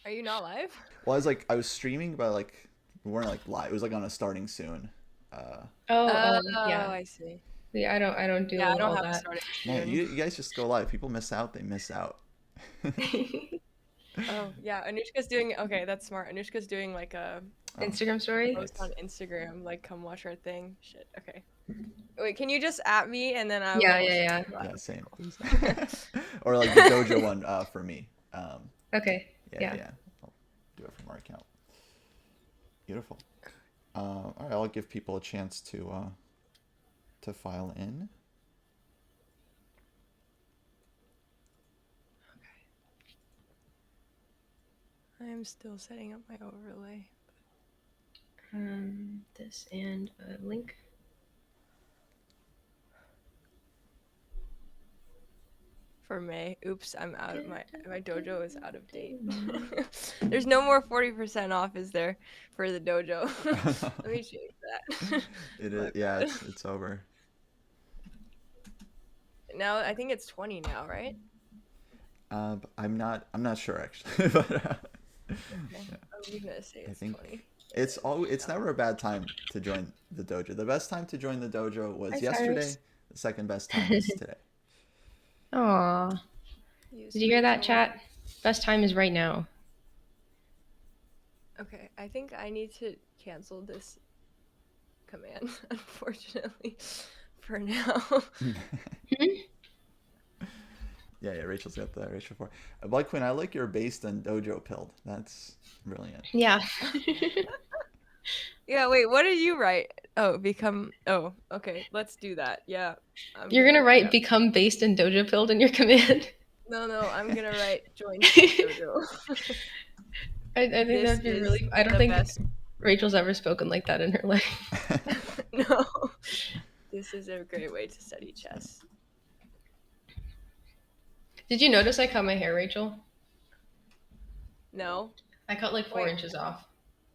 Are you not live? Well, I was streaming, but like we weren't like live. It was like on a starting soon. Uh, Oh, Yeah. I see. Yeah, I don't Yeah, I do don't all have a that. starting Man, soon. you guys just go live. People miss out. They miss out. Oh, yeah. Anushka's doing okay. That's smart. Anushka's doing like a Oh, Instagram story? post on nice. Instagram, like come watch our thing. Shit. Okay. Wait, can you just at me and then I Yeah, will yeah, send yeah. you live? Yeah, Okay, same. cool. Or like the dojo one for me. Okay. Yeah, Yeah. yeah. I'll do it from our account. Beautiful. All right, I'll give people a chance to file in. I'm still setting up my overlay. This and a link. For May. Oops, I'm out of my dojo is out of date. There's no more 40% off, is there, for the dojo? Let me change that. It My is. Yeah, bad. it's over. Now I think it's 20 now, right? But I'm not sure actually, but Okay. yeah, I'm gonna say I it's think 20. it's never a bad time to join the dojo. The best time to join the dojo Hi, was yesterday. Cyrus. The second best time is today. Aw. Use Did you hear that, Rachel. chat? Best time is right now. Okay, I think I need to cancel this command, unfortunately, for now. Yeah, Rachel's got the Rachel 4. Bloodqueen, I like your based on dojo pilled. That's brilliant. Yeah. Yeah, wait, what did you write? Oh, oh, okay, let's do that. Yeah, You're gonna write yeah. become based in Dojo Build in your command. No, I'm gonna write join Chess Dojo. I think This that'd be is really. I don't the think best. Rachel's ever spoken like that in her life. No, this is a great way to study chess. Did you notice I cut my hair, Rachel? No, I cut like 4 inches off.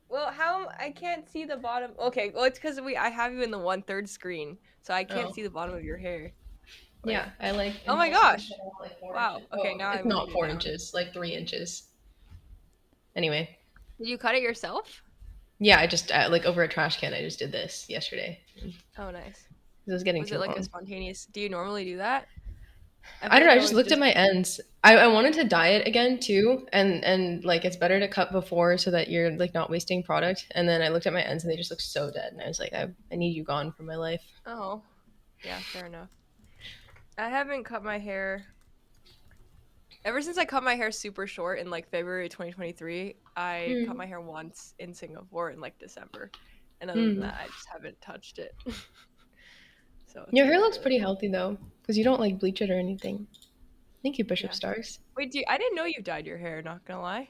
well, how I can't see the bottom. Okay, well, it's because I have you in the 1/3 screen, so I can't Oh. see the bottom of your hair. Wait. Yeah, I like. Oh my impulsively gosh! cut off like four Wow. inches. Okay, Oh, now it's I'm not moving it four down. inches, like 3 inches. Anyway, Did you cut it yourself? yeah, I just like over a trash can. I just did this yesterday. Oh, nice. It was getting Was too it like a long. spontaneous? Do you normally do that? I feel don't like know. I I just was looked at my ends. I wanted to dye it again too, and like it's better to cut before so that you're like not wasting product. And then I looked at my ends and they just look so dead, and I was like, I need you gone from my life. Oh, yeah, fair enough. I haven't cut my hair ever since I cut my hair super short in like February 2023. I cut Hmm. my hair once in Singapore in like December, and other than Hmm. that, I just haven't touched it. So it's Your hair been looks really pretty healthy though, because you don't like bleach it or anything. Thank you, Bishop yeah. Stars. Wait, I didn't know you dyed your hair. Not gonna lie.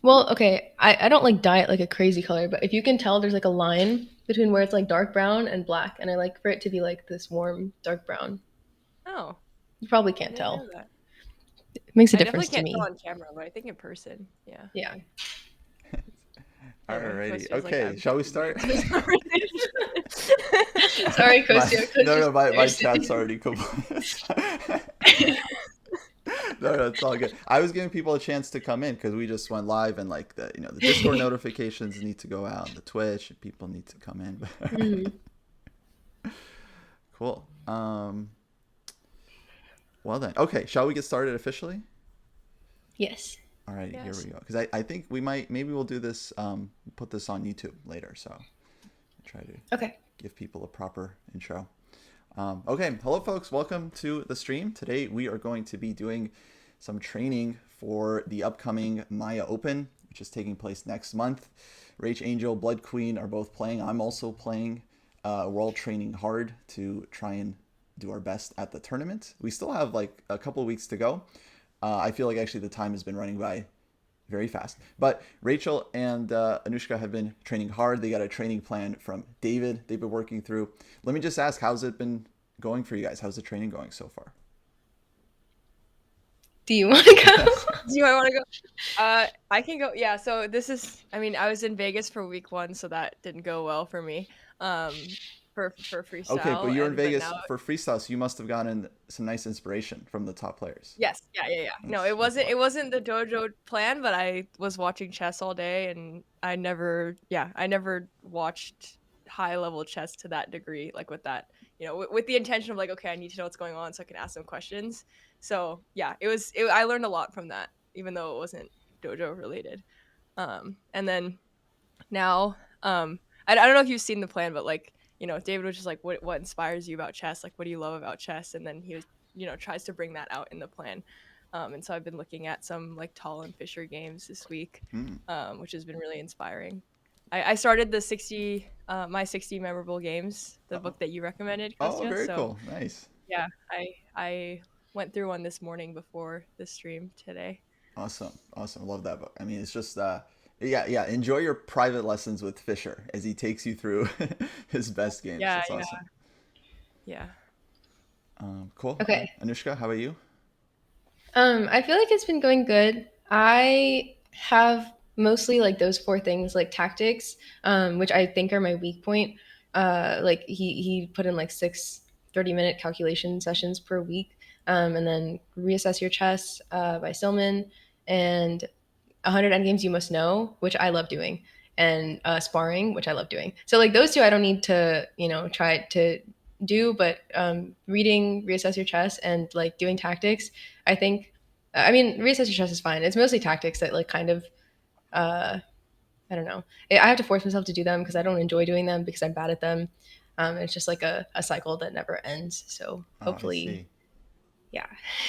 Well, okay, I don't like dye it like a crazy color, but if you can tell, there's like a line between where it's like dark brown and black, and I like for it to be like this warm dark brown. Oh, You probably I can't didn't know tell. that. It makes a I definitely difference to can't tell me. on camera, but I think in person, yeah. Yeah. Anyway, Alrighty. Kostya's like, Okay, I'm shall we jumping start? into this conversation. Sorry, my Kostya. no Kostya's no my chat's thirsty. already complete. No, it's all good. I was giving people a chance to come in because we just went live and like the Discord notifications need to go out and the Twitch and people need to come in. Mhm. Cool. Well then, okay. Shall we get started officially? Yes. All right, here Yes. we go. Because I think maybe we'll do this. Put this on YouTube later. So I'll try to Okay. give people a proper intro. Okay, hello folks, welcome to the stream. Today we are going to be doing some training for the upcoming Maya Open, which is taking place next month. Rachangel, Bloodqueen are both playing. I'm also playing. We're all training hard to try and do our best at the tournament. We still have like a couple of weeks to go. I feel like actually the time has been running by very fast. But Rachel and Anushka have been training hard. They got a training plan from David they've been working through. Let me just ask, how's it been going for you guys? How's the training going so far? Do you want to go? Do I want to go? I can go. Yeah. So this is. I mean, I was in Vegas for week 1, so that didn't go well for me. for Okay, but freestyle, you're in and but Vegas now. for freestyle, so you must have gotten some nice inspiration from the top players. Yes, yeah. No, That's a lot. it wasn't the dojo plan, but I was watching chess all day, and I never watched high level chess to that degree, like with that, with the intention of like, okay, I need to know what's going on so I can ask them questions. So yeah, I learned a lot from that, even though it wasn't dojo related. And then now, I don't know if you've seen the plan, but like, David was just like, what inspires you about chess? Like, what do you love about chess? And then he was, tries to bring that out in the plan. And so I've been looking at some like Tall and Fisher games this week, Hmm. which has been really inspiring. I started the 60, my 60 memorable games, the Oh, book that you recommended, oh, Kostya. very So cool. Nice. yeah, I went through one this morning before the stream today. Awesome. Awesome. Love that book. I mean, it's just yeah. Enjoy your private lessons with Fisher as he takes you through his best games. Yeah, That's awesome. yeah. Cool. Okay. Anushka, how about you? I feel like it's been going good. I have mostly like those four things, like tactics, which I think are my weak point. Like he put in like 6 30-minute calculation sessions per week, and then reassess your chess by Stillman, and 100 endgames you must know, which I love doing, and sparring, which I love doing. So like those two, I don't need to try to do, but reading, reassess your chess, and like doing tactics, I think. I mean, reassess your chess is fine. It's mostly tactics that like kind of uh, I don't know. I have to force myself to do them because I don't enjoy doing them because I'm bad at them. It's just like a cycle that never ends. So Oh, I hopefully, see. yeah.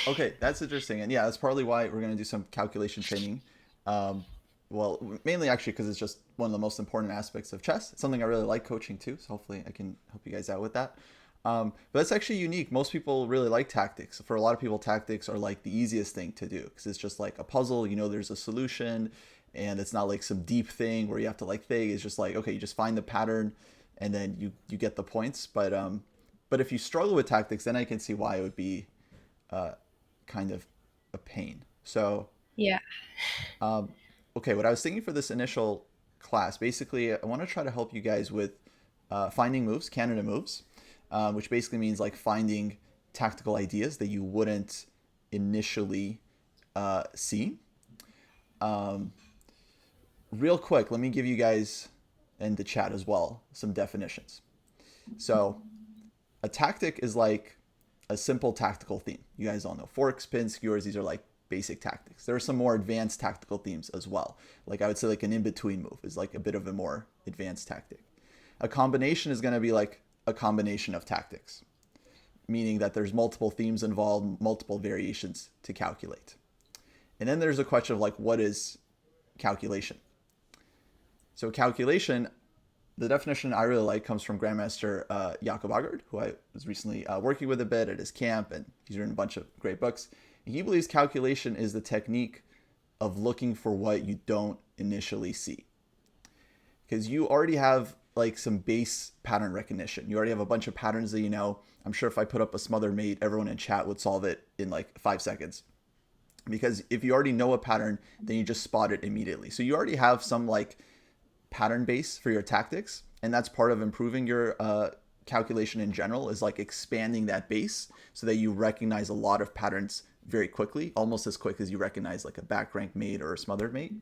Okay, that's interesting, and yeah, that's partly why we're going to do some calculation training. Um, well, mainly actually because it's just one of the most important aspects of chess. It's something I really like coaching too, so hopefully I can help you guys out with that. But that's actually unique. Most people really like tactics. For a lot of people, tactics are like the easiest thing to do because it's just like a puzzle. You know, there's a solution, and it's not like some deep thing where you have to like think. It's just like okay, you just find the pattern, and then you get the points. But if you struggle with tactics, then I can see why it would be uh, kind of a pain. So, Yeah. um, okay, what I was thinking for this initial class, basically, I want to try to help you guys with finding moves, Canada moves, which basically means like finding tactical ideas that you wouldn't initially see. Um, Real quick, let me give you guys in the chat as well some definitions. So, a tactic is like a simple tactical theme. You guys all know forks, pins, skewers. These are like basic tactics. There are some more advanced tactical themes as well. Like I would say like an in-between move is like a bit of a more advanced tactic. A combination is going to be like a combination of tactics, meaning that there's multiple themes involved, multiple variations to calculate. And then there's a question of like what is calculation? So calculation, the definition I really like comes from Grandmaster Jakob Agard, who I was recently working with a bit at his camp, and he's written a bunch of great books. And he believes calculation is the technique of looking for what you don't initially see. Because you already have like some base pattern recognition. You already have a bunch of patterns that you know. I'm sure if I put up a smother mate, everyone in chat would solve it in like 5 seconds. Because if you already know a pattern, then you just spot it immediately. So you already have some like pattern base for your tactics, and that's part of improving your calculation in general is like expanding that base so that you recognize a lot of patterns very quickly, almost as quick as you recognize like a back rank mate or a smothered mate.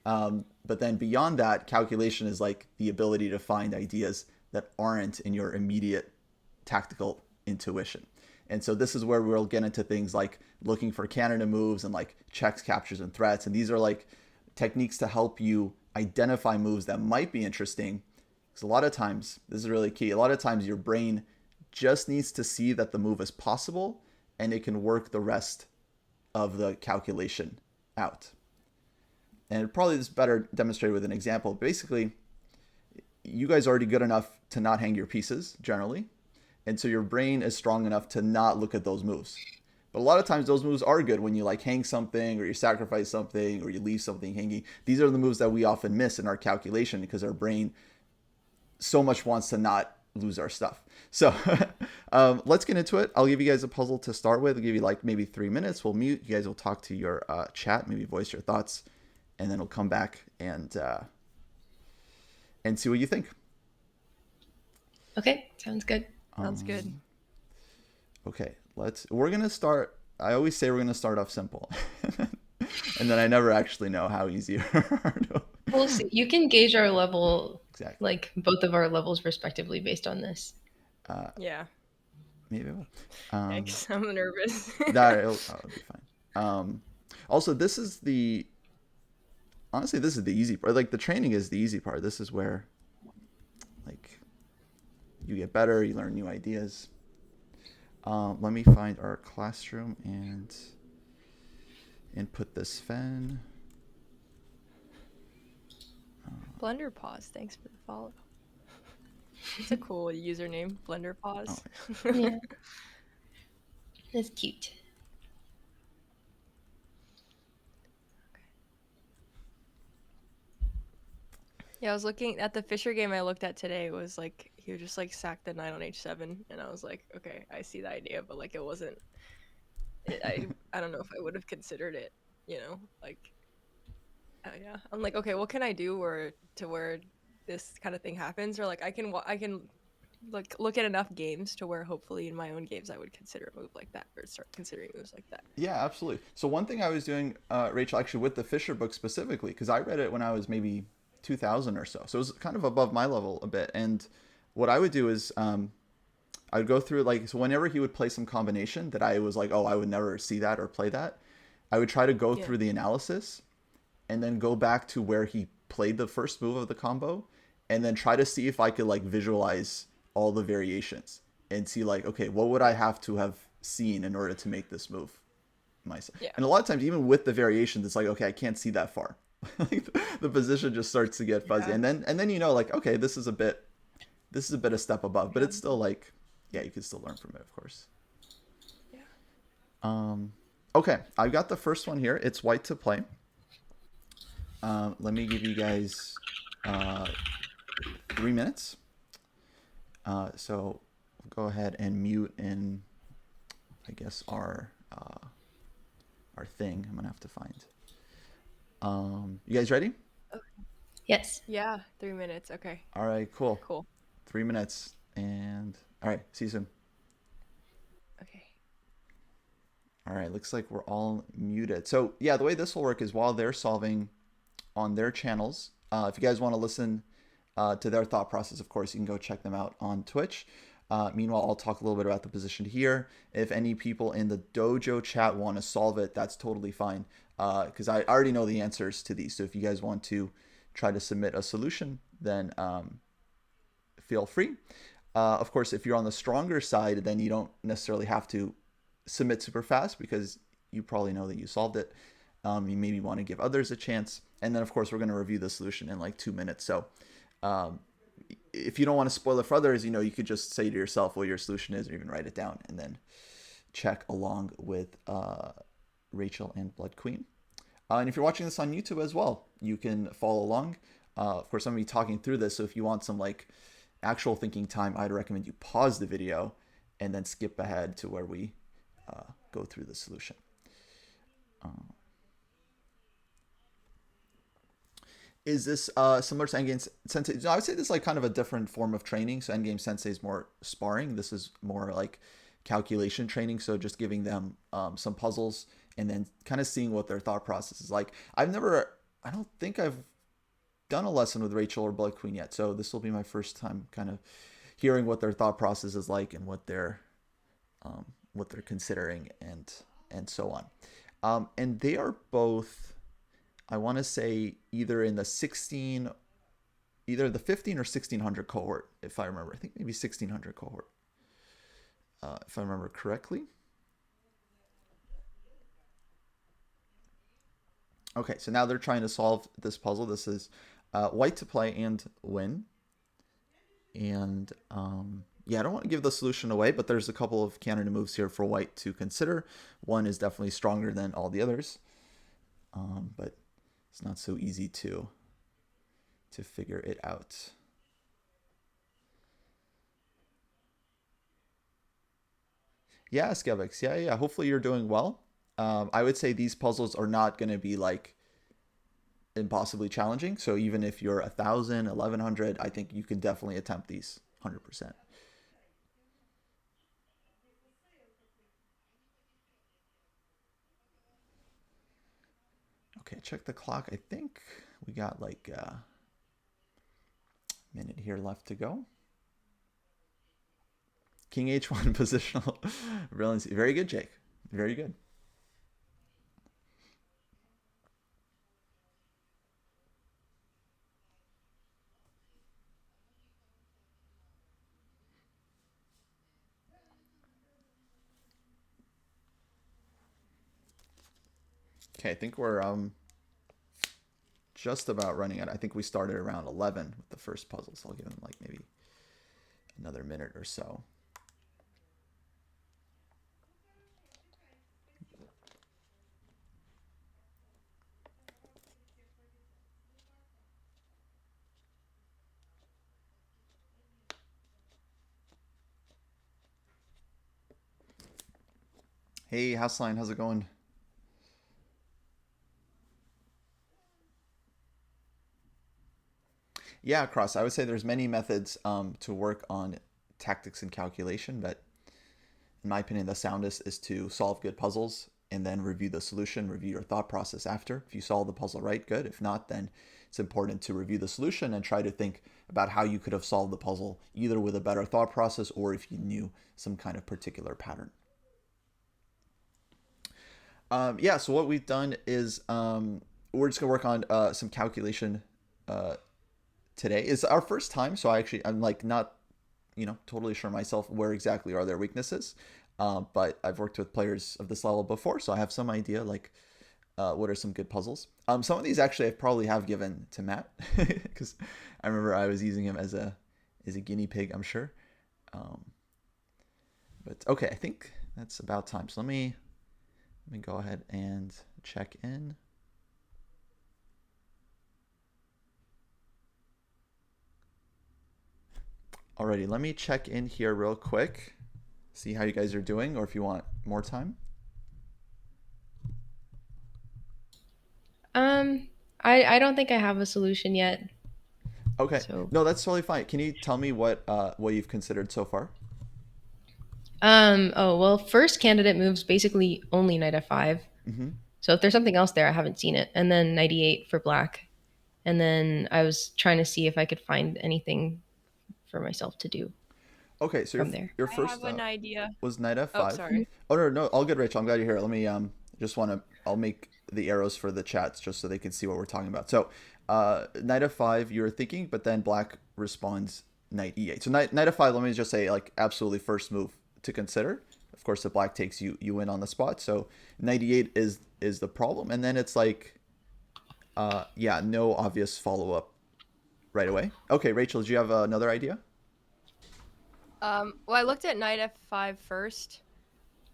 But then beyond that, calculation is like the ability to find ideas that aren't in your immediate tactical intuition. And so this is where we'll get into things like looking for Canada moves and like checks, captures, and threats. And these are like techniques to help you identify moves that might be interesting. Because a lot of times, this is really key, a lot of times your brain just needs to see that the move is possible and it can work the rest of the calculation out. And probably this is better demonstrated with an example. Basically, you guys are already good enough to not hang your pieces generally. And so your brain is strong enough to not look at those moves. But a lot of times those moves are good when you like hang something or you sacrifice something or you leave something hanging. These are the moves that we often miss in our calculation because our brain so much wants to not lose our stuff. So let's get into it. I'll give you guys a puzzle to start with. I'll give you like maybe 3 minutes. We'll mute. You guys will talk to your chat, maybe voice your thoughts, and then we'll come back and see what you think. Okay, sounds good. Sounds good. Okay, we're gonna start. I always say we're gonna start off simple, and then I never actually know how easy or hard. We'll see. You can gauge our level, Exactly. like both of our levels respectively, based on this. Uh, Yeah. maybe I will. Um, Thanks. I'm nervous. it'll be fine. Also, this is the honestly, this is the easy part. Like the training is the easy part. This is where like you get better, you learn new ideas. Let me find our classroom and input this Fen. Blender Pause. Thanks for the follow. It's a cool username, Blender Oh, Pause. Yeah, that's cute. Yeah, I was looking at the Fisher game I looked at today. It was like he would just like sack the knight on h7, and I was like, okay, I see the idea, but like it wasn't. I don't know if I would have considered it. Like yeah, I'm like, okay, what can I do where this kind of thing happens, or like I can like look at enough games to where hopefully in my own games I would consider a move like that or start considering moves like that. yeah, absolutely. So one thing I was doing, Rachel, actually with the Fisher book specifically, because I read it when I was maybe 2000 or so, so it was kind of above my level a bit. And what I would do is I would go through like so whenever he would play some combination that I was like, oh, I would never see that or play that. I would try to go Yeah, through the analysis and then go back to where he played the first move of the combo and then try to see if I could like visualize all the variations and see like, okay, what would I have to have seen in order to make this move myself? yeah, And a lot of times, even with the variations, it's like, okay, I can't see that far. Like the position just starts to get fuzzy, yeah, and then like, okay, this is a bit a step above, but yeah, it's still like, yeah, you can still learn from it, of course. yeah. Okay, I've got the first one here. It's white to play. Let me give you guys 3 minutes. So go ahead and mute in, I guess, our thing. I'm gonna have to find. You guys ready? Yes. Yeah, 3 minutes. Okay, All right, cool. cool. 3 minutes, and all right, see you soon. Okay. All right, looks like we're all muted. So yeah, the way this will work is while they're solving on their channels, if you guys want to listen to their thought process, of course, you can go check them out on Twitch. Meanwhile, I'll talk a little bit about the position here. If any people in the Dojo chat want to solve it, that's totally fine, because I already know the answers to these. So if you guys want to try to submit a solution, then feel free. Of course, if you're on the stronger side, then you don't necessarily have to submit super fast because you probably know that you solved it. You maybe want to give others a chance. And then, of course, we're going to review the solution in like 2 minutes. So if you don't want to spoil it for others, you could just say to yourself what your solution is or even write it down and then check along with Rachel and Bloodqueen. And if you're watching this on YouTube as well, you can follow along. Of course, I'm going to be talking through this. So if you want some like actual thinking time, I'd recommend you pause the video and then skip ahead to where we go through the solution. Is this similar to Endgame Sensei? No, I would say this is like kind of a different form of training. So Endgame Sensei is more sparring. This is more like calculation training. So just giving them some puzzles and then kind of seeing what their thought process is like. I don't think I've done a lesson with Rachel or Bloodqueen yet. So this will be my first time kind of hearing what their thought process is like and what they're considering and so on. And they are both, I want to say, either in the 15 or 1600 cohort, if I remember. I think maybe 1600 cohort, if I remember correctly. Okay, so now they're trying to solve this puzzle. This is white to play and win. And yeah, I don't want to give the solution away, but there's a couple of counter moves here for white to consider. One is definitely stronger than all the others, but it's not so easy to figure it out. Yeah, Skevix. Yeah. Hopefully you're doing well. I would say these puzzles are not going to be like impossibly challenging. So even if you're 1,000, 1,100, I think you can definitely attempt these 100%. Okay, check the clock. I think we got like a minute here left to go. King H1 positional brilliancy. Very good, Jake. Very good. Okay, I think we're just about running out. I think we started around 11 with the first puzzle, so I'll give them like maybe another minute or so. Hey, Houseline, how's it going? Yeah, Cross. I would say there's many methods to work on tactics and calculation, but in my opinion, the soundest is to solve good puzzles and then review the solution, review your thought process after. If you solve the puzzle right, good. If not, then it's important to review the solution and try to think about how you could have solved the puzzle either with a better thought process or if you knew some kind of particular pattern. Yeah, so what we've done is we're just gonna work on some calculation today. It's our first time, so I'm like not totally sure myself where exactly are their weaknesses. But I've worked with players of this level before, so I have some idea like what are some good puzzles. Some of these actually I probably have given to Matt because I remember I was using him as a guinea pig, I'm sure. But okay, I think that's about time. So let me go ahead and check in. Alrighty, let me check in here real quick. See how you guys are doing, or if you want more time. I don't think I have a solution yet. Okay, So no, that's totally fine. Can you tell me what you've considered so far? oh well, first candidate moves basically only knight f5. Mm-hmm. So if there's something else there, I haven't seen it. And then knight e8 for black. And then I was trying to see if I could find anything for myself to do Okay, so from there. your I first have an idea. was knight Oh, f5. sorry. Oh no, no, all good, Rachel. I'm glad you're here. Let me just want to I'll make the arrows for the chats just so they can see what we're talking about. So knight f5 you're thinking, but then black responds knight e8. So knight f5, let me just say like absolutely first move to consider. Of course, if black takes you win on the spot. So knight e8 is the problem, and then it's like yeah, no obvious follow up right away. Okay, Rachel, do you have another idea? Well, I looked at knight f5 first.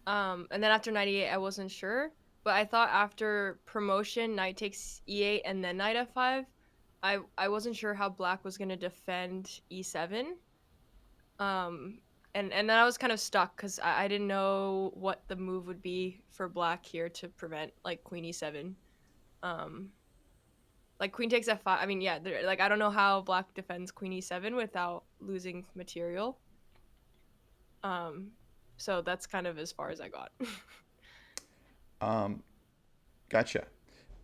And then after knight e8, I wasn't sure. But I thought after promotion, knight takes e8 and then knight f5. I wasn't sure how black was gonna defend e7. Um, and then I was kind of stuck because I didn't know what the move would be for black here to prevent like queen e7. Um, like queen takes f5. I mean, yeah, like I don't know how black defends queen e7 without losing material. Um, so that's kind of as far as I got. Gotcha.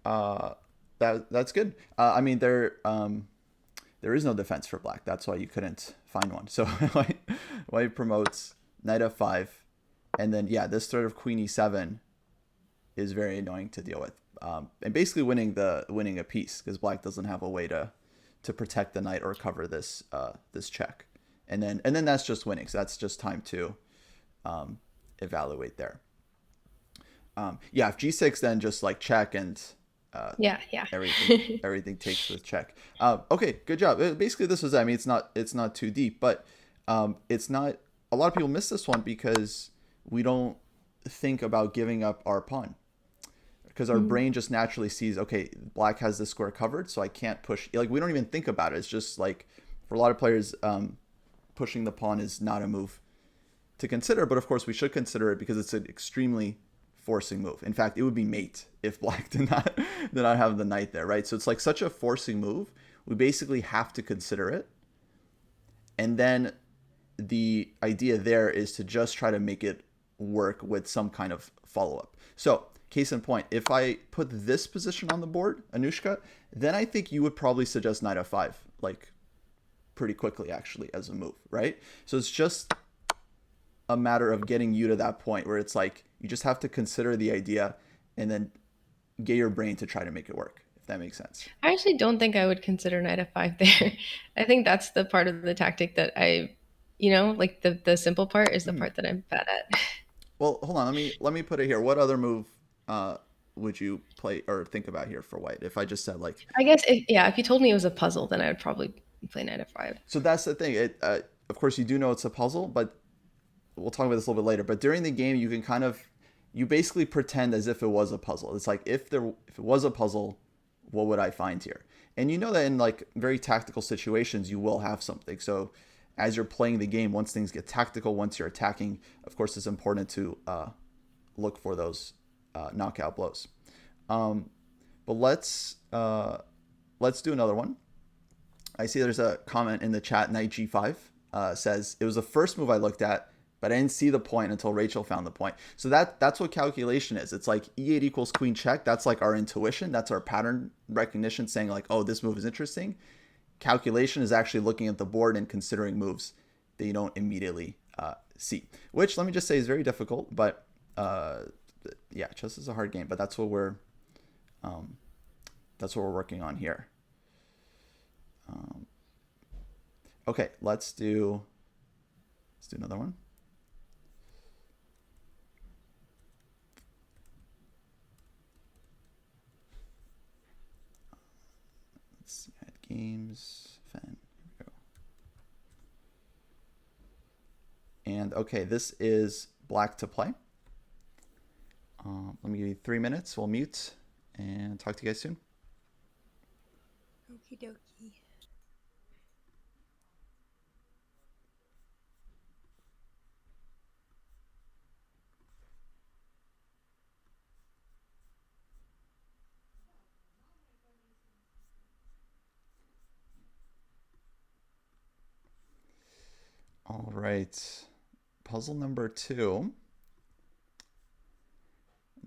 Uh, that's good. I mean, there is no defense for black. That's why you couldn't find one. So white promotes knight f5, and then yeah, this threat of queen e7 is very annoying to deal with, and basically winning a piece because black doesn't have a way to protect the knight or cover this this check, and then that's just winning. So that's just time to evaluate there. Yeah, if g6, then just like check and Yeah, yeah. everything takes with check. Okay, good job. Basically, this was. I mean, it's not too deep, but it's not. A lot of people miss this one because we don't think about giving up our pawn because our brain just naturally sees, okay, black has this square covered, so I can't push. Like we don't even think about it. It's just like for a lot of players, pushing the pawn is not a move to consider, but of course we should consider it because it's an extremely forcing move. In fact, it would be mate if black did not have the knight there, right? So it's like such a forcing move. We basically have to consider it. And then the idea there is to just try to make it work with some kind of follow-up. So case in point, if I put this position on the board, Anushka, then I think you would probably suggest knight f5, like pretty quickly actually as a move, right? So it's just a matter of getting you to that point where it's like you just have to consider the idea and then get your brain to try to make it work, if that makes sense. I actually don't think I would consider knight f5 there. I think that's the part of the tactic that like the simple part is the Hmm. part that I'm bad at. Well, hold on. Let me put it here. What other move would you play or think about here for white? If I just said like, I guess if you told me it was a puzzle, then I would probably play knight f5. so that's the thing. Of course, you do know it's a puzzle, but we'll talk about this a little bit later. But during the game, you can you basically pretend as if it was a puzzle. It's like if it was a puzzle, what would I find here? And you know that in like very tactical situations, you will have something. So as you're playing the game, once things get tactical, once you're attacking, of course, it's important to look for those knockout blows. Um, but let's do another one. I see there's a comment in the chat. Knight g5 says it was the first move I looked at, but I didn't see the point until Rachel found the point. So that's what calculation is. It's like e8 equals queen check. That's like our intuition. That's our pattern recognition, saying like, oh, this move is interesting. Calculation is actually looking at the board and considering moves that you don't immediately see. Which let me just say is very difficult. But yeah, chess is a hard game. But um, that's what we're working on here. Okay, let's do another one. Let's see, add games, fan. Here we go. And okay, this is black to play. Let me give you 3 minutes. We'll mute and talk to you guys soon. Okie dokie. All right, puzzle number 2.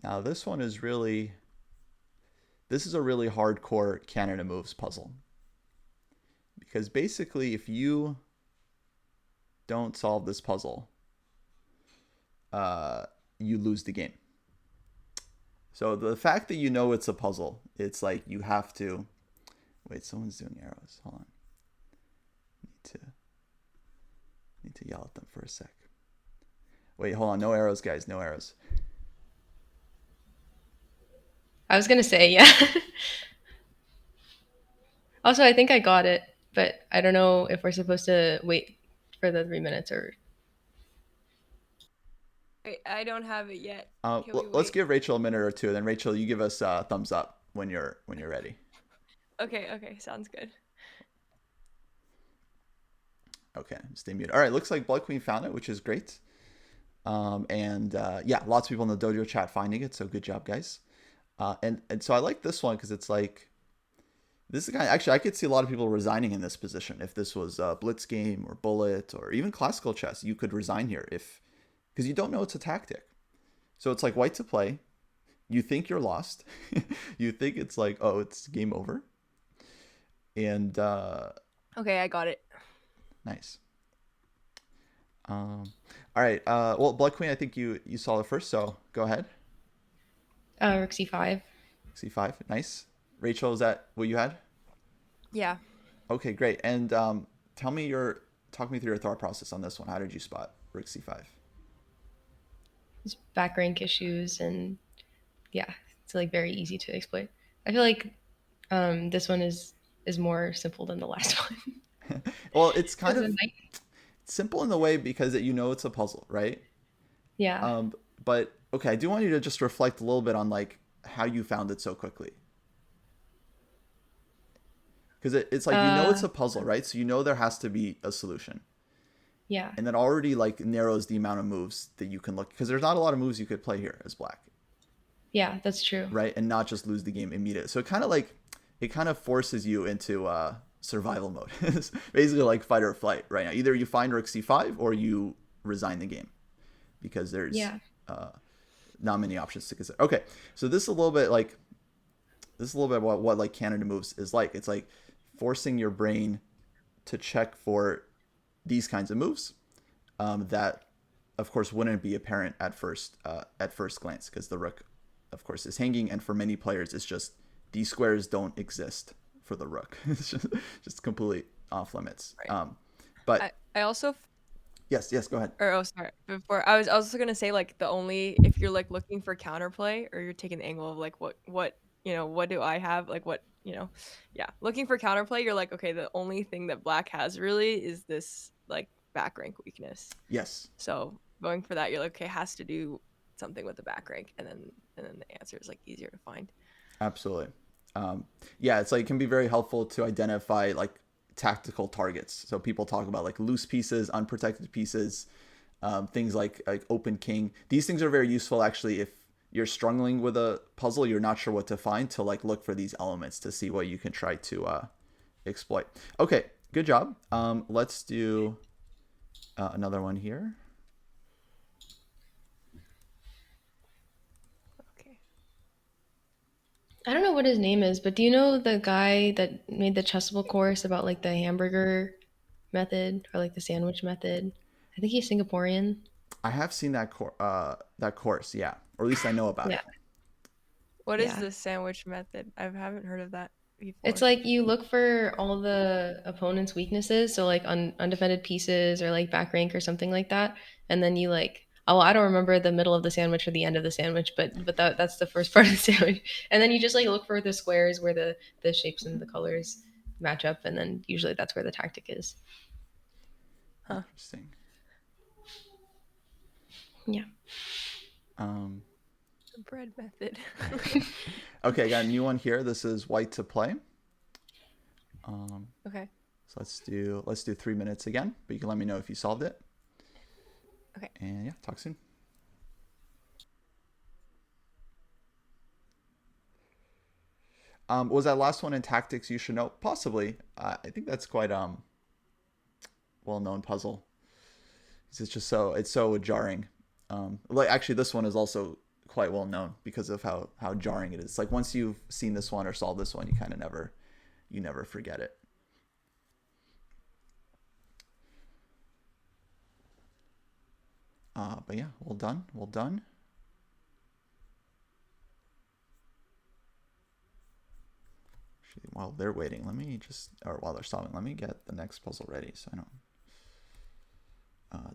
Now this one is this is a really hardcore Canada moves puzzle. Because basically if you don't solve this puzzle, you lose the game. So the fact that you know it's a puzzle, it's like you have to... Wait, someone's doing arrows. Hold on. Need to yell at them for a sec. Wait, hold on. No arrows, guys. No arrows. I was gonna say, yeah. Also, I think I got it, but I don't know if we're supposed to wait for the 3 minutes or. Wait, I don't have it yet. Can we Let's wait? give Rachel a minute or two, and then Rachel, you give us a thumbs up when you're ready. Okay, sounds good. Okay, stay muted. All right, looks like Bloodqueen found it, which is great. Yeah, lots of people in the dojo chat finding it, so good job, guys. And so I like this one because it's like, this is the kind actually I could see a lot of people resigning in this position. If this was a blitz game or bullet or even classical chess, you could resign here because you don't know it's a tactic. So it's like white to play. You think you're lost. You think it's like, oh, it's game over. And Okay, I got it. nice. All right. Well, Blood Queen, I think you saw it first, so go ahead. Rook c5. C5, nice. Rachel, is that what you had? Yeah. Okay, great. And talk me through your thought process on this one. How did you spot Rook C5? Just back rank issues, and yeah, it's like very easy to exploit. I feel like this one is more simple than the last one. Well, it's kind Because of simple in the way because you know it's a puzzle, right? yeah. But okay, I do want you to just reflect a little bit on like how you found it so quickly. Because it's like you know it's a puzzle, right? So you know there has to be a solution. Yeah. And that already like narrows the amount of moves that you can look, because there's not a lot of moves you could play here as black, Yeah, that's true. right? And not just lose the game immediately. So it kind of forces you into survival mode. It's basically like fight or flight right now. Either you find Rook C5 or you resign the game because Yeah. not many options to consider. Okay, so this is a little bit like what like Canada moves is like. It's like forcing your brain to check for these kinds of moves that of course wouldn't be apparent at first glance because the rook of course is hanging, and for many players it's just these squares don't exist for the rook. It's just completely off limits. Right. But I also yes, go ahead. or oh, sorry. Before I was also gonna say like the only if you're like looking for counterplay or you're taking the angle of like what what do I have like what yeah, looking for counterplay, you're like okay, the only thing that black has really is this like back rank weakness. Yes, So going for that, you're like okay, has to do something with the back rank, and then the answer is like easier to find. absolutely. Yeah, it's like it can be very helpful to identify like tactical targets. So people talk about like loose pieces, unprotected pieces, things like open king. These things are very useful actually if you're struggling with a puzzle, you're not sure what to find, to like look for these elements to see what you can try to exploit. Okay, good job. Let's do another one here. Okay. I don't know what his name is, but do you know the guy that made the Chessable course about like the hamburger method or like the sandwich method? I think he's Singaporean. I have seen that course, yeah, or at least I know about Yeah. it. What is Yeah. the sandwich method? I haven't heard of that It's before. like you look for all the opponent's weaknesses, so like undefended pieces or like back rank or something like that, and then you like oh I don't remember the middle of the sandwich or the end of the sandwich, but that's the first part of the sandwich, and then you just like look for the squares where the shapes and the colors match up, and then usually that's where the tactic is. Huh. Interesting. Yeah. Um, The bread method. okay, I got a new one here. This is white to play. Um, Okay. so let's do 3 minutes again, but you can let me know if you solved it. Okay. And yeah, talk soon. Was that last one in tactics you should know? Possibly. I think that's quite well-known puzzle. It's just it's so jarring. Like actually, this one is also quite well known because of how jarring it is. Like once you've seen this one or solved this one, you kind of never forget it. But yeah, well done, well done. Actually, while they're waiting, let me just, or while they're solving, let me get the next puzzle ready so I don't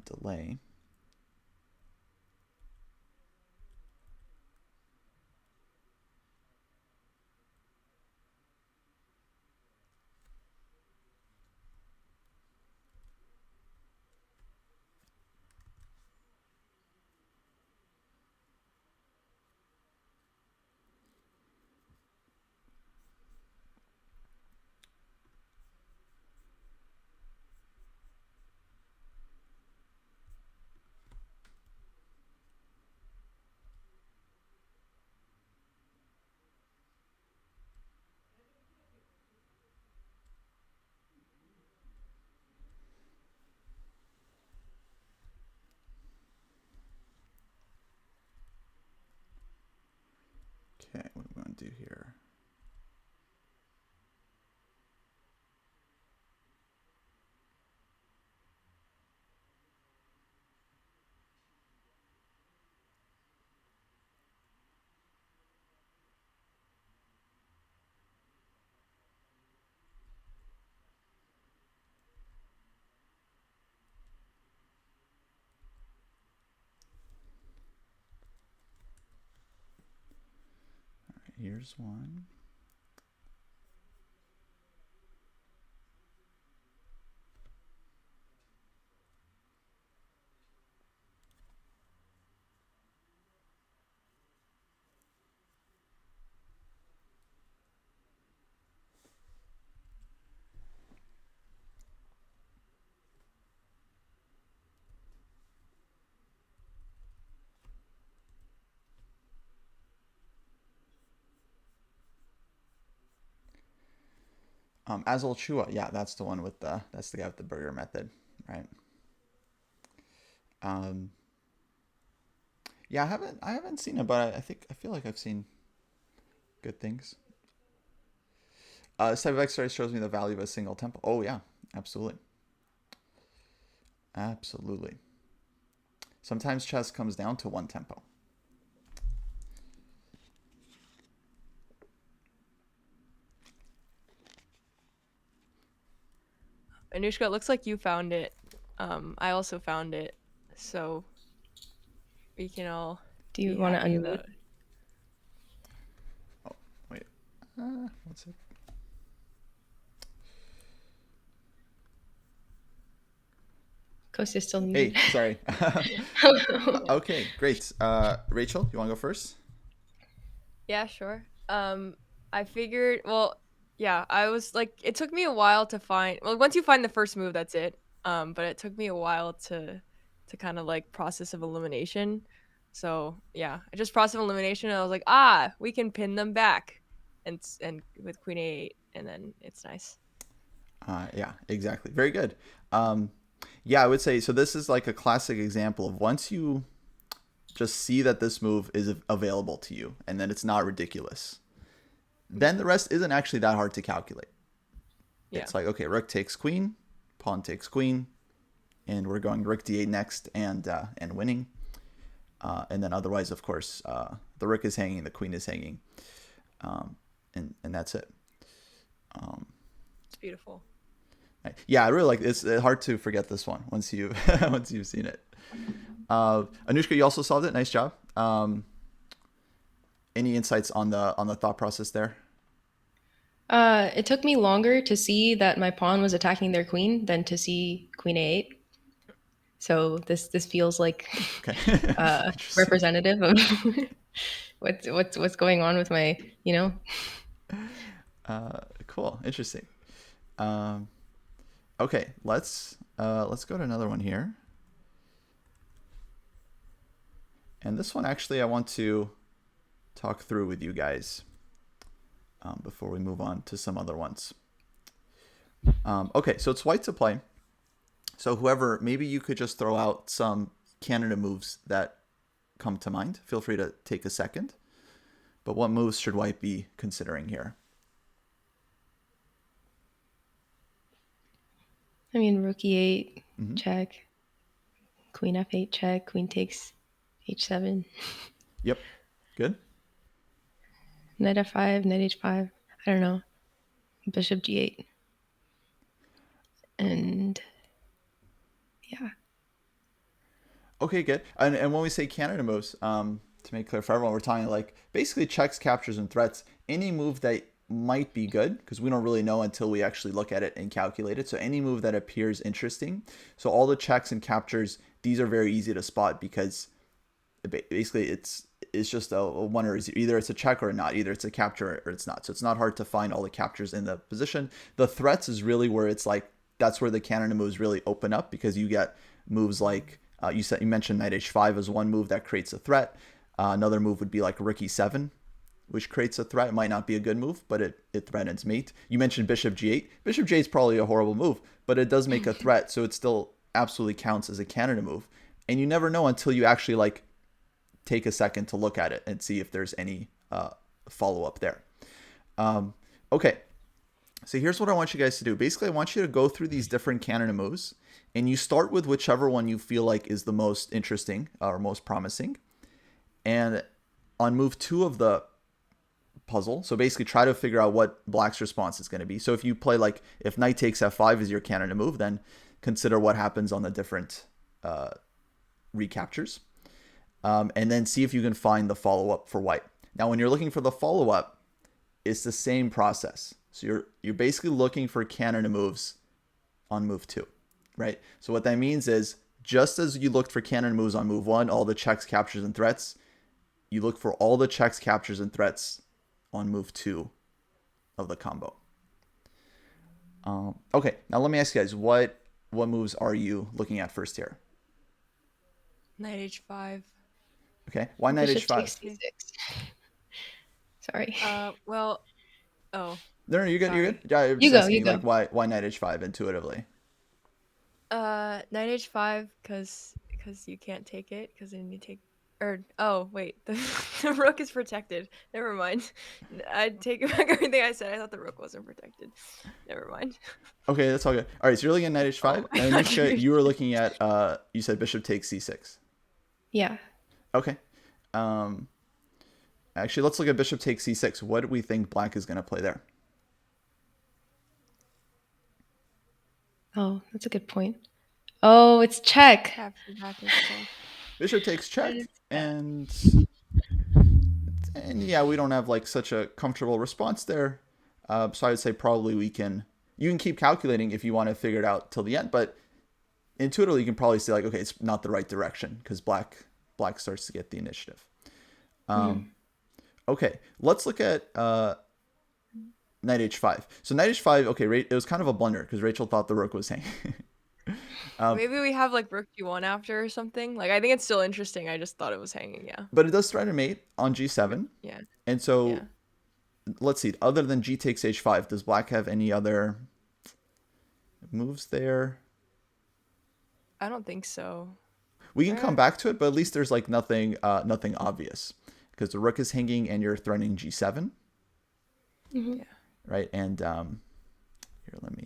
delay. Okay, what are we going to do here? All right, here's one. Azul Chua, yeah, that's the guy with the burger method, right? Um, Yeah, I haven't seen it, but I feel like I've seen good things. Side of X-ray shows me the value of a single tempo. Oh yeah, absolutely, absolutely. Sometimes chess comes down to one tempo. Anushka, it looks like you found it. I also found it, so we can all Do you be want to happy unmute? about it. Oh wait, what's it? Kostya's still muted. Hey, sorry. Okay, great. Rachel, you want to go first? Yeah, sure. I figured, well, yeah, I was like, it took me a while to find. Well, once you find the first move, that's it. But it took me a while to kind of like process of elimination. So yeah, I just process of elimination, and I was like, ah, we can pin them back, and with Queen A8, and then it's nice. Yeah, exactly. Very good. Um, yeah, I would say so. This is like a classic example of once you just see that this move is available to you and then it's not ridiculous, then the rest isn't actually that hard to calculate. Yeah, It's like, okay, rook takes queen, pawn takes queen, and we're going rook d8 next and winning. And then otherwise, of course, the rook is hanging, the queen is hanging, and that's it. it's beautiful. Yeah, I really like it's hard to forget this one once you once you've seen it. Anushka, you also solved it. Nice job. Any insights on the thought process there? It took me longer to see that my pawn was attacking their queen than to see queen a8. So this feels like Okay, interesting. representative of what's going on with my, you know. Cool, interesting. Um, okay, let's go to another one here. And this one actually I want to talk through with you guys before we move on to some other ones. Okay, so it's white to play. So whoever, maybe you could just throw out some Canada moves that come to mind. Feel free to take a second. But what moves should white be considering here? I mean, rook e8 Mm-hmm. check, queen f8 check, queen takes h7, Yep. Good. knight f5, knight h5. I don't know, bishop g8, and yeah. Okay, good. And when we say Canada moves, to make clear for everyone, we're talking like basically checks, captures, and threats. Any move that might be good, because we don't really know until we actually look at it and calculate it. So any move that appears interesting. So all the checks and captures, these are very easy to spot because basically it's just a one or zero. Either it's a check or not. Either it's a capture or it's not. So it's not hard to find all the captures in the position. The threats is really where it's like that's where the Canada moves really open up because you get moves like you mentioned knight h5 as one move that creates a threat. Another move would be like rook e7, which creates a threat. It might not be a good move, but it threatens mate. You mentioned bishop g8. Bishop g8 is probably a horrible move, but it does make a threat, so it still absolutely counts as a Canada move. And you never know until you actually like take a second to look at it and see if there's any follow up there. Okay, so here's what I want you guys to do. Basically, I want you to go through these different Canada moves, and you start with whichever one you feel like is the most interesting or most promising. And on move 2 of the puzzle, so basically try to figure out what black's response is going to be. So if you play like, if knight takes f5 is your Canada move, then consider what happens on the different recaptures. And then see if you can find the follow-up for white. Now, when you're looking for the follow-up, it's the same process. So you're basically looking for Canada moves on move 2, right? So what that means is just as you looked for Canada moves on move 1, all the checks, captures, and threats, you look for all the checks, captures, and threats on move 2 of the combo. Okay, now let me ask you guys, what moves are you looking at first here? Knight h5. Okay, why knight Bishop h5? takes c6. Sorry. Well, oh, No, you're good. You're sorry. good. Yeah, I'm You just go, you asking go. like why knight h5 intuitively. Knight h5 because you can't take it because then you take Or oh wait, the rook is protected. Never mind. I take back everything I said. I thought the rook wasn't protected. Never mind. Okay, that's all good. All right, so you're looking at knight Oh h5. my And god, Anushka, dude. you were looking at you said bishop takes c6. Yeah. Okay. Um, actually, let's look at bishop takes c6. What do we think black is going to play there? Oh, that's a good point. Oh, it's check. Capture back is check. Bishop takes That check, is check. and yeah, we don't have like such a comfortable response there. So I would say probably you can keep calculating if you want to figure it out till the end, but intuitively you can probably say like, okay, it's not the right direction because black starts to get the initiative. Mm. Okay, let's look at knight h5. So knight h5, okay, it was kind of a blunder because Rachel thought the rook was hanging. Maybe we have like rook g1 after or something. Like I think it's still interesting. I just thought it was hanging. Yeah. But it does threaten mate on g7. Yeah. And so Yeah. let's see, other than g takes h5, does black have any other moves there? I don't think so. We can come back to it, but at least there's like nothing obvious because the rook is hanging and you're threatening g7, Mm-hmm. Yeah. right? And here, let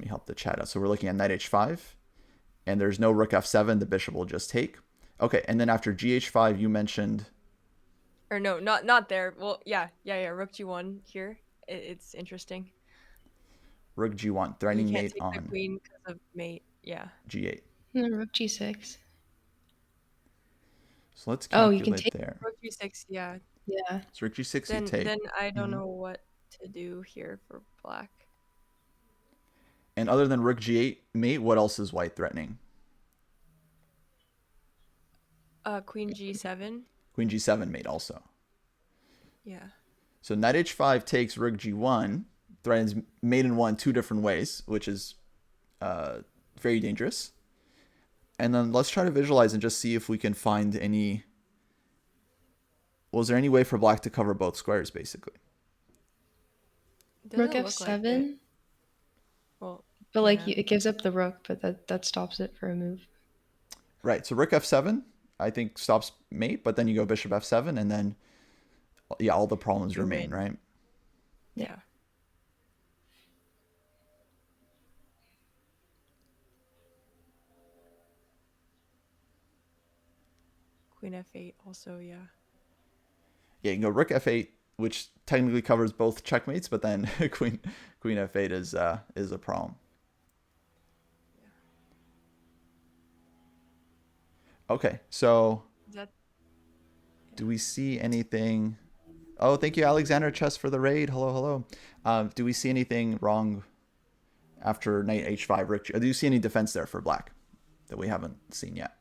me help the chat out. So we're looking at knight h5, and there's no rook f7. The bishop will just take. Okay, and then after gh5, you mentioned. Or no, not there. Well, yeah. Rook g1 here. It's interesting. Rook g1, You threatening can't mate take the on queen because of mate. Yeah. g8. And then rook g6. So let's Oh, you can calculate take. there. Rook g6. Yeah. Yeah. So rook g6 you Then take. I don't Mhm. know what to do here for black. And other than rook g8 mate, what else is white threatening? Queen g7. Queen g7 mate also. Yeah. So knight h5 takes rook g1, threatens mate in one two different ways, which is very dangerous. And then let's try to visualize and just see if we can find any. Was there any way for black to cover both squares, basically? Rook Doesn't look like it. f7. Well, But like yeah. it gives up the rook, but that stops it for a move. Right. So rook f7, I think stops mate, but then you go bishop f7, and then yeah, all the problems You remain, win. right? Yeah. Yeah. Queen f8 also, yeah. Yeah, you can go rook f8, which technically covers both checkmates, but then queen f8 is a problem. Okay, so Is that do we see anything? Oh, thank you, Alexander Chess, for the raid. Hello, hello. Do we see anything wrong after knight h5? Rook? Do you see any defense there for black that we haven't seen yet?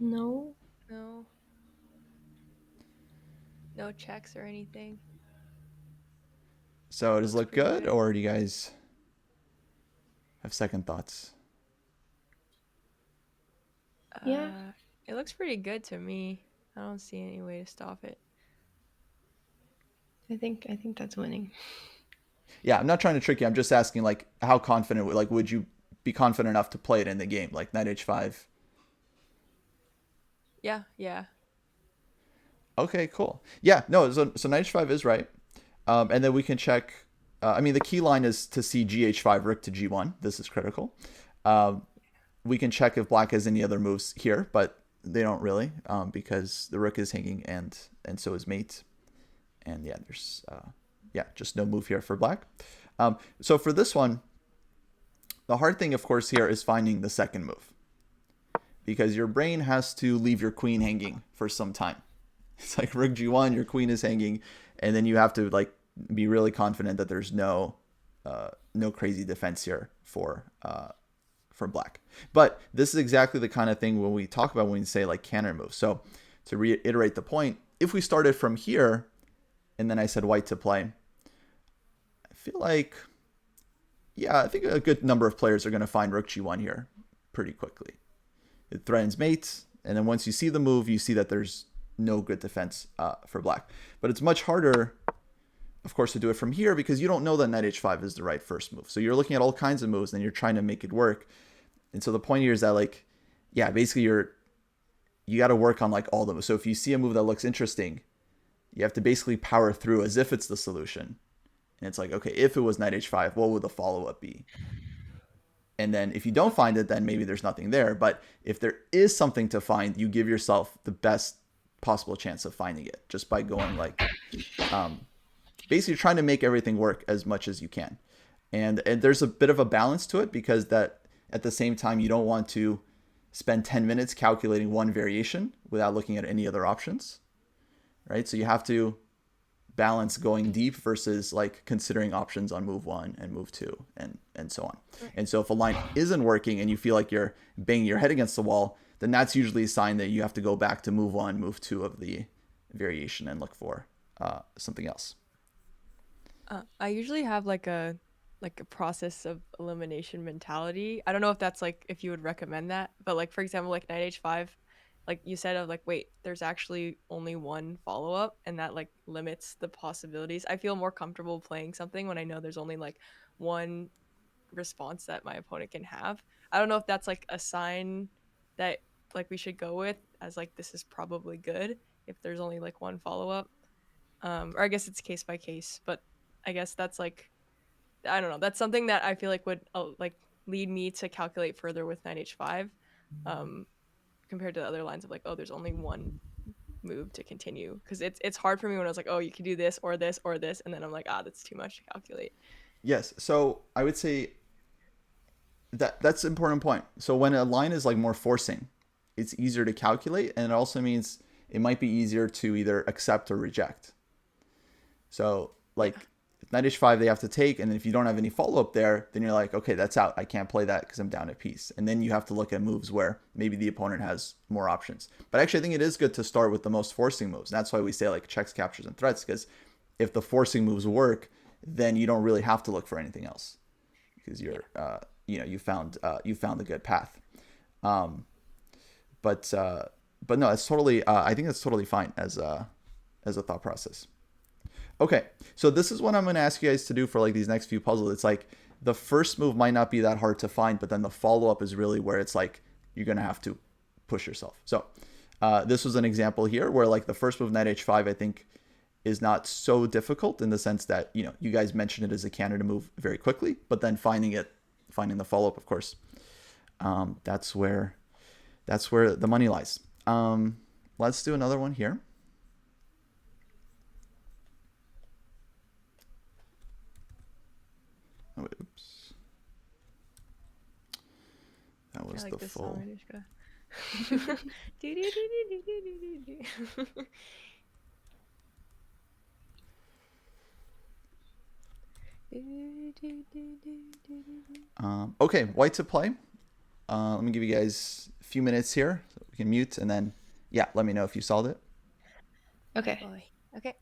No. no. No checks or anything. So does it Looks look pretty good, good. or do you guys have second thoughts? Yeah. It looks pretty good to me. I don't see any way to stop it. I think that's winning. Yeah, I'm not trying to trick you. I'm just asking, like, how confident, like, would you be confident enough to play it in the game, like knight h5? Yeah. Okay, cool. Yeah, no, so knight h5 is right. And then we can check. I mean, the key line is to see gh5, rook to g1. This is critical. We can check if black has any other moves here, but they don't really, because the rook is hanging and so is mate. And yeah, there's just no move here for black. So for this one, the hard thing, of course, here is finding the second move, because your brain has to leave your queen hanging for some time. It's like rook g1, your queen is hanging, and then you have to like be really confident that there's no crazy defense here for black. But this is exactly the kind of thing when we talk about when we say like counter moves. So to reiterate the point, if we started from here and then I said white to play, I feel like, yeah, I think a good number of players are going to find rook g1 here pretty quickly. It threatens mate, and then once you see the move, you see that there's no good defense for black. But it's much harder, of course, to do it from here because you don't know that knight h5 is the right first move. So you're looking at all kinds of moves and you're trying to make it work. And so the point here is that like yeah, basically you got to work on like all of them. So if you see a move that looks interesting, you have to basically power through as if it's the solution. And it's like, okay, if it was knight h5, what would the follow up be? And then if you don't find it, then maybe there's nothing there. But if there is something to find, you give yourself the best possible chance of finding it just by going like, um, basically trying to make everything work as much as you can. And there's a bit of a balance to it because that at the same time, you don't want to spend 10 minutes calculating one variation without looking at any other options, right? So you have to balance going deep versus like considering options on move one and move two and so on. And so if a line isn't working and you feel like you're banging your head against the wall, then that's usually a sign that you have to go back to move one, move two of the variation and look for something else. I usually have like a process of elimination mentality. I don't know if that's like if you would recommend that, but like for example, like knight h5, like you said of like wait, there's actually only one follow up, and that like limits the possibilities. I feel more comfortable playing something when I know there's only like one response that my opponent can have. I don't know if that's like a sign that like we should go with as like this is probably good if there's only like one follow up. Or I guess it's case by case, but I guess that's like I don't know. That's something that I feel like would like lead me to calculate further with 9h5, um, compared to the other lines of like, oh, there's only one move to continue because it's hard for me when I was like, oh, you can do this or this or this, and then I'm like, ah, that's too much to calculate. Yes. So I would say that's an important point. So when a line is like more forcing, it's easier to calculate, and it also means it might be easier to either accept or reject. So Yeah, like knight h5 they have to take, and if you don't have any follow up there, then you're like, okay, that's out. I can't play that because I'm down a piece. And then you have to look at moves where maybe the opponent has more options. But actually, I think it is good to start with the most forcing moves. And that's why we say like checks, captures, and threats, because if the forcing moves work, then you don't really have to look for anything else because yeah. you found a good path. Um, but but no, it's totally. I think it's totally fine as a thought process. Okay, so this is what I'm going to ask you guys to do for like these next few puzzles. It's like the first move might not be that hard to find, but then the follow up is really where it's like you're going to have to push yourself. So this was an example here where like the first move knight h5 I think is not so difficult in the sense that you guys mentioned it as a Canada move very quickly, but then finding the follow up, of course, that's where the money lies. Let's do another one here. Oh, oops. That I was like the this full. song, Anushka. Do, do, do, do, do, do, do, do. Okay, white to play. Let me give you guys a few minutes here so we can mute, and then yeah, let me know if you solved it. Oh Okay. boy. Okay.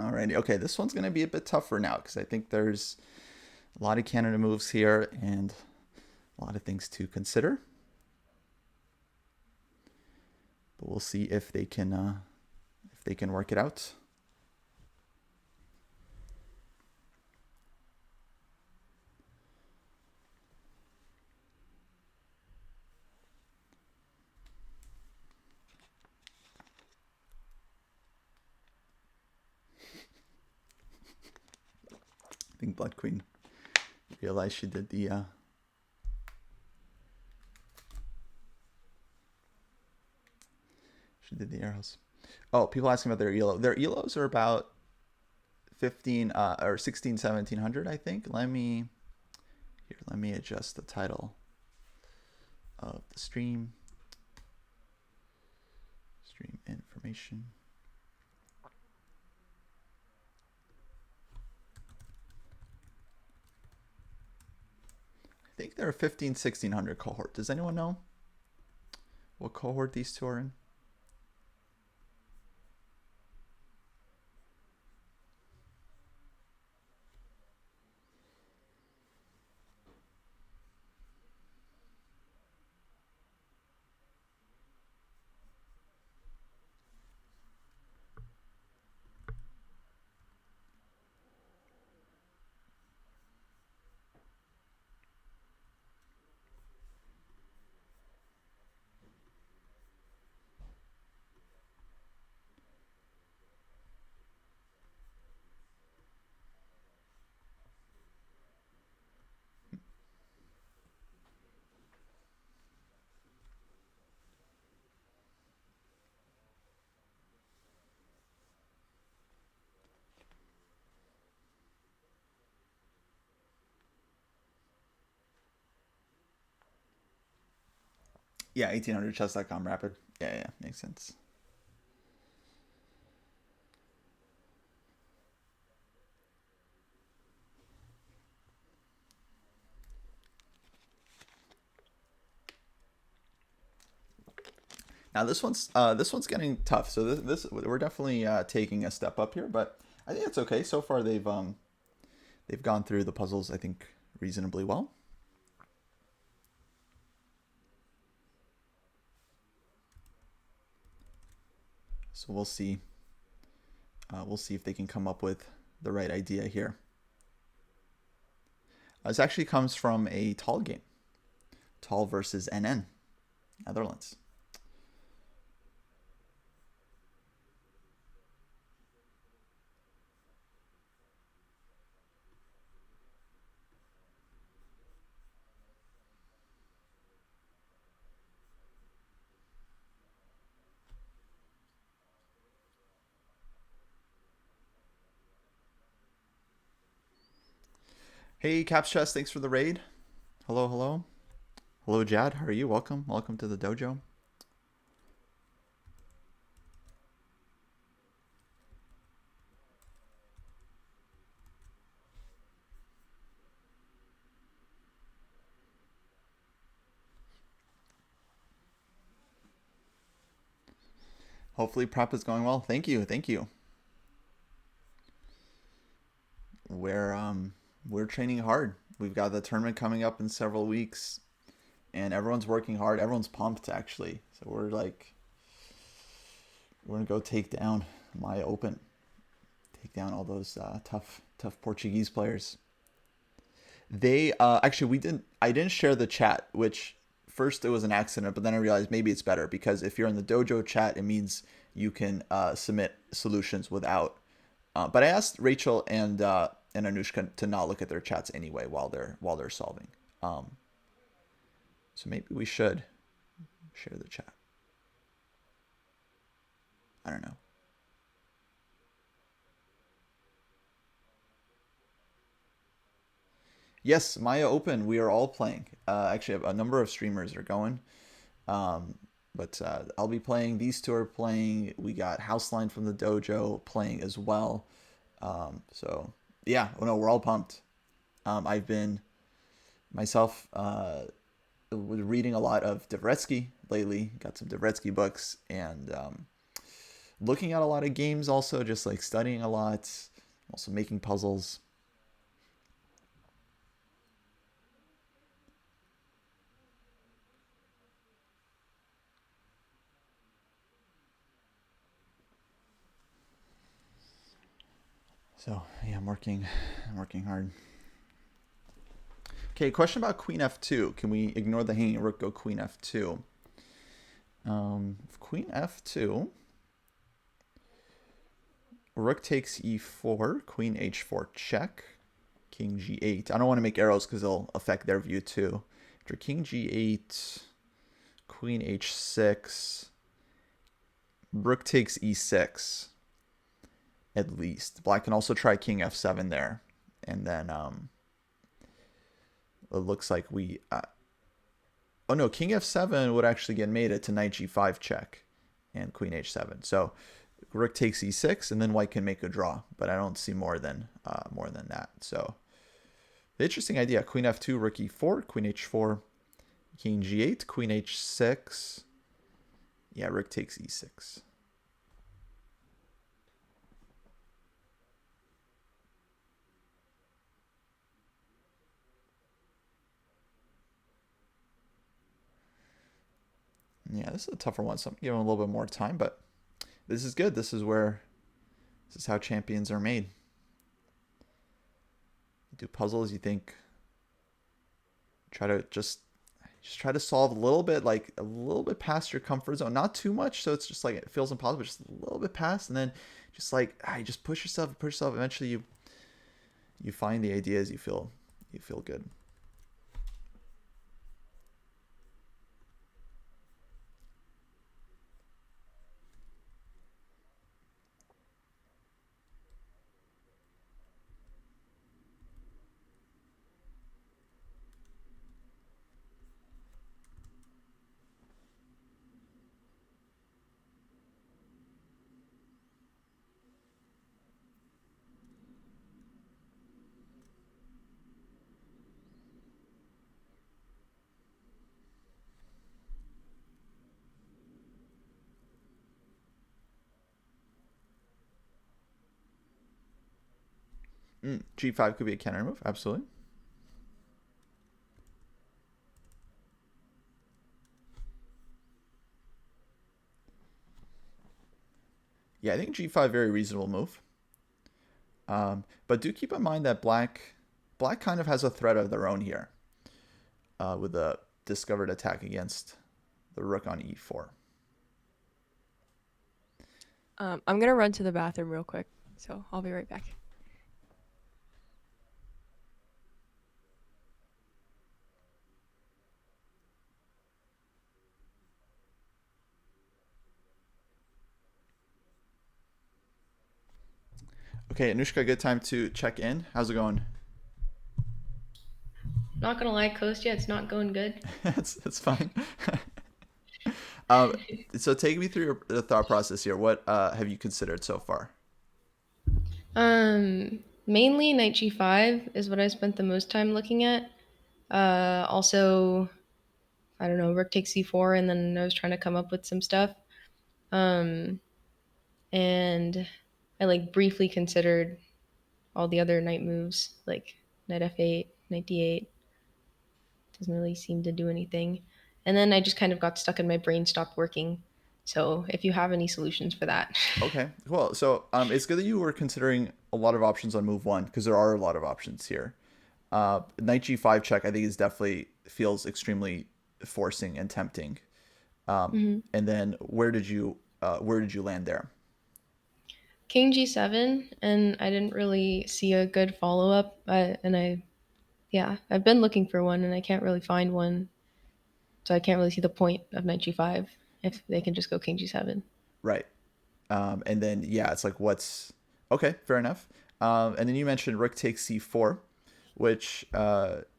Alrighty, okay, this one's gonna be a bit tougher now because I think there's a lot of Canada moves here and a lot of things to consider. But we'll see if they can work it out. I think Bloodqueen realized she did the arrows. Oh, people asking about their elo. Their elos are about 15 or 16 1700 I think. Let me adjust the title of the stream information. I think they're a 15 1600 cohort. Does anyone know what cohort these two are in? Yeah, 1800chess.com rapid. Yeah, yeah, makes sense. Now this one's getting tough. So this we're definitely taking a step up here, but I think it's okay so far. They've gone through the puzzles, I think, reasonably well. So we'll see. We'll see if they can come up with the right idea here. This actually comes from a Tall game. Tall versus NN, Netherlands. Hey, Caps Chess, thanks for the raid. Hello, hello. Hello, Jad. How are you? Welcome. Welcome to the dojo. Hopefully prep is going well. Thank you. Thank you. We're training hard. We've got the tournament coming up in several weeks, and everyone's working hard. Everyone's pumped actually. So we're gonna go take down Maya Open, take down all those tough Portuguese players. They actually we didn't I didn't share the chat, which first it was an accident, but then I realized maybe it's better because if you're in the dojo chat, it means you can submit solutions without. But I asked Rachel and Anushka to not look at their chats anyway while they're solving. So maybe we should share the chat. I don't know. Yes, Maya Open. We are all playing. Actually, a number of streamers are going. Um, but I'll be playing. These two are playing. We got Houseline from the dojo playing as well. So yeah, well, no, we're all pumped. I've been myself reading a lot of Dvoretsky lately. Got some Dvoretsky books and looking at a lot of games. Also, just like studying a lot. Also making puzzles. So yeah, I'm working hard. Okay, question about Queen F2. Can we ignore the hanging rook, go Queen F2? Queen F2. Rook takes E4, Queen H4 check, King G8. I don't want to make arrows because they'll affect their view too. After King G8, Queen H6, Rook takes E6. At least. Black can also try King F7 there. And then it looks like we... oh no, King F7 would actually get mated to Knight G5 check and Queen H7. So Rook takes E6 and then White can make a draw. But I don't see more than that. So the interesting idea. Queen F2, Rook E4, Queen H4, King G8, Queen H6. Yeah, Rook takes E6. Yeah, this is a tougher one, so I'm giving a little bit more time, but this is good. This is how champions are made. You do puzzles, you think, try to just try to solve a little bit past your comfort zone. Not too much, so it's just like it feels impossible, just a little bit past, and then just like you just push yourself. Eventually you find the ideas, you feel good. G5 could be a counter move, absolutely. Yeah, I think G5 very reasonable move. But do keep in mind that black kind of has a threat of their own here with a discovered attack against the rook on E4. I'm gonna run to the bathroom real quick, so I'll be right back. Okay, Anushka, good time to check in. How's it going? Not gonna lie, Kostya, it's not going good. That's fine. um, so take me through the thought process here. What have you considered so far? Mainly knight g5 is what I spent the most time looking at. Also, I don't know, rook takes c4, and then I was trying to come up with some stuff. Um, and I like briefly considered all the other knight moves, like knight f8, knight d8. Doesn't really seem to do anything. And then I just kind of got stuck and my brain stopped working. So if you have any solutions for that. Okay, cool. So it's good that you were considering a lot of options on move one because there are a lot of options here. Knight G5 check, I think, is definitely feels extremely forcing and tempting. Mhm. And then where did you land there? King g7, and I didn't really see a good follow up. Yeah, I've been looking for one and I can't really find one. So I can't really see the point of knight g5 if they can just go king g7. Right. And then yeah, it's like what's okay, fair enough. And then you mentioned rook takes c4, which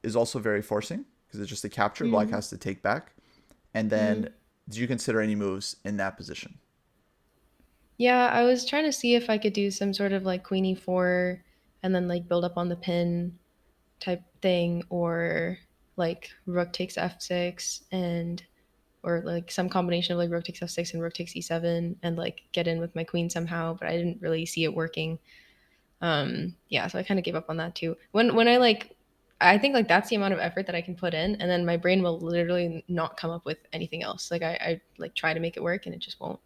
is also very forcing because it's just a capture. Black Mm-hmm. has to take back. And then Mm-hmm. did you consider any moves in that position? Yeah, I was trying to see if I could do some sort of like queen e4 and then like build up on the pin type thing, or like rook takes f6 and or like some combination of like rook takes f6 and rook takes e7 and like get in with my queen somehow, but I didn't really see it working. Yeah, so I kind of gave up on that too. When I like I think like that's the amount of effort that I can put in, and then my brain will literally not come up with anything else. Like I like try to make it work and it just won't.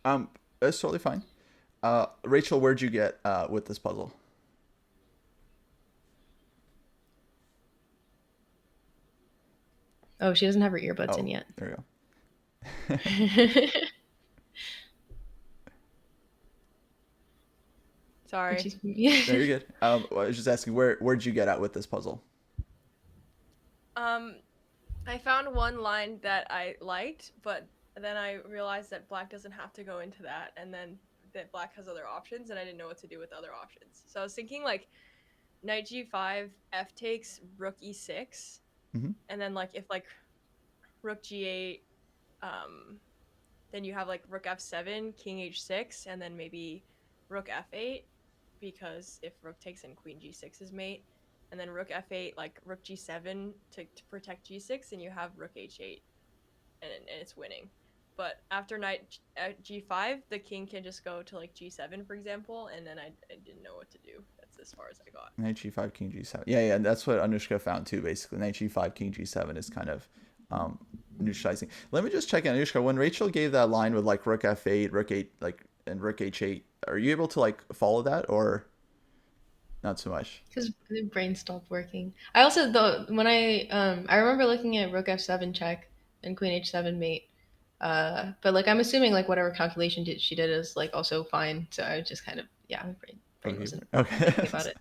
Um, that's totally fine. Rachel, where'd you get with this puzzle? Oh, she doesn't have her earbuds in Oh, yet. there you go. And Sorry. she's No, you're good. I was just asking where'd you get at with this puzzle? Um, I found one line that I liked, but then I realized that black doesn't have to go into that, and then that black has other options, and I didn't know what to do with other options. So I was thinking like knight g5, f takes, rook e6, Mm-hmm. and then like if like rook g8, um, then you have like rook f7, king h6, and then maybe rook f8, because if rook takes and queen g6 is mate, and then rook f8, like rook g7 to protect g6, and you have rook h8, and it's winning. But after knight g5, the king can just go to like g7, for example, and then I didn't know what to do. That's as far as I got. Knight g5, king g7. Yeah, yeah, that's what Anushka found too. Basically, knight g5, king g7 is kind of neutralizing. Let me just check in, Anushka. When Rachel gave that line with like rook f8, rook 8, like and rook h8, are you able to like follow that or not so much? because the brain stopped working. I also though when I remember looking at rook f7 check and queen h7 mate. But like I'm assuming like whatever calculation she did is like also fine. So I was just kind of yeah, my brain Okay, wasn't okay. thinking about it.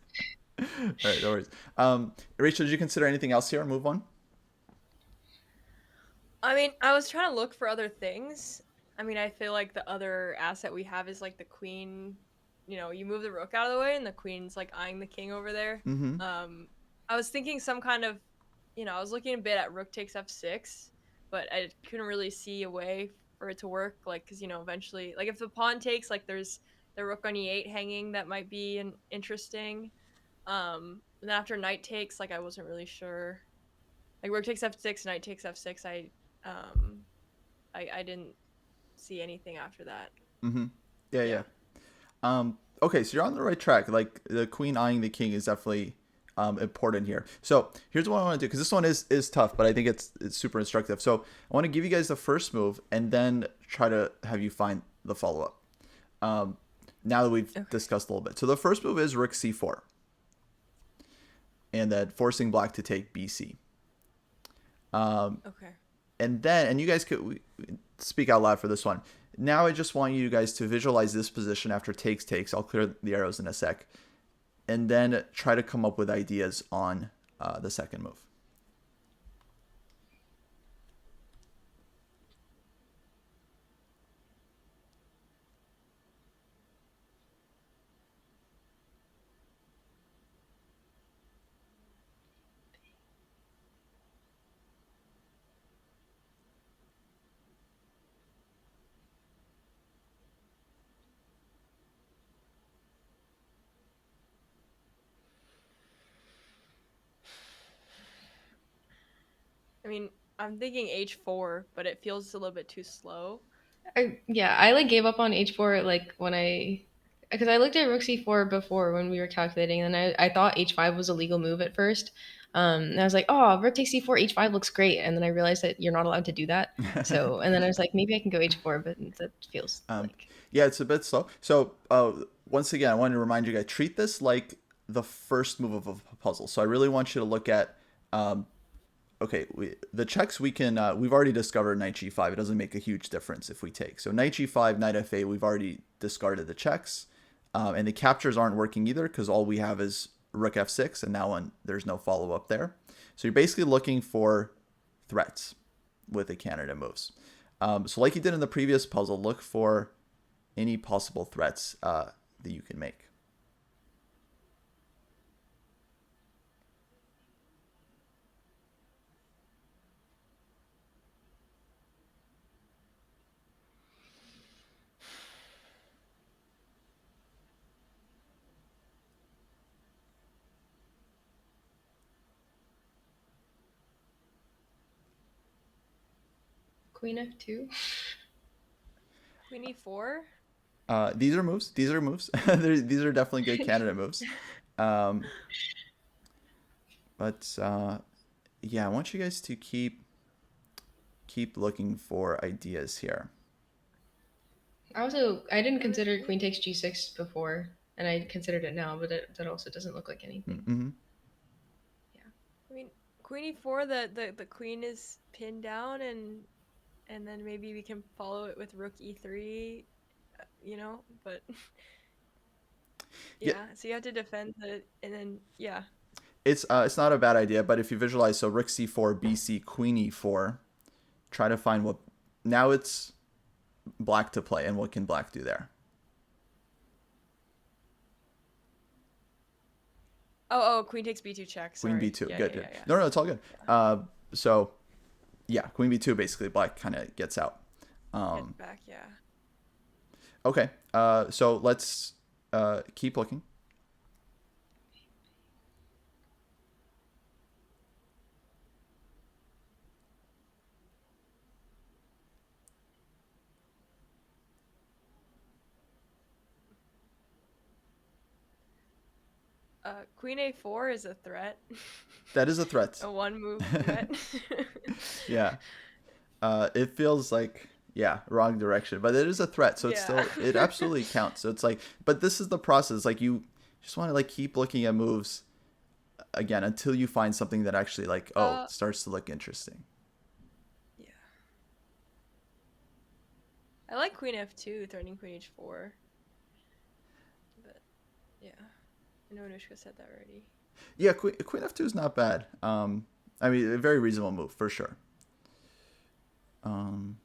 All right, no worries. Rachel, did you consider anything else here? Move on. I mean, I was trying to look for other things. I mean, I feel like the other asset we have is like the queen. You know, you move the rook out of the way, and the queen's like eyeing the king over there. Mm-hmm. Um, I was thinking some kind of, I was looking a bit at rook takes f6, but I couldn't really see a way for it to work. Like, because eventually, like if the pawn takes, like there's the rook on e8 hanging that might be an interesting. And then after knight takes, like I wasn't really sure. Like rook takes f6, knight takes f6. I didn't see anything after that. Mm-hmm. Yeah, Yeah. yeah. Okay, so you're on the right track. Like the queen eyeing the king is definitely important here. So here's what I want to do because this one is tough, but I think it's super instructive. So I want to give you guys the first move and then try to have you find the follow up. Um, now that we've Okay. discussed a little bit, so the first move is rook c4, and then forcing black to take bc. Um, Okay. and you guys could speak out loud for this one. Now I just want you guys to visualize this position after takes. I'll clear the arrows in a sec, and then try to come up with ideas on the second move. I mean, I'm thinking H4, but it feels a little bit too slow. I like gave up on h4 like when because I looked at rook c4 before when we were calculating, and I thought h5 was a legal move at first. And I was like, oh, rook takes c4, h5 looks great, and then I realized that you're not allowed to do that. So, and then I was like, maybe I can go h4, but that feels um, like yeah, it's a bit slow. So once again, I wanted to remind you guys, treat this like the first move of a puzzle. So I really want you to look at um, okay, the checks we can we've already discovered knight g5. It doesn't make a huge difference if we take. So knight g5, knight f8, we've already discarded the checks, and the captures aren't working either because all we have is rook f6, and now there's no follow up there. So you're basically looking for threats with the candidate moves. So like you did in the previous puzzle, look for any possible threats that you can make. queen f2. Queen E4? These are moves. These are moves. These are definitely good candidate moves. Um, but yeah, I want you guys to keep looking for ideas here. I didn't It was consider queen really, takes g6 before, and I considered it now, but that also doesn't look like anything. Mm-hmm. Yeah. I mean, Queen E4, the queen is pinned down, and then maybe we can follow it with Rook E3, but Yeah, yeah, so you have to defend the, and then, yeah. it's not a bad idea, but if you visualize, so rook c4, bc, queen e4, try to find what. Now it's black to play, and what can black do there? Oh, Queen takes B2 check, Queen sorry. b2. Yeah, Good, yeah, good. yeah, yeah. No, it's all good. So yeah, queen b2, basically black kind of gets out. Get Um, back, yeah. okay. So let's keep looking. Queen A4 is a threat. That is a threat. A one move threat. Yeah. It feels like, yeah, wrong direction, but it is a threat. So it's Yeah. still, it absolutely counts. So it's like, but this is the process. Like you just want to like keep looking at moves again until you find something that actually like, oh, uh, starts to look interesting. yeah. I like Queen F2, threatening Queen H4, but yeah. I know Anushka said that already. Yeah, queen f2 is not bad. I mean, a very reasonable move for sure. Um,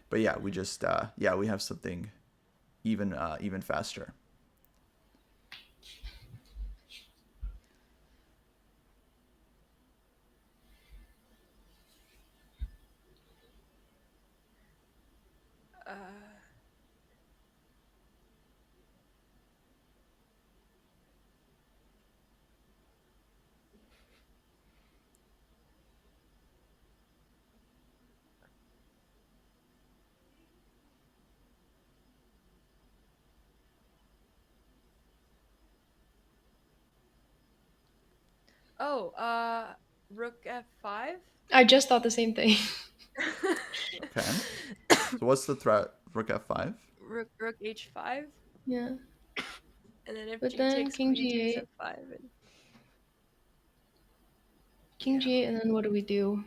but yeah, we just yeah, we have something even faster. Uh, Oh, rook f5. I just thought the same thing. Okay. So what's the threat? Rook f5. Rook h5, Yeah. and then if But g then takes, king queen takes g8, f5, and king yeah, g8, and then what do we do?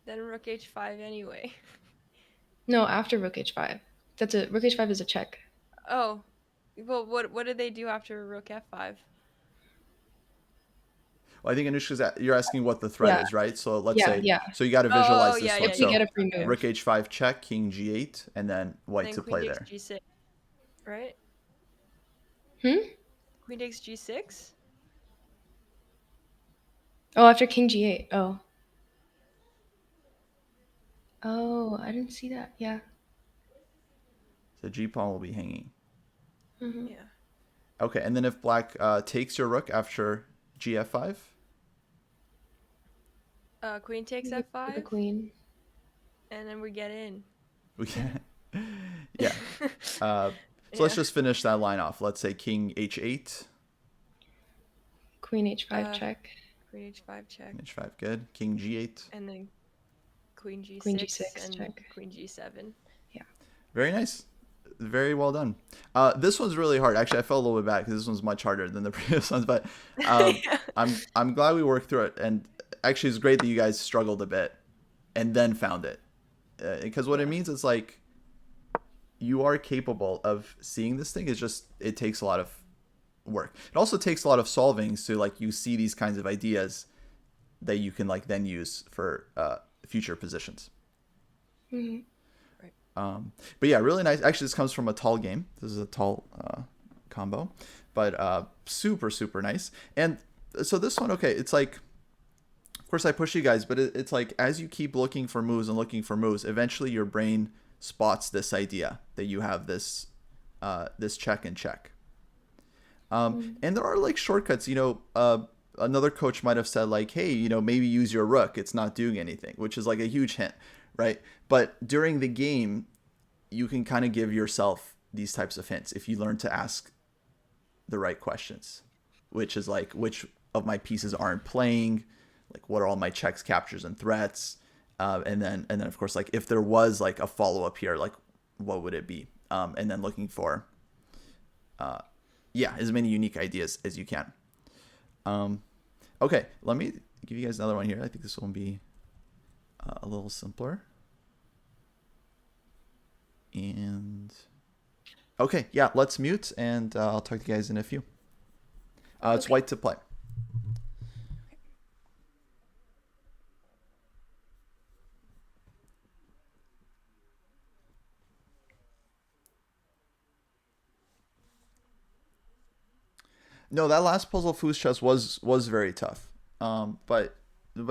then rook h5 anyway. No, after rook h5. Rook h5 is a check. Oh, well, what did they do after rook f5? Well, I think Anushka's you're asking what the threat Yeah, is, right? So let's yeah, say, yeah. so you got to Oh, visualize yeah, this yeah, one. If we yeah, get So a free yeah. rook move. h5 check, king g8, and then And white then to queen play takes there. g6, right? Hmm? Queen takes g6. Oh, after king g8. Oh. Oh, I didn't see that. Yeah. So g pawn will be hanging. Hmm. Yeah. Okay, and then if black takes your rook after gf5, Queen takes With the f5, queen. and then we get in. we can, yeah. So let's Yeah. just finish that line off. Let's say king h8, Queen h5 Uh, check. Queen h5 check, h5 good, king g8. and then queen Queen g6 g6 and check. queen g7. Yeah. Very nice. Very well done. This one's really hard. Actually, I felt a little bit bad because this one's much harder than the previous ones. But Yeah. I'm glad we worked through it. And actually, it's great that you guys struggled a bit and then found it. Because what it Yeah. means is like you are capable of seeing this thing. It's just it takes a lot of work. It also takes a lot of solving. So like you see these kinds of ideas that you can like then use for future positions. Hmm. Right. But yeah, really nice. Actually, this comes from a tall game. This is a tall combo, but super super nice. And so this one, okay, it's like, of course I push you guys, but it's like as you keep looking for moves and looking for moves, eventually your brain spots this idea that you have this this check and check. And there are like shortcuts. Another coach might have said like, hey, maybe use your rook. It's not doing anything, which is like a huge hint, right? But during the game, you can kind of give yourself these types of hints if you learn to ask the right questions, which is like, which of my pieces aren't playing, like what are all my checks, captures, and threats, and then of course like if there was like a follow up here, like what would it be, and then looking for yeah, as many unique ideas as you can. Okay, let me give you guys another one here. I think this will be a little simpler. And okay, yeah, let's mute, and I'll talk to you guys in a few. It's Okay. white to play. No, that last puzzle, Foos Chess, was very tough. But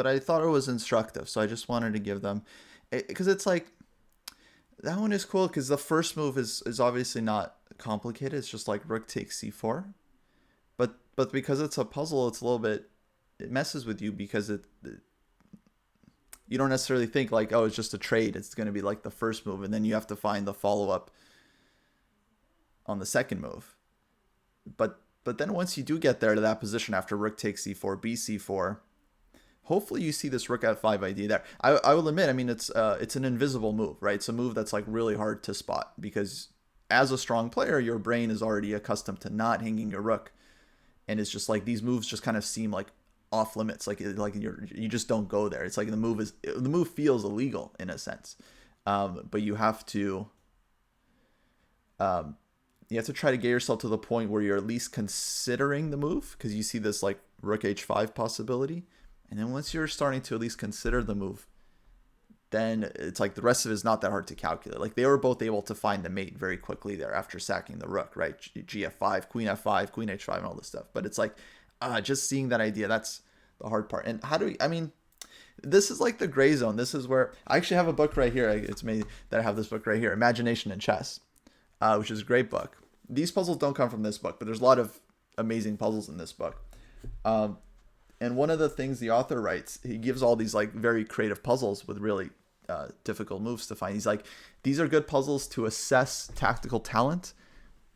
I thought it was instructive, so I just wanted to give them, because it's like that one is cool because the first move is obviously not complicated. It's just like rook takes c4, but because it's a puzzle, it's a little bit, it messes with you because you don't necessarily think like, oh, it's just a trade. It's going to be like the first move, and then you have to find the follow up on the second move. But then once you do get there to that position after rook takes c4, bc4, hopefully you see this rook f5 idea there. I will admit, I mean, it's an invisible move, right? It's a move that's like really hard to spot because as a strong player, your brain is already accustomed to not hanging your rook, and it's just like these moves just kind of seem like off limits, like you just don't go there. It's like the move feels illegal in a sense, but um, you have to try to get yourself to the point where you're at least considering the move because you see this like rook h5 possibility, and then once you're starting to at least consider the move, then it's like the rest of it is not that hard to calculate. Like they were both able to find the mate very quickly there after sacking the rook, right? Gf5, queen f5, queen h5, and all this stuff. But it's like just seeing that idea, that's the hard part. And I mean, this is like the gray zone. This is where I actually have a book right here. It's me that I have this book right here, Imagination in Chess, which is a great book. These puzzles don't come from this book, but there's a lot of amazing puzzles in this book. And one of the things the author writes, he gives all these like very creative puzzles with really difficult moves to find. He's like, these are good puzzles to assess tactical talent,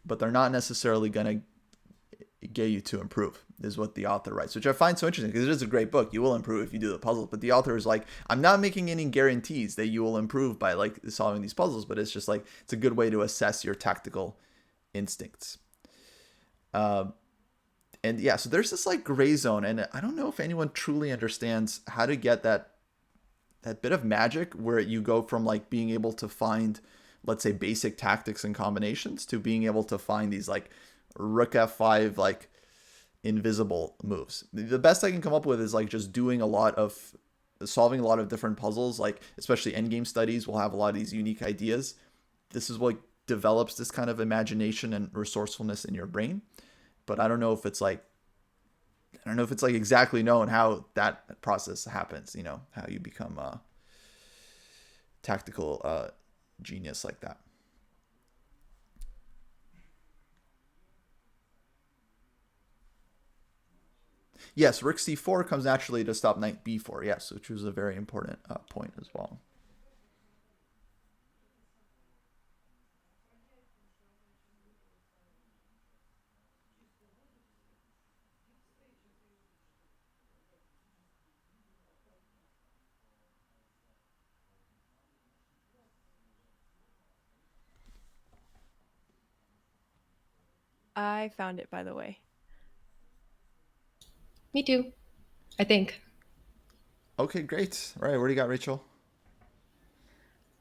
but they're not necessarily going to get you to improve, is what the author writes, which I find so interesting because it is a great book. You will improve if you do the puzzles, but the author is like, I'm not making any guarantees that you will improve by like solving these puzzles, but it's just like, it's a good way to assess your tactical instincts. And yeah, so there's this like gray zone, and I don't know if anyone truly understands how to get that bit of magic where you go from like being able to find, let's say, basic tactics and combinations to being able to find these like rook f5 like invisible moves. The best I can come up with is like just doing a lot of solving a lot of different puzzles, like especially endgame studies will have a lot of these unique ideas. This is what develops this kind of imagination and resourcefulness in your brain. But I don't know if it's like exactly known how that process happens, you know, how you become a tactical genius like that. Yes, rook c4 comes naturally to stop knight b4, yes, which was a very important point as well. I found it, by the way. Me too, I think. Okay, great. All right, what do you got, Rachel?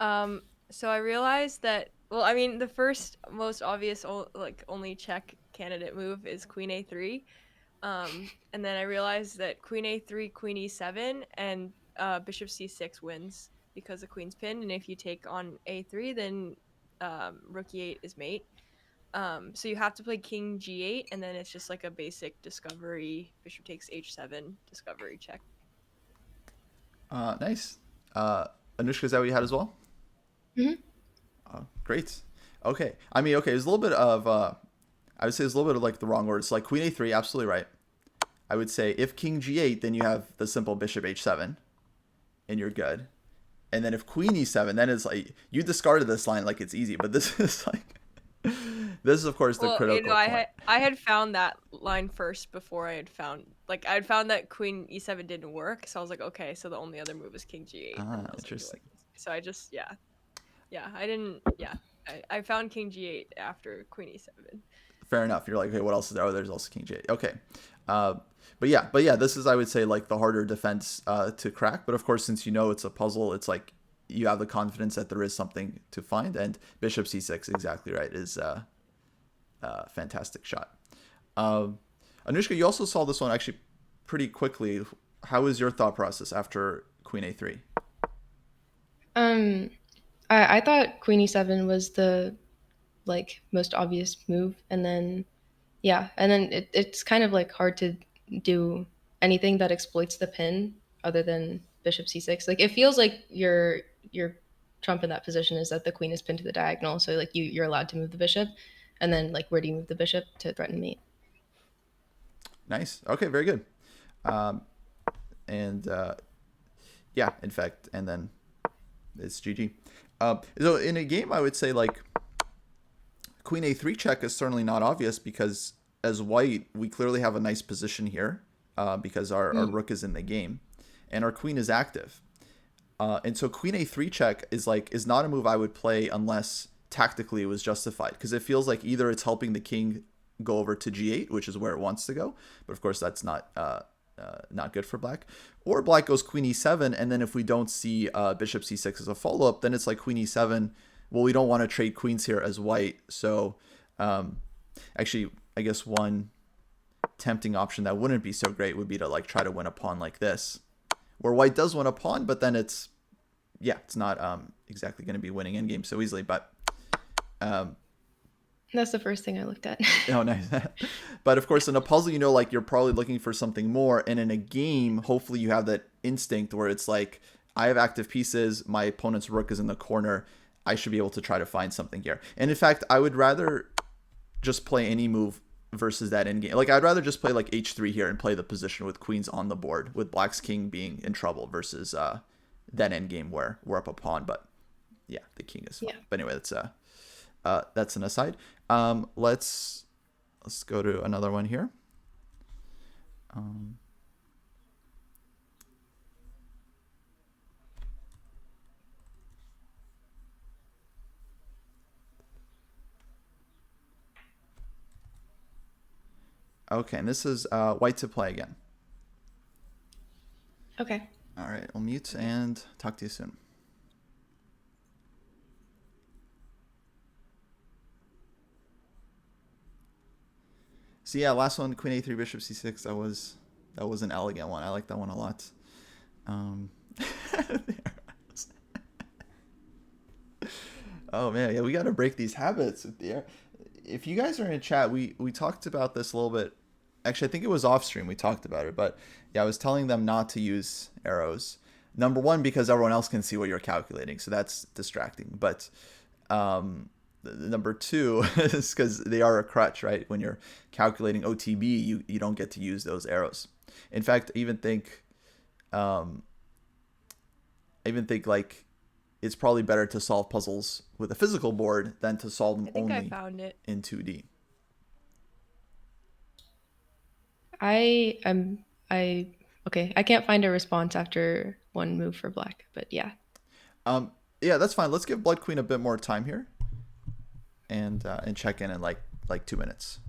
So I realized that, well, I mean, the first most obvious like only check candidate move is queen a3. And then I realized that queen a3, queen e7, and bishop c6 wins because the queen's pinned, and if you take on a3, then rook e8 is mate. So you have to play king g8, and then it's just like a basic discovery bishop takes h7 discovery check. Nice. Anushka, is that what you had as well? Hmm. Great. Okay. I mean, okay, there's a little bit of, I would say there's a little bit of like the wrong words. Like queen a3, absolutely right. I would say if king g8, then you have the simple bishop h7, and you're good. And then if queen e7, then it's like, you discarded this line like it's easy, but this is like, this is of course the Well, you know, critical point. I had found that line first before I had found that queen e7 didn't work, so I was like, okay, so the only other move is king g8, and I was like, Interesting. so I just I didn't I found king g8 after queen e7. Fair enough. You're like, okay, what else is there? Oh, there's also king g8. Okay. But yeah, this is, I would say, like the harder defense to crack. But of course, since you know it's a puzzle, it's like you have the confidence that there is something to find. And bishop c6, exactly right, is a fantastic shot. Anushka, you also saw this one actually pretty quickly. How was your thought process after queen a3? Um, I thought queen e7 was the like most obvious move, and then yeah, and then it's kind of like hard to do anything that exploits the pin other than bishop c6. Like it feels like your trump in that position is that the queen is pinned to the diagonal, so like you're allowed to move the bishop, and then like where do you move the bishop to threaten mate? Nice. Okay, very good. And yeah, in fact, and then it's GG. So in a game, I would say like queen a3 check is certainly not obvious because as white, we clearly have a nice position here because our rook is in the game and our queen is active. And so queen a3 check is not a move I would play unless tactically it was justified, because it feels like either it's helping the king go over to g8, which is where it wants to go, but of course that's not good for black, or black goes queen e7, and then if we don't see bishop c6 as a follow-up, then it's like queen e7. Well, we don't want to trade queens here as white, so actually I guess one tempting option that wouldn't be so great would be to like try to win a pawn like this, where white does win a pawn, but then it's not exactly going to be winning endgame so easily. But That's the first thing I looked at. oh, nice. But of course, in a puzzle, like you're probably looking for something more, and in a game, hopefully you have that instinct where it's like, I have active pieces, my opponent's rook is in the corner, I should be able to try to find something here. And in fact, I would rather just play any move versus that endgame. Like I'd rather just play like h3 here and play the position with queens on the board, with black's king being in trouble, versus that endgame where we're up a pawn, but yeah, the king is fine. Yeah. But anyway, that's an aside. Let's let's go to another one here. Okay, and this is white to play again. Okay. All right, I'll mute and talk to you soon. So yeah, last one, Queen A3, Bishop C6. That was an elegant one. I like that one a lot. Oh man, yeah, we got to break these habits. If you guys are in chat, we talked about this a little bit. Actually, I think it was off stream. We talked about it, but yeah, I was telling them not to use arrows. Number one, because everyone else can see what you're calculating, so that's distracting. But number two is because they are a crutch, right? When you're calculating OTB, you don't get to use those arrows. In fact, I even think like it's probably better to solve puzzles with a physical board than to solve them only I found it. in 2D. Okay. I can't find a response after one move for black, but yeah. Yeah, that's fine. Let's give Blood Queen a bit more time here, and check in like 2 minutes.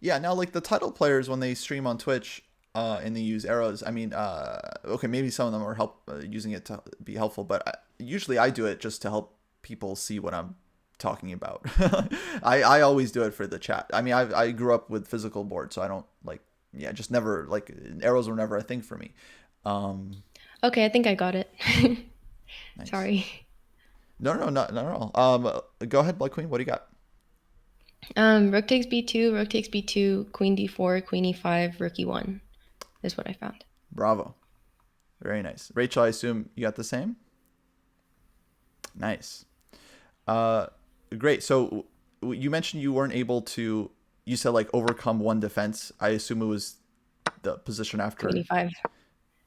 Yeah, now like the title players when they stream on Twitch and they use arrows, I mean, okay, maybe some of them are using it to be helpful, but usually I do it just to help people see what I'm talking about. I always do it for the chat. I mean, I grew up with physical boards, so I don't just never arrows were never a thing for me. Okay, I think I got it. Nice. Sorry. No, not at all. Go ahead, Blood Queen. What do you got? Rook takes b2, rook takes b2, queen d4, queen e5, rook e1 is what I found. Bravo. Very nice. Rachel, I assume you got the same? Nice. Great. So you mentioned you weren't able to, you said like overcome one defense. I assume it was the position after. Queen e5.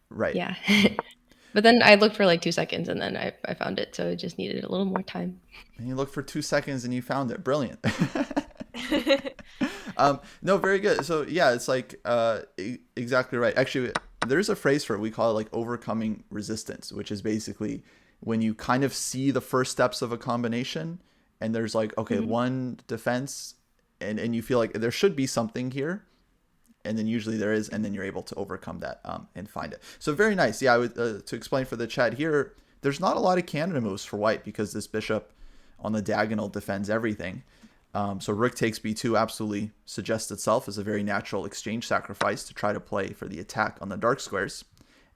Right. Yeah. But then I looked for like 2 seconds and then I found it. So it just needed a little more time. And you looked for 2 seconds and you found it. Brilliant. No, very good. So yeah, it's like exactly right. Actually, there's a phrase for it. We call it like overcoming resistance, which is basically when you kind of see the first steps of a combination and there's like, okay, one defense and you feel like there should be something here. And then usually there is, and then you're able to overcome that and find it. So very nice. Yeah, I would to explain for the chat here, there's not a lot of Canada moves for white because this bishop on the diagonal defends everything. So rook takes b2 absolutely suggests itself as a very natural exchange sacrifice to try to play for the attack on the dark squares.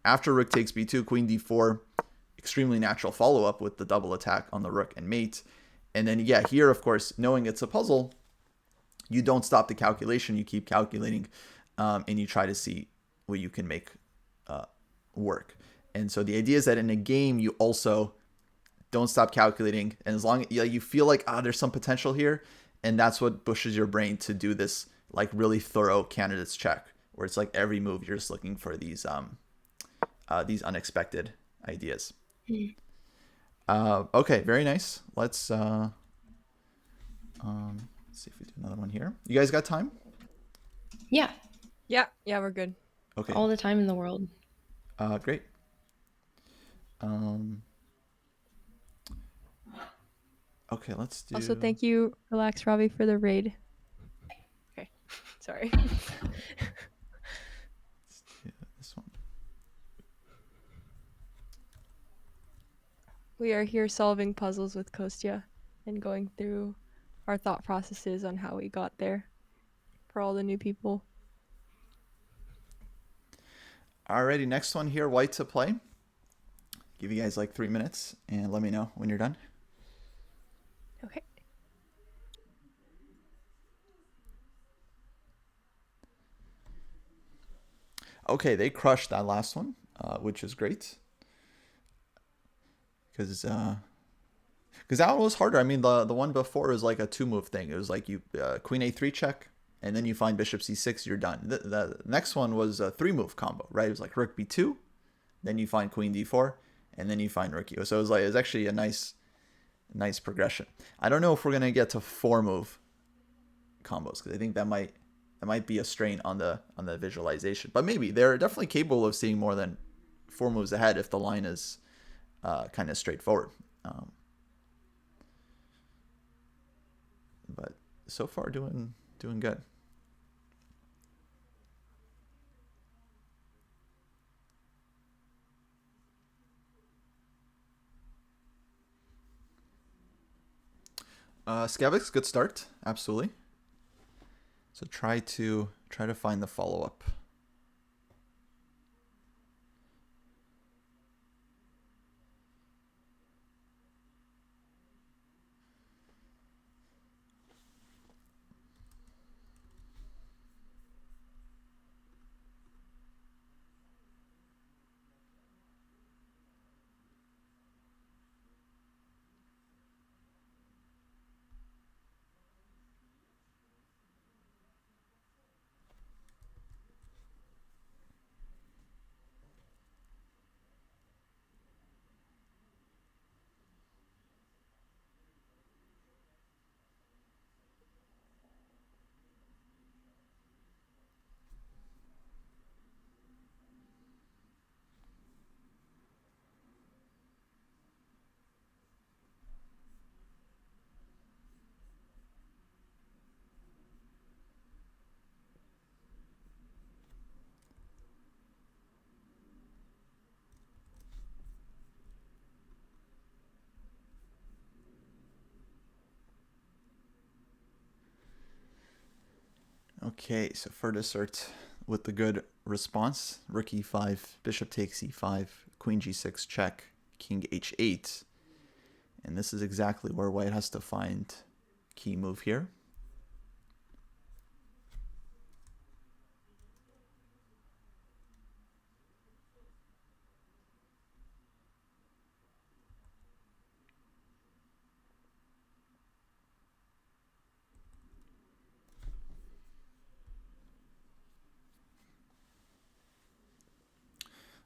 After rook takes b2, queen d4, extremely natural follow-up with the double attack on the rook and mate. And then, yeah, here, of course, knowing it's a puzzle, you don't stop the calculation. You keep calculating, and you try to see what you can make work. And so the idea is that in a game, you also don't stop calculating. And as long as you feel like, there's some potential here, and that's what pushes your brain to do this like really thorough candidates check, where it's like every move you're just looking for these unexpected ideas. Okay, very nice. Let's see if we do another one here. You guys got time? Yeah. Yeah, we're good. Okay. All the time in the world. Great. Okay, let's do. Also, thank you, Relax Robbie, for the raid. Okay, sorry. Let's do this one. We are here solving puzzles with Kostya and going through our thought processes on how we got there for all the new people. Alrighty, next one here, white to play. Give you guys like 3 minutes and let me know when you're done. Okay. Okay, they crushed that last one, which is great. Because that one was harder. I mean, the one before was like a 2-move thing. It was like you queen a3 check, and then you find bishop c6, you're done. The next one was a 3-move combo, right? It was like rook b2, then you find queen d4, and then you find rook e. So it's actually a nice progression. I don't know if we're gonna get to 4-move combos because I think that might be a strain on the visualization. But maybe they're definitely capable of seeing more than 4 moves ahead if the line is kind of straightforward. But so far, doing good. Skavix, good start, absolutely. So try to find the follow up. Okay, so for dessert, with the good response, rook e5, bishop takes e5, queen g6 check, king h8. And this is exactly where white has to find key move here.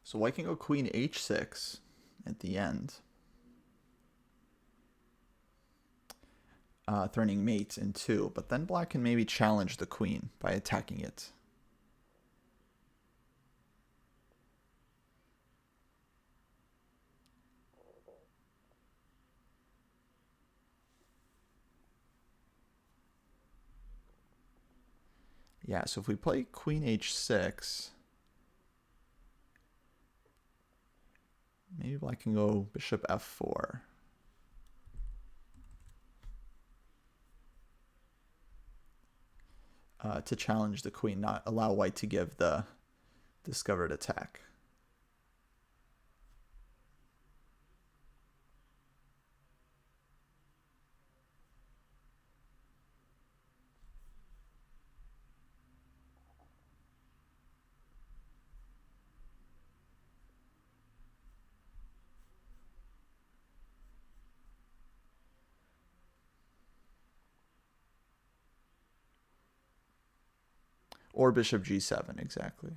So white can go queen h6 at the end, threatening mate in 2, but then black can maybe challenge the queen by attacking it. Yeah, so if we play queen h6, maybe black can go bishop f4. To challenge the queen, not allow white to give the discovered attack. Or bishop g7, exactly.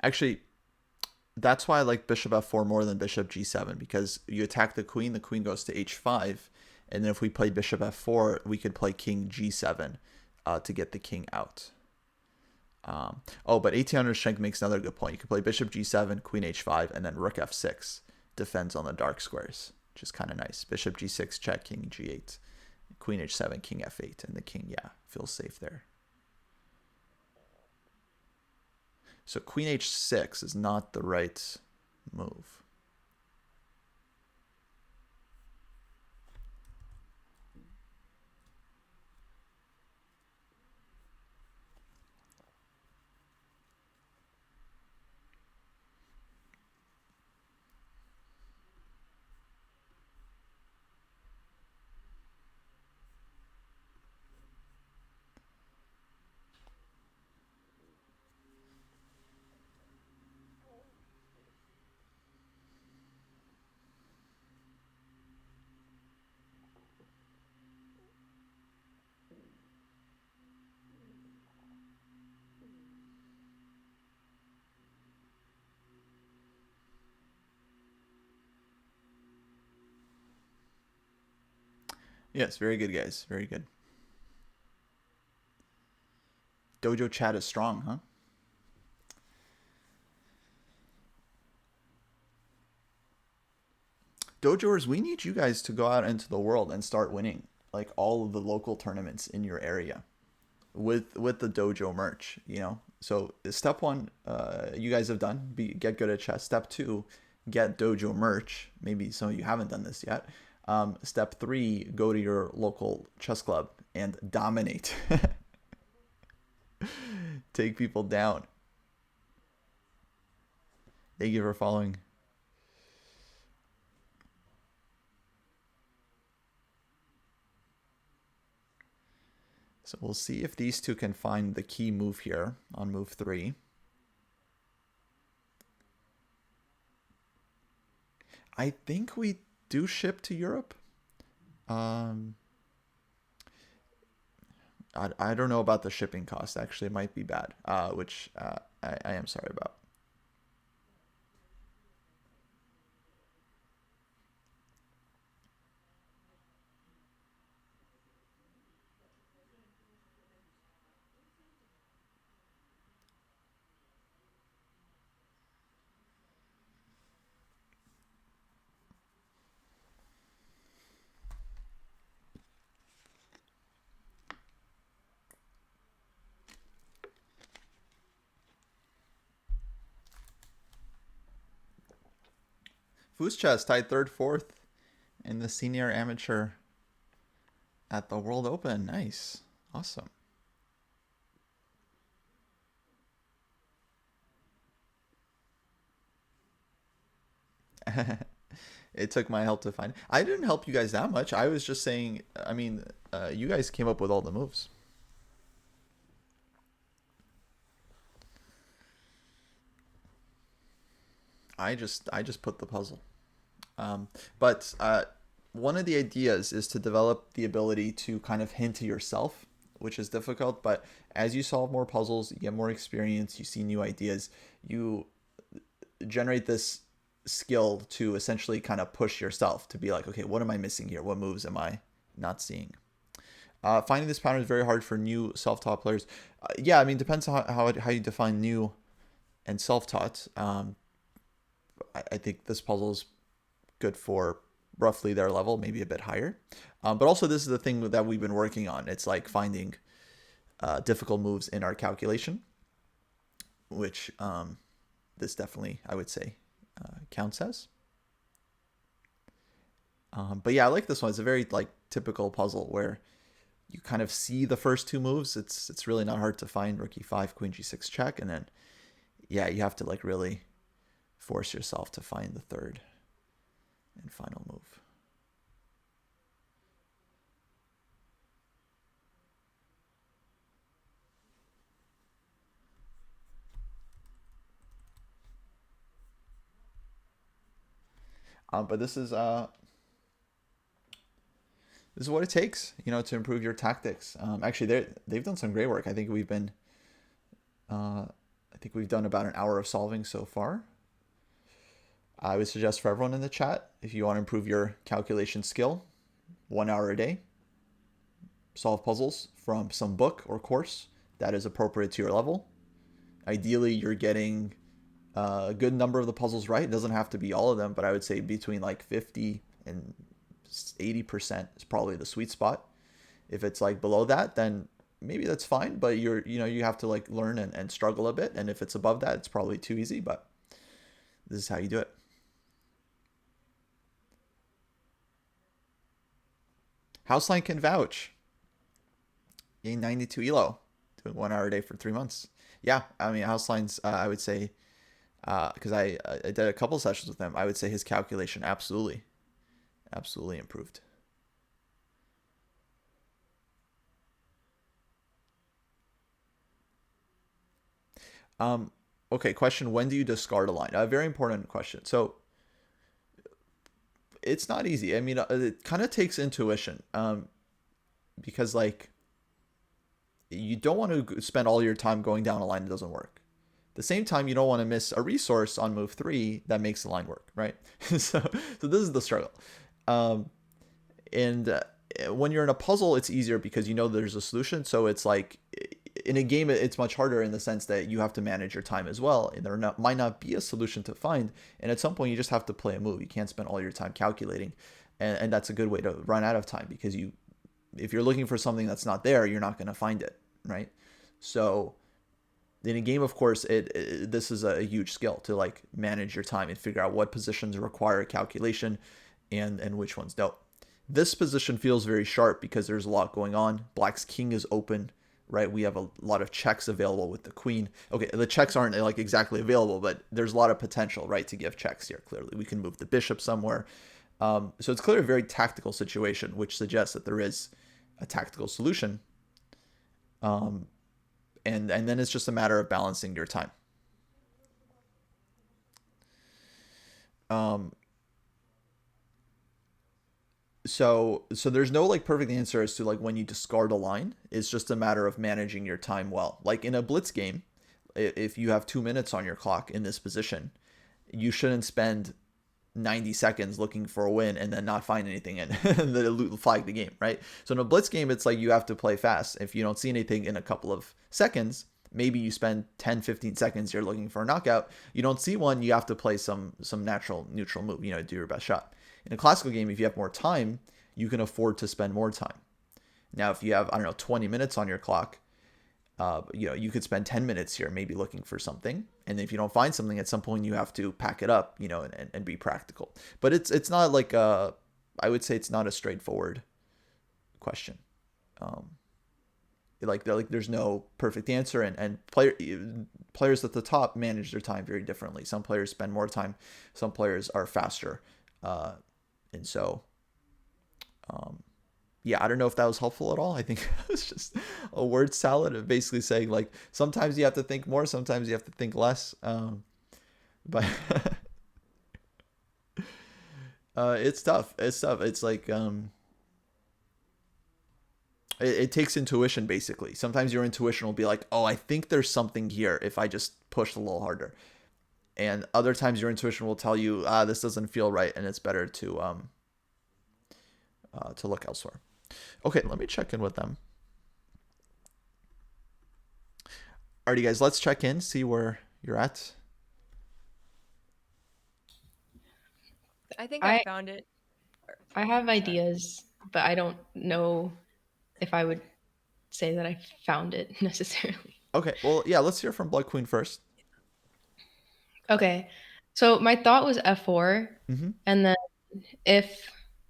Actually, that's why I like bishop f4 more than bishop g7, because you attack the queen goes to h5, and then if we play bishop f4, we could play king g7 to get the king out. But 1800 Schenk makes another good point. You could play bishop g7, queen h5, and then rook f6. Defends on the dark squares, which is kind of nice. Bishop g6, check, king g8, queen h7, king f8, and the king, feels safe there. So queen h6 is not the right move. Yes, very good, guys. Very good. Dojo chat is strong, huh? Dojoers, we need you guys to go out into the world and start winning like all of the local tournaments in your area with the dojo merch. So step one, you guys have done, get good at chess. Step two, get dojo merch. Maybe some of you haven't done this yet. Step three, go to your local chess club and dominate. Take people down. Thank you for following. So we'll see if these two can find the key move here on move 3. I think we do ship to Europe. I don't know about the shipping cost. Actually, it might be bad, which I am sorry about. Foos Chess tied 3rd, 4th in the senior amateur at the World Open. Nice. Awesome. It took my help to find it. I didn't help you guys that much. I was just saying, I mean, you guys came up with all the moves. I just put the puzzle. But one of the ideas is to develop the ability to kind of hint to yourself, which is difficult. But as you solve more puzzles, you get more experience, you see new ideas, you generate this skill to essentially kind of push yourself to be like, okay, what am I missing here? What moves am I not seeing? Finding this pattern is very hard for new self-taught players. Yeah, I mean, depends on how you define new and self-taught. I think this puzzle is good for roughly their level, maybe a bit higher. But also, this is the thing that we've been working on. It's like finding difficult moves in our calculation, which this definitely, I would say, counts as. But yeah, I like this one. It's a very like typical puzzle where you kind of see the first two moves. It's really not hard to find. Rook e5, queen g6 check, and then yeah, you have to like really force yourself to find the third and final move. But this is what it takes, to improve your tactics. Actually, they've done some great work. I think we've done about an hour of solving so far. I would suggest for everyone in the chat, if you want to improve your calculation skill, 1 hour a day, solve puzzles from some book or course that is appropriate to your level. Ideally, you're getting a good number of the puzzles right. It doesn't have to be all of them, but I would say between like 50 and 80% is probably the sweet spot. If it's like below that, then maybe that's fine, but you have to like learn and struggle a bit. And if it's above that, it's probably too easy, but this is how you do it. Houseline can vouch. Gain 92 elo, doing 1 hour a day for 3 months. Yeah, I mean, Houseline's, I would say, because I did a couple sessions with him, I would say his calculation absolutely improved. Okay, question, when do you discard a line? A very important question. So it's not easy. I mean, it kind of takes intuition, because like you don't want to spend all your time going down a line that doesn't work. At the same time, you don't want to miss a resource on move 3 that makes the line work, right? So this is the struggle. And when you're in a puzzle, it's easier because you know there's a solution. So it's like in a game, it's much harder in the sense that you have to manage your time as well, and might not be a solution to find. And at some point, you just have to play a move. You can't spend all your time calculating, and that's a good way to run out of time because if you're looking for something that's not there, you're not going to find it, right? So in a game, of course, this is a huge skill to like manage your time and figure out what positions require calculation and which ones don't. This position feels very sharp because there's a lot going on. Black's king is open, right? We have a lot of checks available with the queen. Okay, the checks aren't like exactly available, but there's a lot of potential, right, to give checks here. Clearly, we can move the bishop somewhere. So it's clearly a very tactical situation, which suggests that there is a tactical solution. And then it's just a matter of balancing your time. So there's no like perfect answer as to like when you discard a line. It's just a matter of managing your time well. Like in a blitz game, if you have 2 minutes on your clock in this position, you shouldn't spend 90 seconds looking for a win and then not find anything and then flag the game, right? So in a blitz game, it's like you have to play fast. If you don't see anything in a couple of seconds, maybe you spend 10-15 seconds you're looking for a knockout. You don't see one, you have to play some natural neutral move, do your best shot. In a classical game, if you have more time, you can afford to spend more time. Now, if you have, 20 minutes on your clock, you could spend 10 minutes here maybe looking for something. And if you don't find something at some point, you have to pack it up, and be practical. But it's not like I would say it's not a straightforward question. There's no perfect answer, and players at the top manage their time very differently. Some players spend more time, some players are faster. And so, yeah, I don't know if that was helpful at all. I think it was just a word salad of basically saying like sometimes you have to think more, sometimes you have to think less. But it's tough. It's tough. It's like it takes intuition basically. Sometimes your intuition will be like, oh, I think there's something here if I just push a little harder. And other times your intuition will tell you, this doesn't feel right, and it's better to look elsewhere. Okay, let me check in with them. Alrighty, guys, let's check in, see where you're at. I think I found it. I have ideas, but I don't know if I would say that I found it necessarily. Okay, well, yeah, let's hear from Blood Queen first. Okay, so my thought was F4, and then if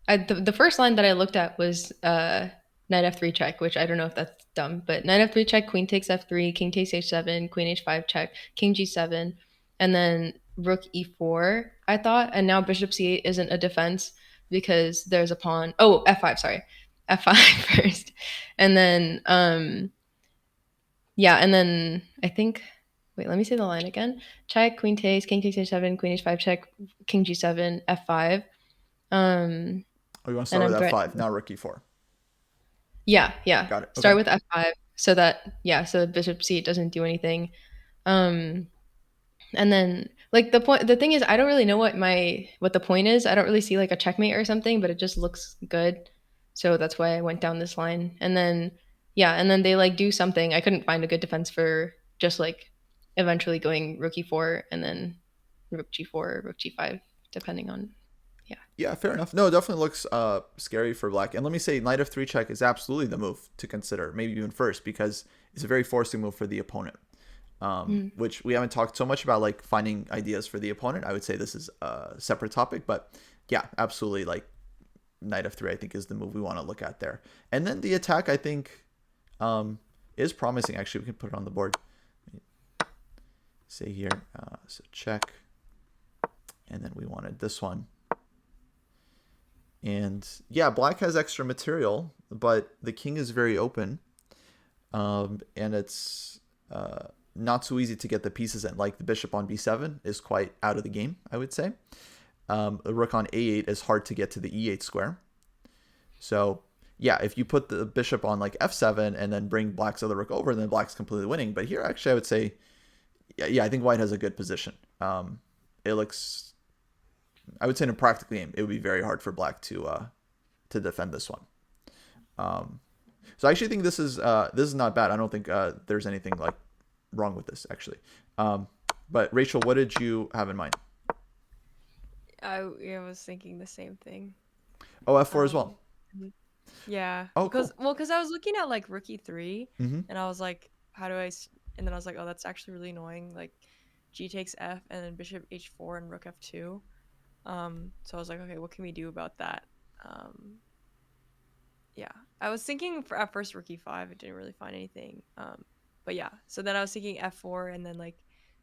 the first line that I looked at was knight F3 check, which I don't know if that's dumb, but knight F3 check, queen takes F3, king takes H7, queen H5 check, king G7, and then rook E4, I thought, and now bishop C8 isn't a defense because there's a pawn. Oh, F5, sorry. F5 first. And then yeah, and then I think wait, let me say the line again. Check, queen takes H7, queen H5 check, king G7, F5. You want to start with F5, now rook E4. Yeah. Got it. Okay. Start with F5 so the bishop C8 doesn't do anything. And then like the thing is I don't really know what the point is. I don't really see like a checkmate or something, but it just looks good. So that's why I went down this line. And then they like do something. I couldn't find a good defense for just like eventually going rook E4 and then rook G4 or rook G5 depending on Yeah, fair enough. No, it definitely looks scary for black. And let me say, knight F3 check is absolutely the move to consider, maybe even first, because it's a very forcing move for the opponent, which we haven't talked so much about, like finding ideas for the opponent. I would say this is a separate topic, but yeah, absolutely. Like knight F3, I think, is the move we want to look at there. And then the attack, I think, is promising. Actually, we can put it on the board. Say here, so check. And then we wanted this one. And yeah, black has extra material, but the king is very open. And it's not so easy to get the pieces in. Like the bishop on b7 is quite out of the game, I would say. The rook on a8 is hard to get to the e8 square. So yeah, if you put the bishop on like f7 and then bring black's other rook over, then black's completely winning. But here, actually, I would say, yeah, I think white has a good position. It looks... I would say in a practical game, it would be very hard for black to defend this one. So I actually think this is not bad. I don't think there's anything like wrong with this actually. But Rachel, what did you have in mind? I was thinking the same thing. Oh, F4 as well. Um, mhm. Yeah, Oh, because cool. because I was looking at like Rookie 3, Mm-hmm. and I was like, how do and then I was like, oh, that's actually really annoying. Like, G takes F, and then Bishop H4 and Rook F2. So I was like, okay, what can we do about that? Um, yeah, I was thinking for at first Rookie 5, I didn't really find anything. But yeah, so then I was thinking F4, and then like,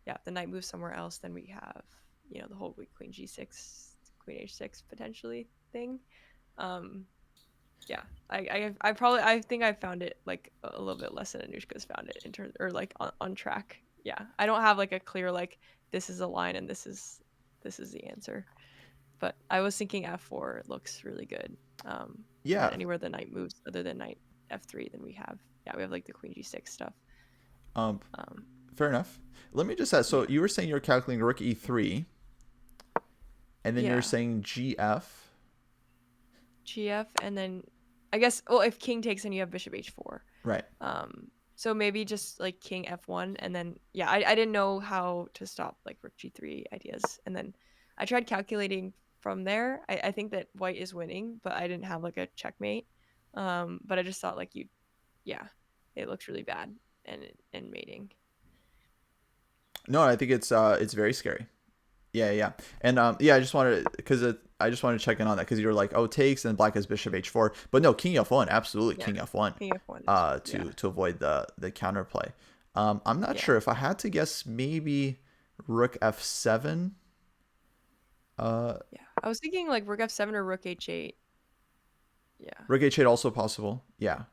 yeah, if the knight moves somewhere else, then we have the whole Queen G6, Queen H6 potentially thing. Um, yeah, I think I found it like a little bit less than Anushka's found it in terms or like on track. Yeah, I don't have like a clear like this is a line and this is the answer. But I was thinking F4 looks really good. And then Yeah. anywhere the knight moves other than knight F3, then we have like the Queen G6 stuff. Um, Um, Fair enough. Let me just ask. So yeah, you were saying you're calculating Rook E3, and then you're yeah, saying GF. GF, and then I guess if King takes, then you have Bishop H4. Right. So maybe just like King F1, and then yeah, I didn't know how to stop like Rook G3 ideas, and then I tried calculating from there. I think that White is winning, but I didn't have like a checkmate. But I just thought like yeah, it looks really bad and mating. No, I think it's very scary. Yeah, yeah, and yeah, I just wanted to check in on that because you were like, oh, takes and black has bishop h4, but no, king f1, absolutely Yeah, king f1, King F1 is yeah, to avoid the counterplay. I'm not yeah, sure if I had to guess, maybe rook f7. yeah. I was thinking like Rook F7 or Rook H8. Yeah, Rook h8 also possible. Yeah,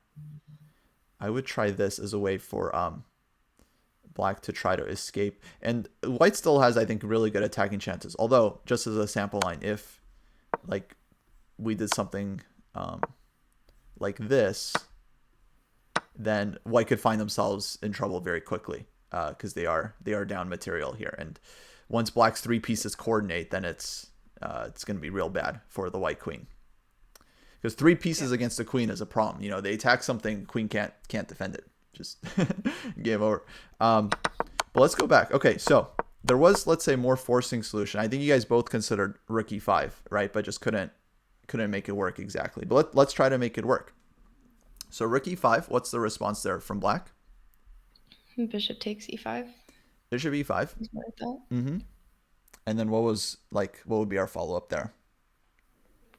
I would try this as a way for black to try to escape, and white still has, I think, really good attacking chances. Although, just as a sample line, if like we did something um, like this, then white could find themselves in trouble very quickly because they are down material here, and once black's three pieces coordinate, then it's going to be real bad for the white queen, because three yeah, pieces against the queen is a problem. They attack something, queen can't defend it. Just game over. But let's go back. Okay, so there was, let's say, more forcing solution. I think you guys both considered rook e5, right? But just couldn't make it work exactly. But let's try to make it work. So rook e5, what's the response there from black? Bishop takes e5. Bishop e5. Is what I thought. Mm-hmm. And then what would be our follow-up there?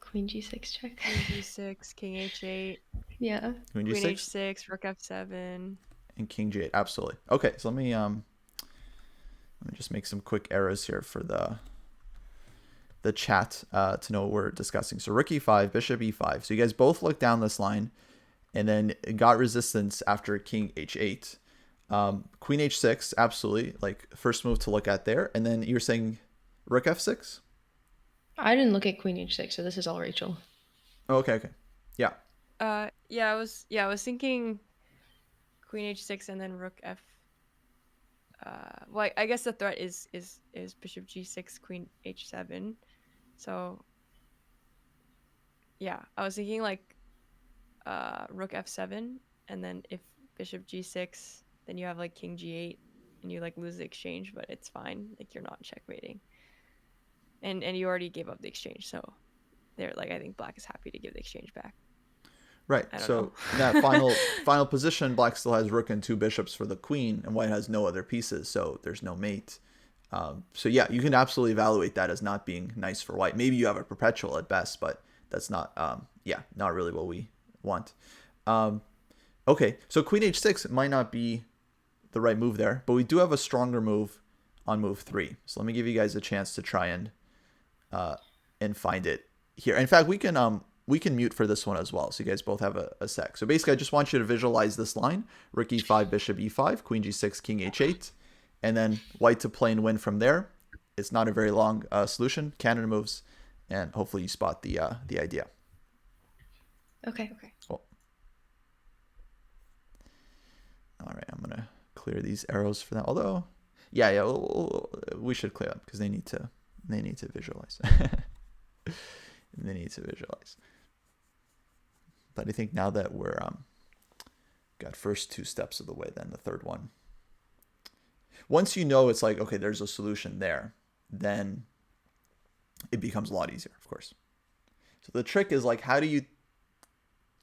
Queen g6 check. Queen G6, King H8, Yeah. Queen Queen g6 H6, Rook F7. and king g8. Absolutely. Okay, so let me just make some quick errors here for the chat to know what we're discussing. So rook e5, bishop e5. So you guys both look down this line, and then got resistance after king h8. Queen h6, absolutely, like first move to look at there. And then you're saying rook f6? I didn't look at queen h6, so this is all Rachel. Oh, okay. Yeah. Yeah, I was thinking Queen H6 and then Rook F. Well, I guess the threat is Bishop G6, Queen H7. So yeah, I was thinking like Rook F7, and then if Bishop G6, then you have like King G8, and you like lose the exchange, but it's fine. Like you're not checkmating, and you already gave up the exchange, so they're like I think Black is happy to give the exchange back. Right. I don't So know. in that final position, black still has rook and two bishops for the queen, and white has no other pieces, so there's no mate. So yeah, you can absolutely evaluate that as not being nice for white. Maybe you have a perpetual at best, but that's not not really what we want. Okay, so queen h6 might not be the right move there, but we do have a stronger move on move 3. So let me give you guys a chance to try and find it here. In fact, we can mute for this one as well, so you guys both have a sec. So basically, I just want you to visualize this line: rook e5, bishop e5, queen g6, king h8, and then white to play and win from there. It's not a very long solution. Canada moves, and hopefully you spot the idea. Okay. Cool. All right, I'm gonna clear these arrows for that. Although, yeah, we should clear them because they need to visualize. They need to visualize. But I think now that we're got first 2 steps of the way, then the third one. Once you know it's like, okay, there's a solution there, then it becomes a lot easier, of course. So the trick is like, how do you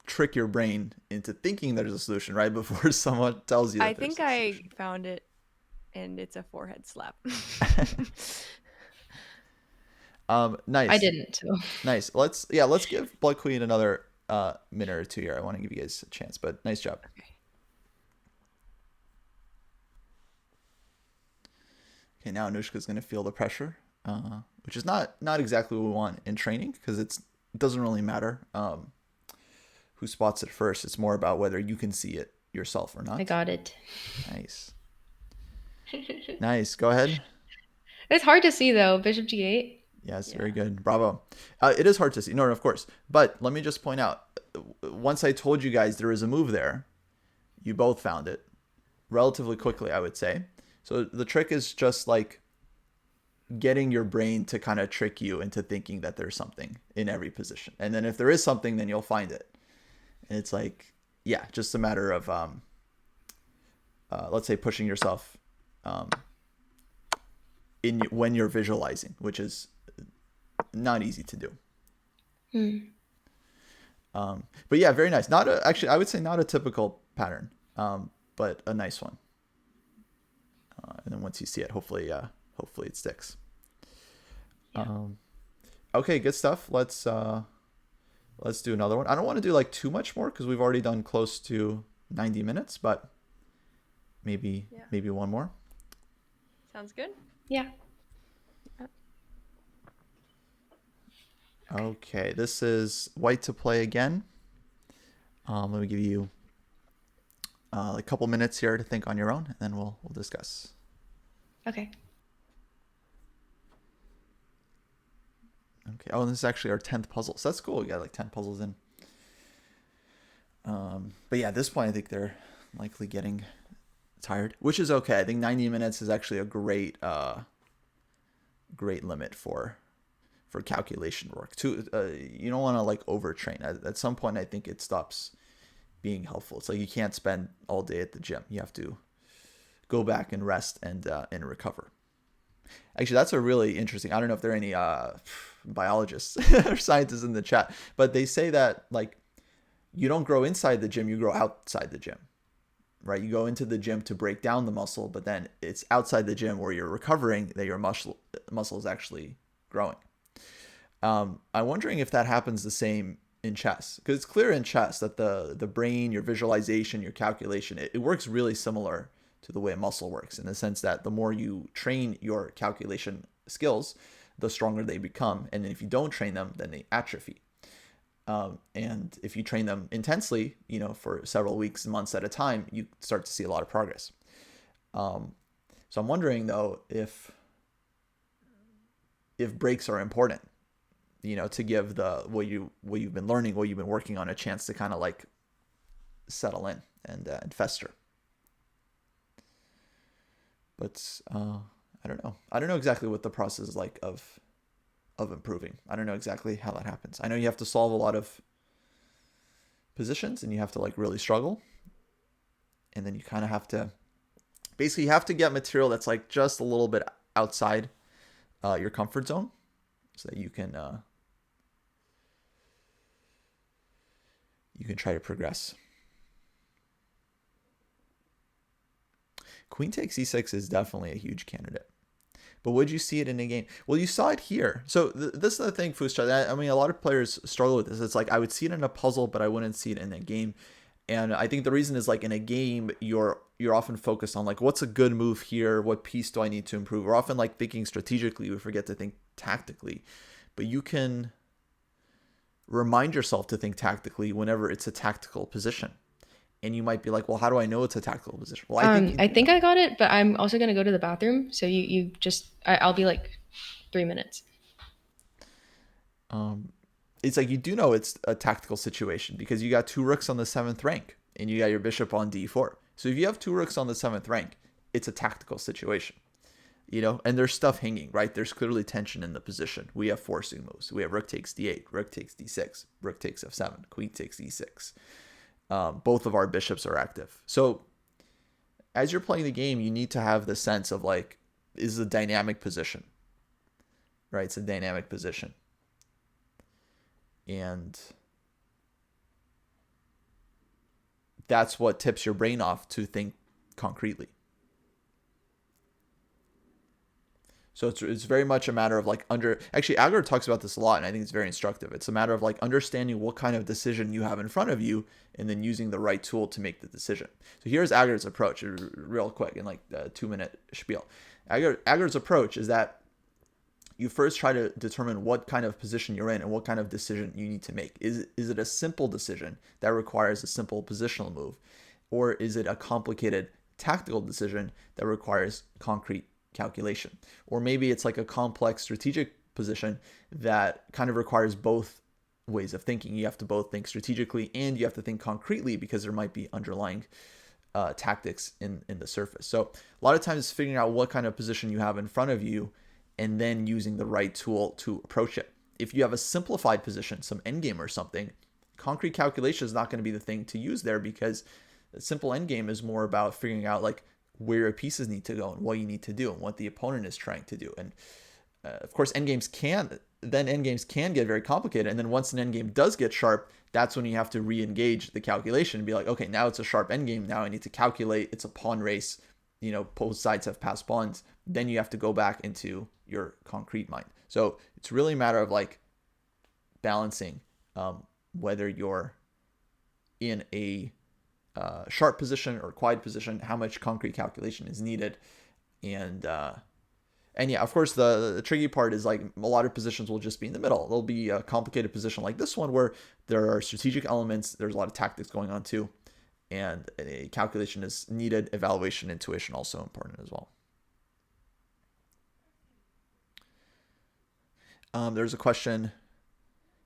trick your brain into thinking there's a solution right before someone tells you that I there's think a I solution? found it, and it's a forehead slap. I Nice. didn't. So. Nice. Let's give Bloodqueen another minute or 2 here. I want to give you guys a chance, but nice job. Okay. Okay, now Anushka's going to feel the pressure, which is not exactly what we want in training, because it doesn't really matter who spots it first. It's more about whether you can see it yourself or not. I got it. Nice. Nice. Go ahead. It's hard to see though. Bishop G8. Yes, Yeah. very good. Bravo. It is hard to see. No, of course. But let me just point out, once I told you guys there is a move there, you both found it relatively quickly, I would say. So the trick is just like getting your brain to kind of trick you into thinking that there's something in every position. And then if there is something, then you'll find it. And it's like, yeah, just a matter of, let's say, pushing yourself when you're visualizing, which is not easy to do. But yeah, very nice. Actually, I would say not a typical pattern, but a nice one. And then once you see it, hopefully it sticks. Yeah. Okay, good stuff. Let's do another one. I don't want to do like too much more because we've already done close to 90 minutes, but maybe one more. Sounds good. Yeah. Okay, this is white to play again. Let me give you a couple minutes here to think on your own, and then we'll discuss. Okay. Okay. Oh, and this is actually our 10th puzzle. So that's cool. We got like 10 puzzles in. But yeah, at this point, I think they're likely getting tired, which is okay. I think 90 minutes is actually a great limit for calculation work. You don't want to like overtrain. At some point, I think it stops being helpful. It's like you can't spend all day at the gym. You have to go back and rest and recover. Actually, that's a really interesting. I don't know if there are any biologists or scientists in the chat, but they say that like you don't grow inside the gym, you grow outside the gym, right? You go into the gym to break down the muscle, but then it's outside the gym where you're recovering that your muscle is actually growing. I'm wondering if that happens the same in chess, because it's clear in chess that the brain, your visualization, your calculation, it works really similar to the way a muscle works, in the sense that the more you train your calculation skills, the stronger they become. And if you don't train them, then they atrophy. And if you train them intensely, for several weeks and months at a time, you start to see a lot of progress. So I'm wondering though, if breaks are important, to give what you've been learning, what you've been working on, a chance to kind of like settle in and fester. But I don't know. I don't know exactly what the process is like of improving. I don't know exactly how that happens. I know you have to solve a lot of positions and you have to like really struggle. And then you kind of have to get material that's like just a little bit outside your comfort zone, so that you can try to progress. Queen takes e6 is definitely a huge candidate. But would you see it in a game? Well, you saw it here. So this is the thing, Fustra. I mean, a lot of players struggle with this. It's like I would see it in a puzzle, but I wouldn't see it in a game. And I think the reason is like in a game, you're often focused on like, what's a good move here? What piece do I need to improve? We're often like thinking strategically. We forget to think tactically. But you can remind yourself to think tactically whenever it's a tactical position. And you might be like, well, how do I know it's a tactical position? Well, I think I got it, but I'm also going to go to the bathroom. So you just, I'll be like 3 minutes. It's like you do know it's a tactical situation because you got 2 rooks on the 7th rank and you got your bishop on d4. So if you have 2 rooks on the 7th rank, it's a tactical situation. and there's stuff hanging, right? There's clearly tension in the position. We have forcing moves. We have rook takes d8, rook takes d6, rook takes f7, queen takes e6. Both of our bishops are active. So as you're playing the game, you need to have the sense of like, is a dynamic position, right? It's a dynamic position. And that's what tips your brain off to think concretely. So it's very much a matter of like actually Agar talks about this a lot, and I think it's very instructive. It's a matter of like understanding what kind of decision you have in front of you and then using the right tool to make the decision. So here's Agar's approach real quick in like a 2-minute spiel. Agar's approach is that you first try to determine what kind of position you're in and what kind of decision you need to make. Is it a simple decision that requires a simple positional move? Or is it a complicated tactical decision that requires concrete calculation? Or maybe it's like a complex strategic position that kind of requires both ways of thinking. You have to both think strategically and you have to think concretely because there might be underlying tactics in the surface. So a lot of times figuring out what kind of position you have in front of you and then using the right tool to approach it. If you have a simplified position, some endgame or something, concrete calculation is not going to be the thing to use there, because a simple endgame is more about figuring out like where your pieces need to go and what you need to do and what the opponent is trying to do. And of course, endgames can get very complicated. And then once an endgame does get sharp, that's when you have to re-engage the calculation and be like, okay, now it's a sharp endgame. Now I need to calculate. It's a pawn race. Both sides have passed pawns. Then you have to go back into your concrete mind. So it's really a matter of like balancing whether you're in a sharp position or quiet position, how much concrete calculation is needed. And yeah, of course, the tricky part is like a lot of positions will just be in the middle. There'll be a complicated position like this one where there are strategic elements. There's a lot of tactics going on too. And a calculation is needed. Evaluation, intuition also important as well. There's a question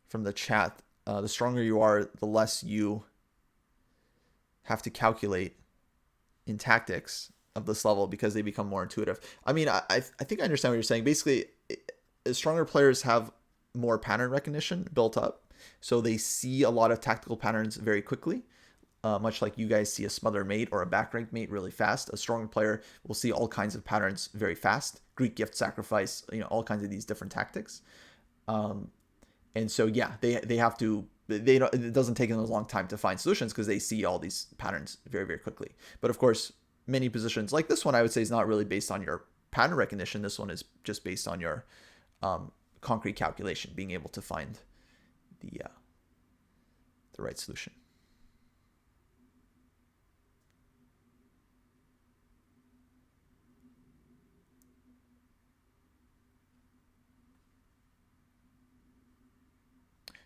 from the chat. The stronger you are, the less you have to calculate in tactics of this level because they become more intuitive. I mean, I think I understand what you're saying. Basically, stronger players have more pattern recognition built up. So they see a lot of tactical patterns very quickly. Much like you guys see a smother mate or a back rank mate really fast. A stronger player will see all kinds of patterns very fast. Greek gift sacrifice, all kinds of these different tactics. And so, yeah, they have to, it doesn't take them a long time to find solutions because they see all these patterns very, very quickly. But of course, many positions like this one, I would say, is not really based on your pattern recognition. This one is just based on your concrete calculation, being able to find the right solution.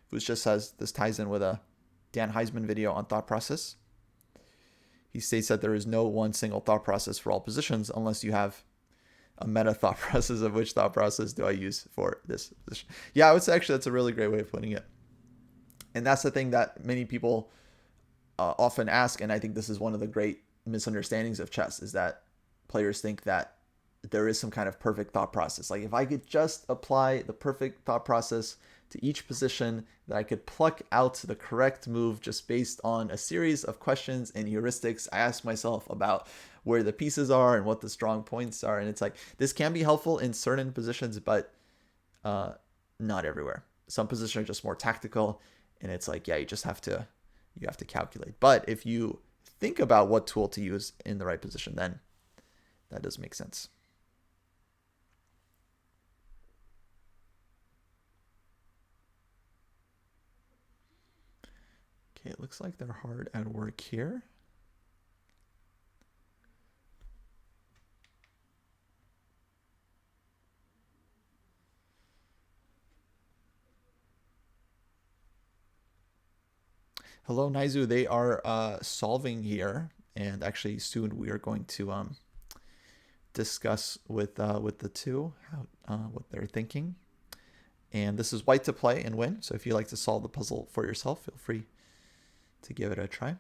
Fus just says this ties in with a Dan Heisman video on thought process. He states that there is no one single thought process for all positions unless you have a meta thought process of which thought process do I use for this position. Yeah, I would say actually that's a really great way of putting it. And that's the thing that many people often ask, and I think this is one of the great misunderstandings of chess, is that players think that there is some kind of perfect thought process. Like if I could just apply the perfect thought process to each position, that I could pluck out the correct move just based on a series of questions and heuristics I ask myself about where the pieces are and what the strong points are. And it's like, this can be helpful in certain positions, but not everywhere. Some positions are just more tactical, and it's like, yeah, you have to calculate. But if you think about what tool to use in the right position, then that does make sense. Okay, it looks like they're hard at work here. Hello, Naizu. They are solving here, and actually soon we are going to discuss with the two what they're thinking. And this is white to play and win. So if you like to solve the puzzle for yourself, feel free to give it a try.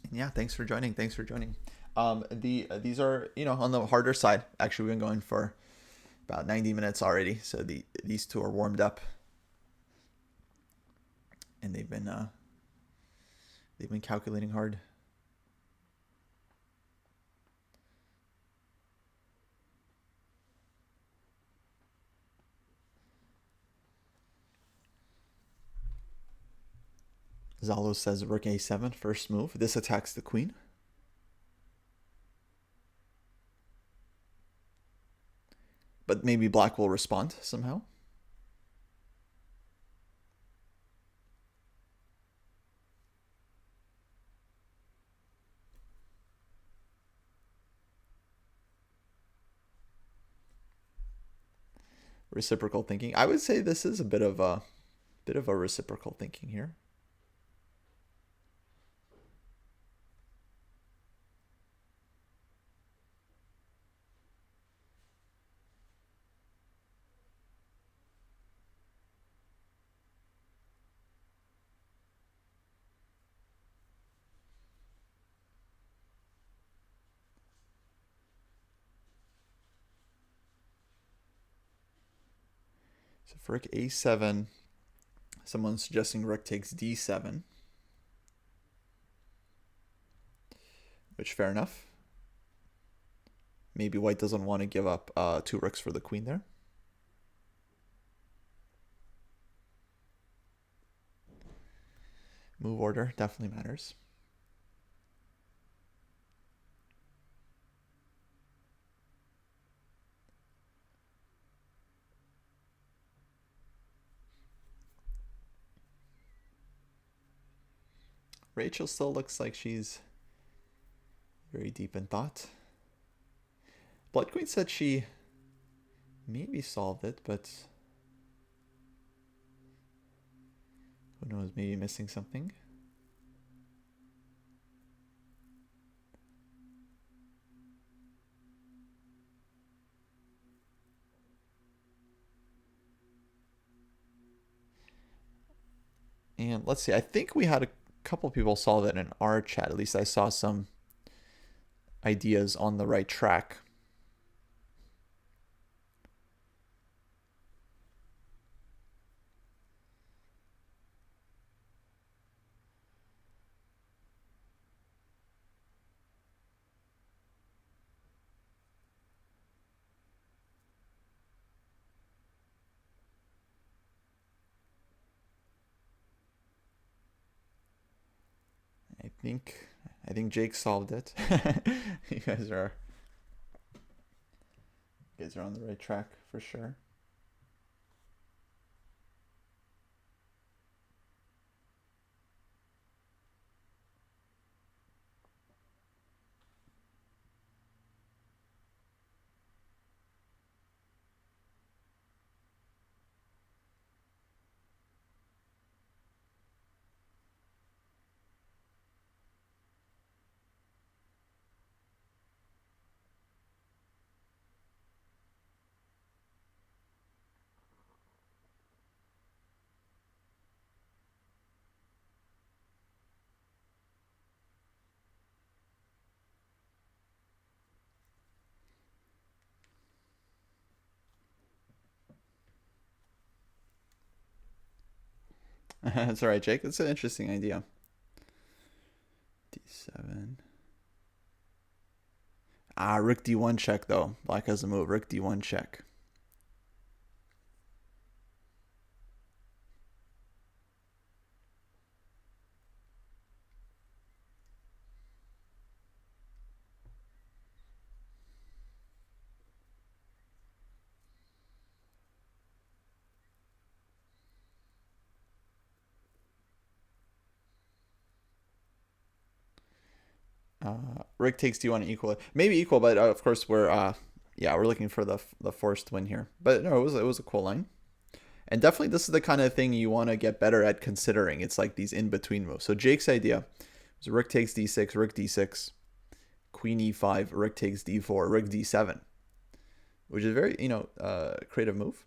Yeah, thanks for joining. Thanks for joining. These are, on the harder side. Actually, we've been going for about 90 minutes already, so these two are warmed up, and they've been calculating hard. Zalo says rook a7, first move. This attacks the queen. But maybe black will respond somehow. Reciprocal thinking. I would say this is a bit of a reciprocal thinking here. So for rook a7, someone's suggesting rook takes d7, which fair enough. Maybe white doesn't want to give up 2 rooks for the queen there. Move order definitely matters. Rachel still looks like she's very deep in thought. Bloodqueen said she maybe solved it, but who knows, maybe missing something. And let's see, I think we had a couple people solve it in our chat. At least I saw some ideas on the right track. I think Jake solved it. You guys are on the right track for sure. That's all right, Jake. That's an interesting idea. D7. Rook D1 check, though. Black has a move. Rook D1 check. Rook takes D1 equal. Maybe equal, but of course we're looking for the forced win here. But no, it was a cool line. And definitely this is the kind of thing you want to get better at considering. It's like these in-between moves. So Jake's idea was rook takes d6, rook d6, queen e5, rook takes d4, rook d7, which is a very, creative move.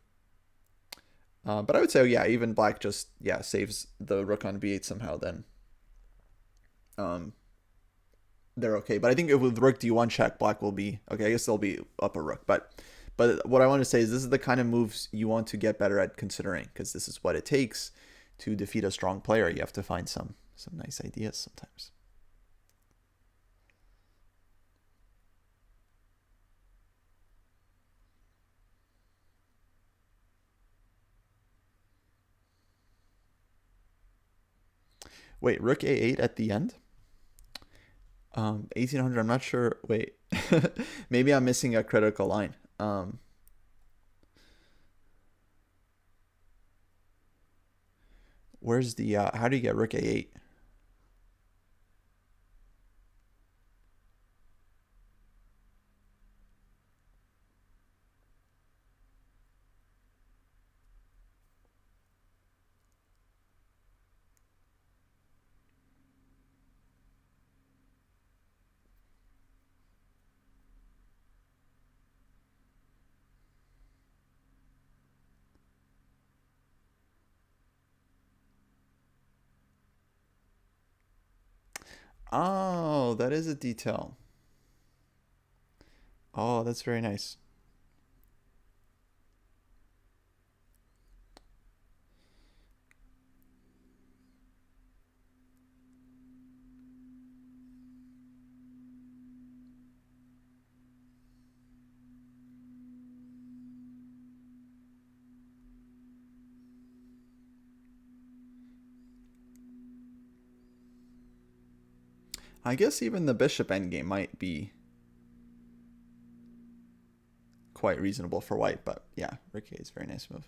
But I would say, even black just, saves the rook on b8 somehow then. they're okay. But I think if with rook d1 check, black will be okay. I guess they'll be up a rook. But what I want to say is this is the kind of moves you want to get better at considering, because this is what it takes to defeat a strong player. You have to find some nice ideas sometimes. Wait, rook a8 at the end? 1800, I'm not sure. Wait, maybe I'm missing a critical line. Where's the, how do you get rook a8? Oh, that is a detail. Oh, that's very nice. I guess even the bishop endgame might be quite reasonable for white, but yeah, rook a8 is a very nice move.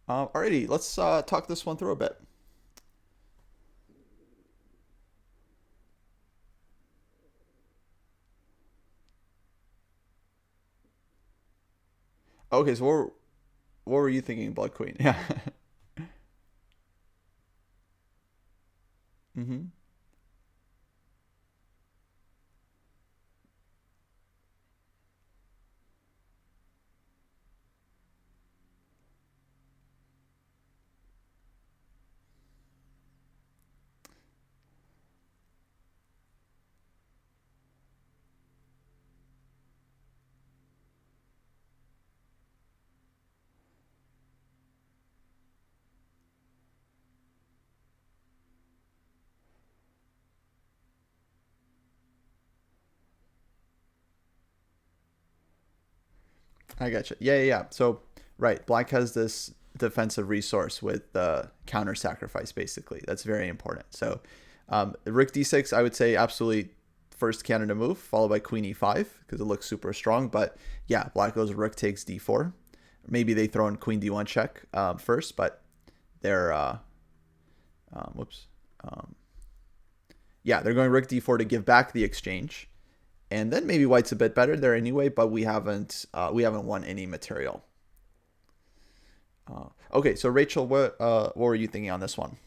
Alrighty, let's talk this one through a bit. Okay, so what were you thinking, Blood Queen? Yeah. Mm-hmm. I gotcha. Yeah. So, right, black has this defensive resource with the counter sacrifice, basically. That's very important. So, rook d6, I would say absolutely first Canada move, followed by queen e5, because it looks super strong. But yeah, black goes rook takes d4. Maybe they throw in queen d1 check first, but they're, whoops. Yeah, they're going rook d4 to give back the exchange. And then maybe white's a bit better there anyway, but we haven't won any material. Okay, so Rachel, what were you thinking on this one?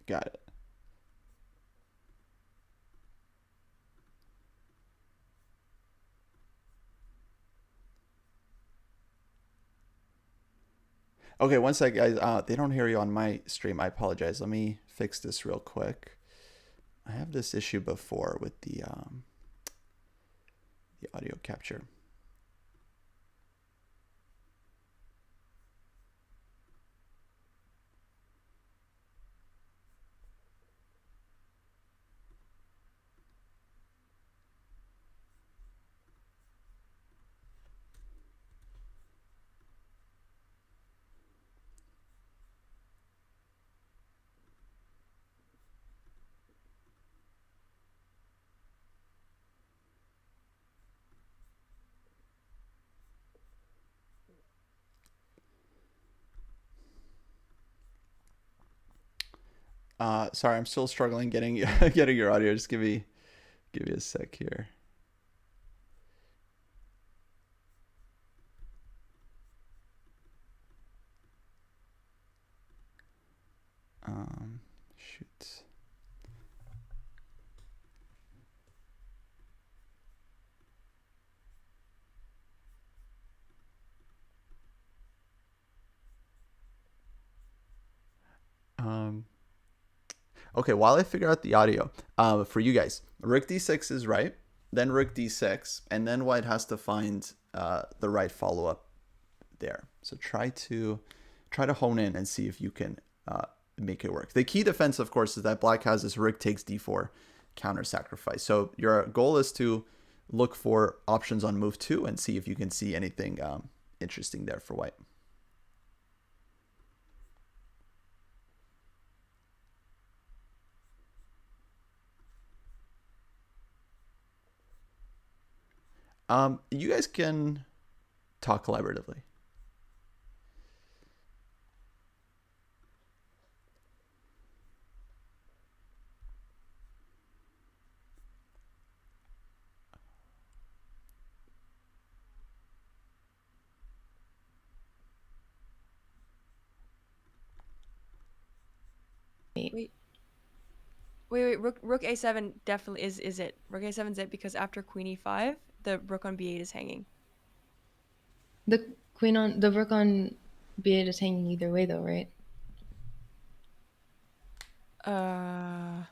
Got it. Okay, one sec, guys. They don't hear you on my stream. I apologize. Let me fix this real quick. I have this issue before with the audio capture. Sorry, I'm still struggling getting getting your audio. Just give me a sec here. Shoot. Um, okay, while I figure out the audio, for you guys, Rook D6 is right, then Rook D6, and then White has to find the right follow up there. So try to hone in and see if you can make it work. The key defense, of course, is that Black has this Rook takes D4 counter sacrifice. So your goal is to look for options on move 2 and see if you can see anything interesting there for White. You guys can talk collaboratively. Wait, wait. Rook A7 definitely is it. Rook A7 is it because after Queen E5, the rook on B8 is hanging. The rook on B8 is hanging either way though, right?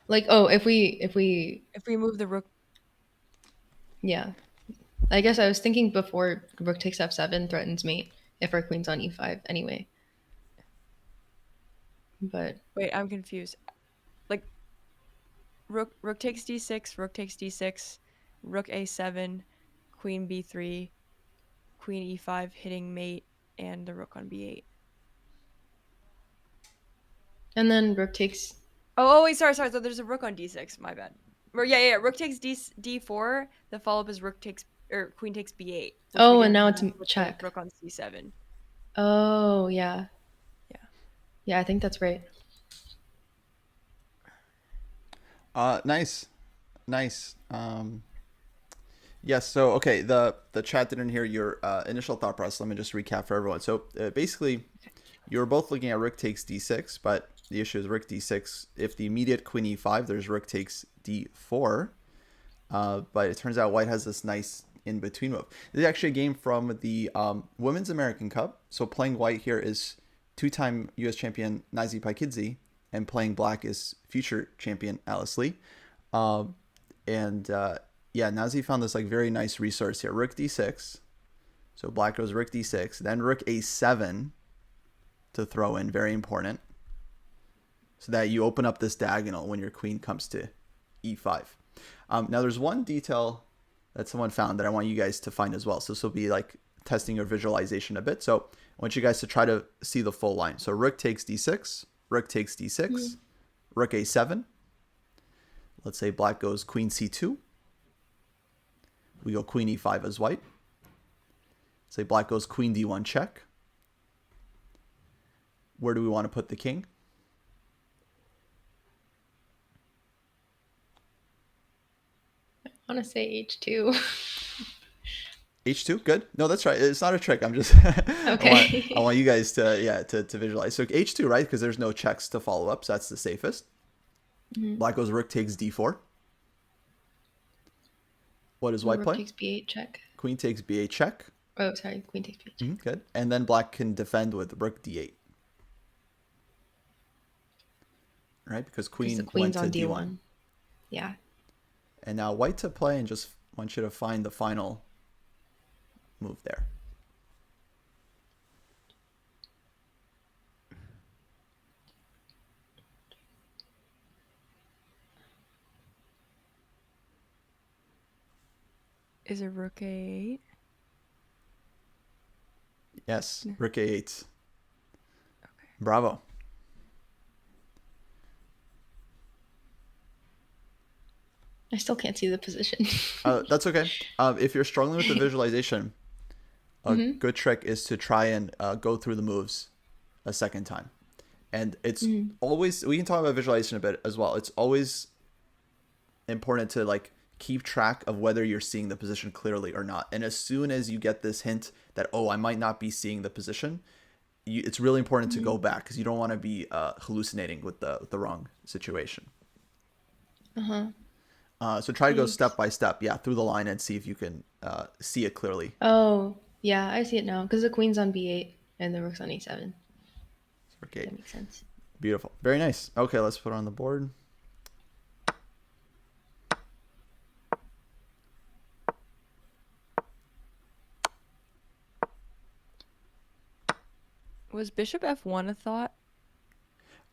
Like, oh, if we move the rook. yeah. I guess I was thinking before rook takes f7 threatens mate if our queen's on e5 anyway. But Wait, I'm confused. Like rook takes D6, rook takes D6, rook A7, Queen B3, Queen E5 hitting mate, and the rook on B8. and then rook takes. Oh wait, sorry. So there's a rook on D6. My bad. Or yeah. Rook takes D4. The follow up is rook takes or queen takes B8. Which we Oh, and didn't now have it's with the check. rook on C7. Oh yeah. Yeah. Yeah, I think that's right. Nice. Yes. So okay, the chat didn't hear your initial thought process. Let me just recap for everyone. So basically, you were both looking at rook takes d6, but the issue is rook d6. If the immediate queen e5, there's rook takes d4. But it turns out White has this nice in between move. This is actually a game from the Women's American Cup. So playing White here is two-time U.S. champion Nazi Paikidze, and playing Black is future champion Alice Lee. Um, and yeah, Nazi found this like very nice resource here. Rook d6. So Black goes rook d6, then rook a7 to throw in, very important, so that you open up this diagonal when your queen comes to e5. Now there's one detail that someone found that I want you guys to find as well. So this will be like testing your visualization a bit. So I want you guys to try to see the full line. So rook takes d6, rook takes d6, rook a7. Let's say Black goes queen c2. We go queen e5 as White. Say Black goes queen d1 check. Where do we want to put the king? I want to say h2. H2, good. No, that's right. It's not a trick. I'm just Okay. I want you guys to visualize. So H2, right? Because there's no checks to follow up, so that's the safest. Black goes rook takes d4. What does White Rook play? takes b8 check. Queen takes b8 check. Oh, sorry, queen takes b8 check. Good. And then Black can defend with rook d8. Right? Because Because the queen queen's went on to d1. d1. Yeah. And now White to play, and just want you to find the final move there. Is it rook A8? Yes, rook a8. Okay. Bravo. I still can't see the position. That's okay. If you're struggling with the visualization, a good trick is to try and go through the moves a second time. And it's Mhm. always, we can talk about visualization a bit as well. It's always important to like keep track of whether you're seeing the position clearly or not. And as soon as you get this hint that, oh, I might not be seeing the position, it's really important to go Mhm. back because you don't want to be hallucinating with the wrong situation. Uh-huh. So try to go step Thanks. by step, yeah, through the line and see if you can see it clearly. Oh, yeah, I see it now. Because the queen's on b8 and the rook's on e7. Okay, That makes sense. beautiful, very nice. Okay, let's put it on the board. Was bishop f1 a thought?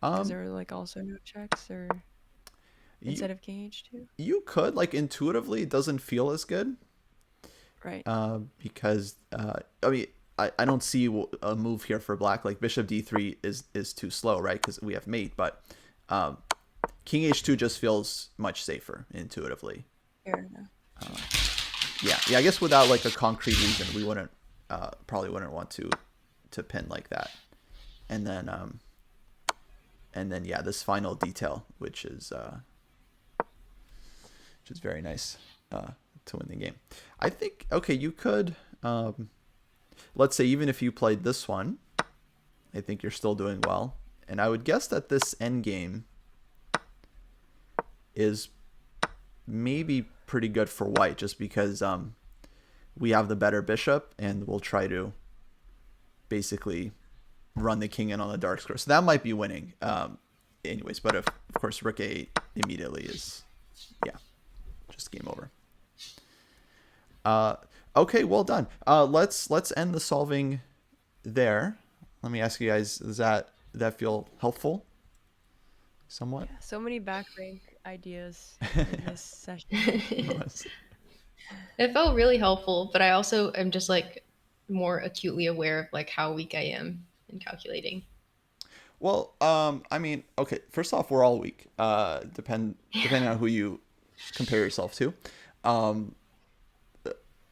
Because Um, there were like also no checks, or you instead of king h2, you could like intuitively, it doesn't feel as good right? because I mean I don't see a move here for black. Like bishop d3 is too slow, right? Because we have mate, but um, king h2 just feels much safer intuitively. Fair enough. Yeah. I guess without like a concrete reason, we wouldn't probably wouldn't want to pin like that. And then yeah, this final detail, which is very nice to win the game. I think okay, you could let's say even if you played this one, I think you're still doing well. And I would guess that this endgame is maybe pretty good for white, just because we have the better bishop, and we'll try to basically run the king in on the dark square. So that might be winning. Anyways, but of course rook a8 immediately is, yeah, just game over. Okay, well done. Let's end the solving there. Let me ask you guys: does that feel helpful? Somewhat. Yeah, so many back rank ideas in this session. It felt really helpful, but I also am just like more acutely aware of like how weak I am in calculating. Well, I mean, okay. First off, we're all weak. Depending on who you compare yourself to. Um,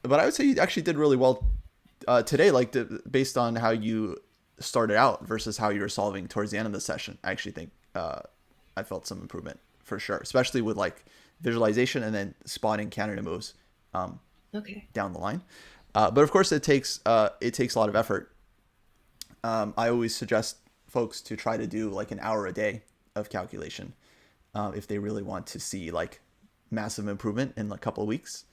but I would say you actually did really well today. Like based on how you started out versus how you were solving towards the end of the session. I actually think I felt some improvement for sure, especially with like visualization and then spotting Canada moves Okay. down the line. But of course, it takes a lot of effort. I always suggest folks to try to do like an hour a day of calculation if they really want to see like massive improvement in a couple of weeks.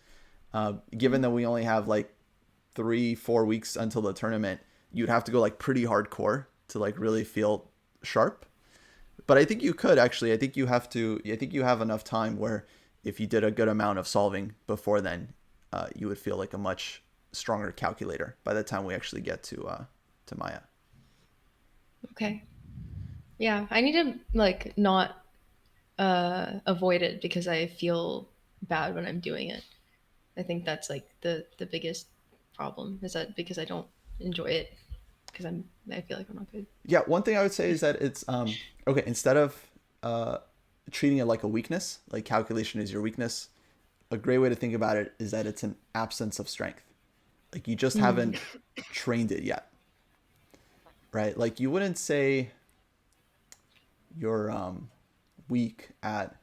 Given that we only have like 3-4 weeks until the tournament, you'd have to go like pretty hardcore to like really feel sharp. But I think you could actually. I think you have to. I think you have enough time where if you did a good amount of solving before then, you would feel like a much stronger calculator by the time we actually get to Maya. Okay. Yeah, I need to like not avoid it because I feel bad when I'm doing it. I think that's like the biggest problem is that because I don't enjoy it because I feel like I'm not good. Yeah, one thing I would say is that it's okay. Instead of uh, treating it like a weakness, like calculation is your weakness, a great way to think about it is that it's an absence of strength. Like you just Mm. haven't trained it yet, right? Like you wouldn't say you're weak at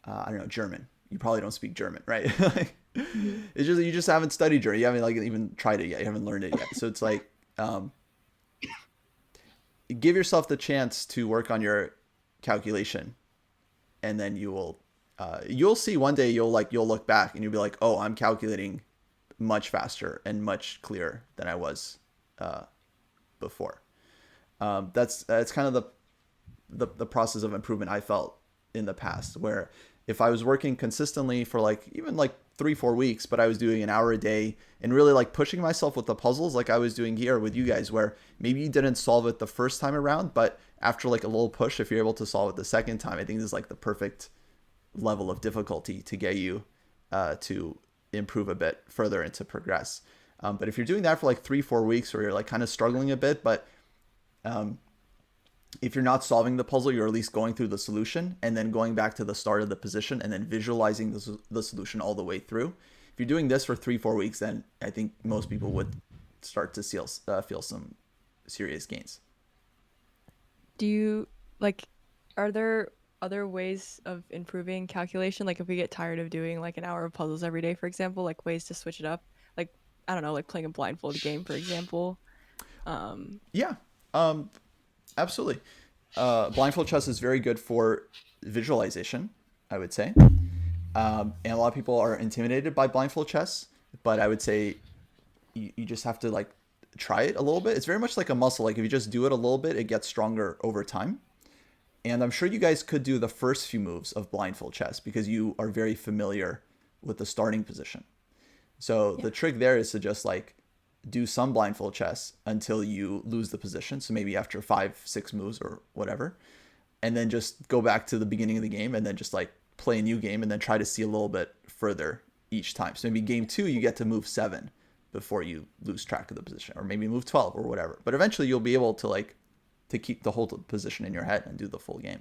I don't know, German. You probably don't speak German, right? Like, Mhm. it's just you just haven't studied German. You haven't like even tried it yet. You haven't learned it yet. So it's like give yourself the chance to work on your calculation, and then you'll see one day you'll look back and you'll be like, oh, I'm calculating much faster and much clearer than I was before. That's kind of the process of improvement I felt in the past, where if I was working consistently for like even like 3-4 weeks, but I was doing an hour a day and really like pushing myself with the puzzles like I was doing here with you guys, where maybe you didn't solve it the first time around, but after like a little push, if you're able to solve it the second time, I think this is like the perfect level of difficulty to get you to improve a bit further and to progress. But if you're doing that for like 3-4 weeks where you're like kind of struggling a bit, but if you're not solving the puzzle, you're at least going through the solution and then going back to the start of the position and then visualizing the solution all the way through. If you're doing this for 3-4 weeks, then I think most people would start to feel some serious gains. Do you like are there other ways of improving calculation? Like if we get tired of doing like an hour of puzzles every day, for example, like ways to switch it up? Like I don't know, like playing a blindfolded game, for example. Um Yeah, absolutely. Blindfold chess is very good for visualization, I would say. And a lot of people are intimidated by blindfold chess, but I would say you just have to like try it a little bit. It's very much like a muscle. Like if you just do it a little bit, it gets stronger over time. And I'm sure you guys could do the first few moves of blindfold chess because you are very familiar with the starting position. So yeah. the trick there is to just like do some blindfold chess until you lose the position. So maybe after 5, 6 moves or whatever, and then just go back to the beginning of the game and then just like play a new game and then try to see a little bit further each time. So maybe game 2 you get to move 7 before you lose track of the position, or maybe move 12 or whatever. But eventually you'll be able to like to keep the whole position in your head and do the full game.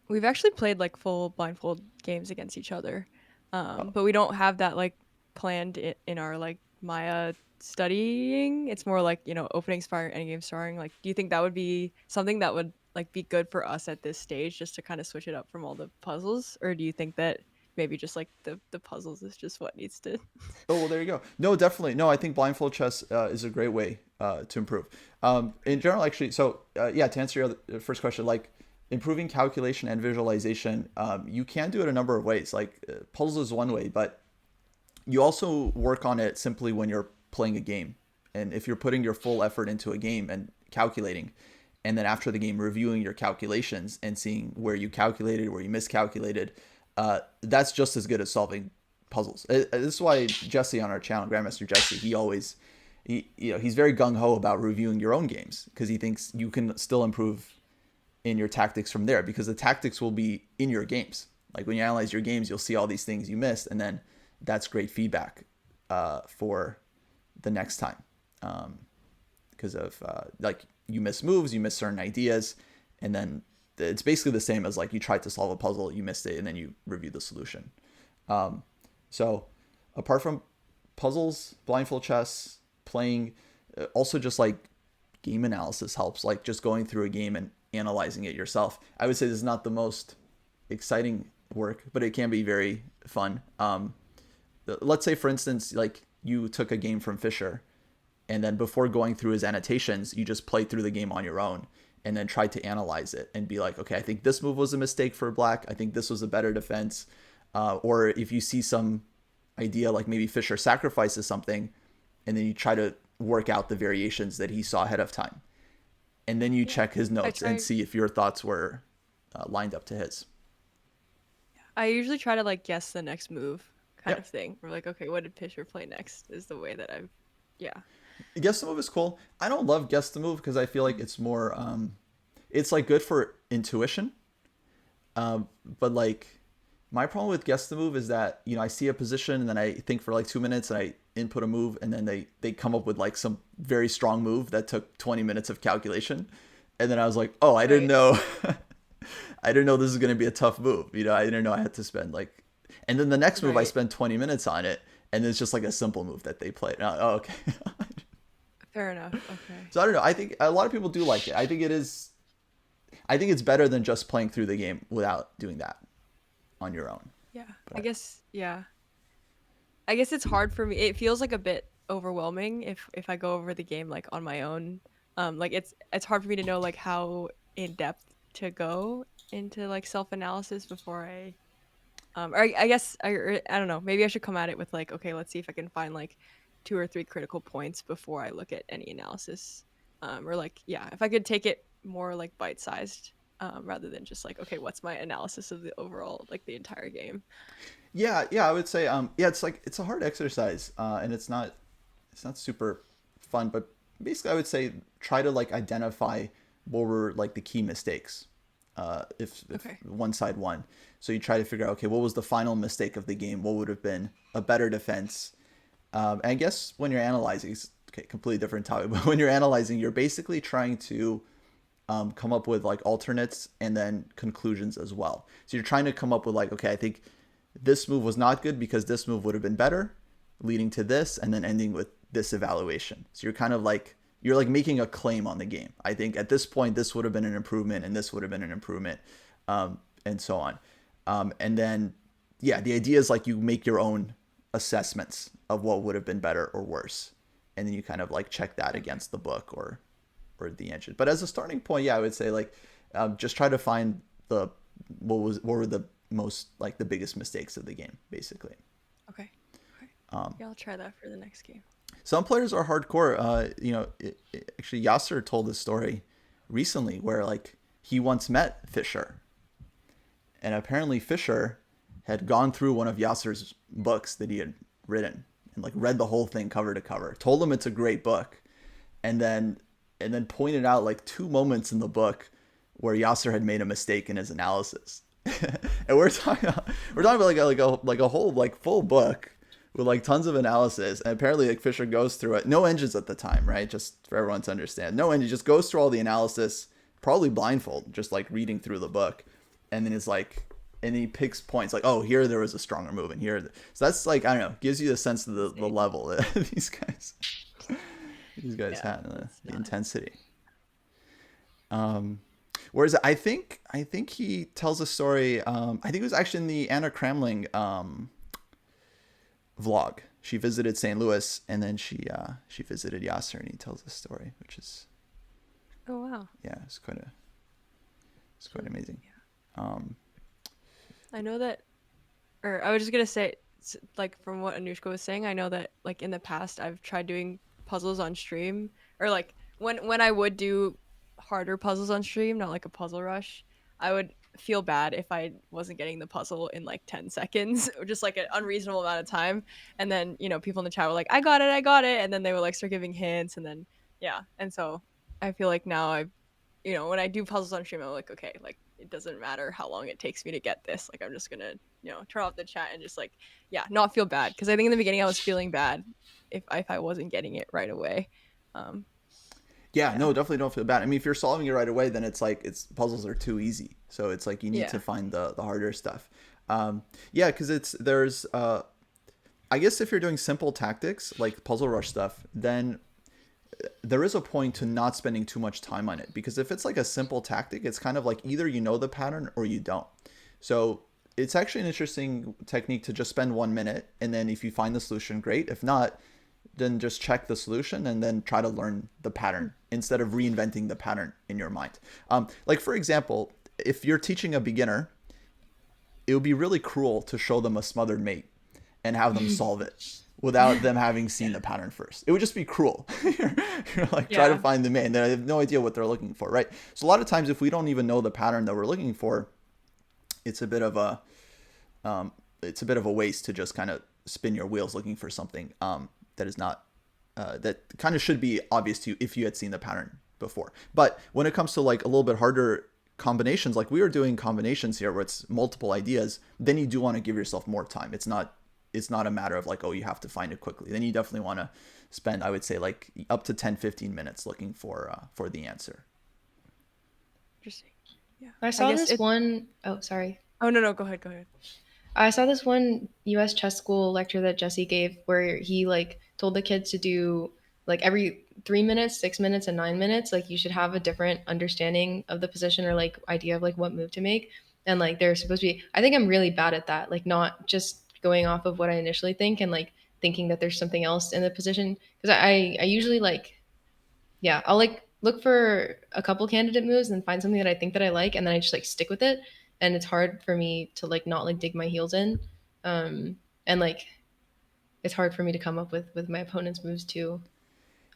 We've actually played like full blindfold games against each other. Oh, But we don't have that like planned in our like Maya studying. It's more like, opening sparring, endgame sparring. Like, do you think that would be something that would like be good for us at this stage just to kind of switch it up from all the puzzles? Or do you think that maybe just like the puzzles is just what needs to oh well, there you go. No, definitely. No, I think blindfold chess is a great way to improve. In general, actually, so yeah, to answer your first question, like improving calculation and visualization, you can do it a number of ways. Like puzzles is one way, but you also work on it simply when you're playing a game. And if you're putting your full effort into a game and calculating, and then after the game reviewing your calculations and seeing where you calculated, where you miscalculated, that's just as good as solving puzzles. This is why Jesse on our channel, Grandmaster Jesse, he's very gung ho about reviewing your own games because he thinks you can still improve in your tactics from there because the tactics will be in your games. Like when you analyze your games, you'll see all these things you missed, and then that's great feedback for the next time because of like you miss moves, you miss certain ideas, and then it's basically the same as like you tried to solve a puzzle, you missed it, and then you review the solution. So apart from puzzles, blindfold chess, playing, also just like game analysis helps, like just going through a game and analyzing it yourself. I would say this is not the most exciting work, but it can be very fun. Let's say, for instance, like you took a game from Fisher, and then before going through his annotations, you just played through the game on your own and then tried to analyze it and be like, okay, I think this move was a mistake for black. I think this was a better defense. Or if you see some idea, like maybe Fisher sacrifices something, and then you try to work out the variations that he saw ahead of time. And then you Yeah. check his I notes and try see if your thoughts were lined up to his. I usually try to like guess the next move kind Yep. of thing. We're like, okay, what did Fisher play next is the way that I've yeah. Guess the move is cool. I don't love guess the move because I feel like it's more, it's like good for intuition. But like my problem with guess the move is that I see a position and then I think for like 2 minutes and I input a move and then they come up with like some very strong move that took 20 minutes of calculation, and then I was like, oh, I didn't Right. know. I didn't know this is going to be a tough move. I didn't know I had to spend like, and then the next move I Right. spent 20 minutes on it, and it's just like a simple move that they played. Oh, okay. Fair enough. Okay. So I don't know. I think a lot of people do like it. I think it is. I think it's better than just playing through the game without doing that on your own. Yeah. I But guess yeah. I guess it's hard for me. It feels like a bit overwhelming if I go over the game like on my own. Like it's hard for me to know like how in depth to go into like self-analysis before or I guess I don't know. Maybe I should come at it with like, okay, let's see if I can find like 2 or 3 critical points before I look at any analysis. Or like, yeah, if I could take it more like bite-sized, rather than just like, okay, what's my analysis of the overall like the entire game? yeah, yeah, I would say yeah, it's like it's a hard exercise, and it's not super fun, but basically I would say try to like identify what were like the key mistakes. If Okay. one side won, so you try to figure out, okay, what was the final mistake of the game? What would have been a better defense? And I guess when you're analyzing, it's okay, completely different topic, but when you're analyzing, you're basically trying to come up with like alternates and then conclusions as well. So you're trying to come up with like, okay, I think this move was not good because this move would have been better, leading to this, and then ending with this evaluation. So you're kind of like you're like making a claim on the game. I think at this point this would have been an improvement and this would have been an improvement, and so on. And then yeah, the idea is like you make your own assessments of what would have been better or worse, and then you kind of like check that Okay. against the book or the engine. But as a starting point, yeah, I would say like just try to find the what were the most like the biggest mistakes of the game, basically. Okay. Okay. Um, Yeah, I'll try that for the next game. some players are hardcore. Actually, Yasser told this story recently where like he once met Fisher, and apparently Fisher had gone through one of Yasser's books that he had written and like read the whole thing cover to cover. Told him it's a great book, and then pointed out like two moments in the book where Yasser had made a mistake in his analysis. And we're talking about like a whole like full book with like tons of analysis, and apparently like Fisher goes through it. No engines at the time, right? Just for everyone to understand, no engine, just goes through all the analysis, probably blindfold, just like reading through the book, and then is like, and he picks points like, oh, here there was a stronger move, and here, so that's like, I don't know, gives you a sense of the Insane. level that these guys Yeah, had, that's the nuts. intensity. Whereas I think he tells a story. I think it was actually in the Anna Kramling vlog. She visited St. Louis, and then she visited Yasser, and he tells a story, which is, Oh wow. yeah, it's quite Hmm. amazing. Yeah. Um, I know that, or I was just gonna say, like from what Anushka was saying, I know that like in the past I've tried doing puzzles on stream, or like when I would do harder puzzles on stream, not like a puzzle rush, I would feel bad if I wasn't getting the puzzle in like 10 seconds or just like an unreasonable amount of time. And then, people in the chat were like, I got it. And then they would like start giving hints. And then, yeah. And so I feel like now when I do puzzles on stream, I'm like, okay, like it doesn't matter how long it takes me to get this. Like I'm just gonna, turn off the chat and just like, yeah, not feel bad. Because I think in the beginning I was feeling bad if I wasn't getting it right away. Um, yeah, yeah, no, definitely don't feel bad. I mean, if you're solving it right away, then it's like it's puzzles are too easy. So it's like you need to yeah, find the harder stuff. Yeah, because there's I guess if you're doing simple tactics like puzzle rush stuff, then there is a point to not spending too much time on it, because if it's like a simple tactic, it's kind of like either you know the pattern or you don't. So it's actually an interesting technique to just spend 1 minute, and then if you find the solution, great. If not, then just check the solution and then try to learn the pattern instead of reinventing the pattern in your mind. Like for example, if you're teaching a beginner, it would be really cruel to show them a smothered mate and have them solve it without them having seen the pattern first. It would just be cruel. You're like, try to yeah, find the mate, and they have no idea what they're looking for, right? So a lot of times, if we don't even know the pattern that we're looking for, it's a bit of a it's a bit of a waste to just kind of spin your wheels looking for something that is not that kind of should be obvious to you if you had seen the pattern before. But when it comes to like a little bit harder combinations, like we were doing combinations here where it's multiple ideas, then you do want to give yourself more time. It's not a matter of like, oh, you have to find it quickly. Then you definitely want to spend, I would say, like up to 10-15 minutes looking for the answer. interesting. Yeah, I I saw guess this it. one oh sorry. Oh no, no, go ahead, go ahead. I saw this one US chess school lecture that Jesse gave where he like told the kids to do like every 3 minutes, 6 minutes, and 9 minutes, like you should have a different understanding of the position or like idea of like what move to make. And like they're supposed to be, I think I'm really bad at that, like not just going off of what I initially think and like thinking that there's something else in the position. Because I usually like, yeah, I'll like look for a couple candidate moves and find something that I think that I like, and then I just like stick with it. And it's hard for me to like not like dig my heels in, and like it's hard for me to come up with my opponent's moves too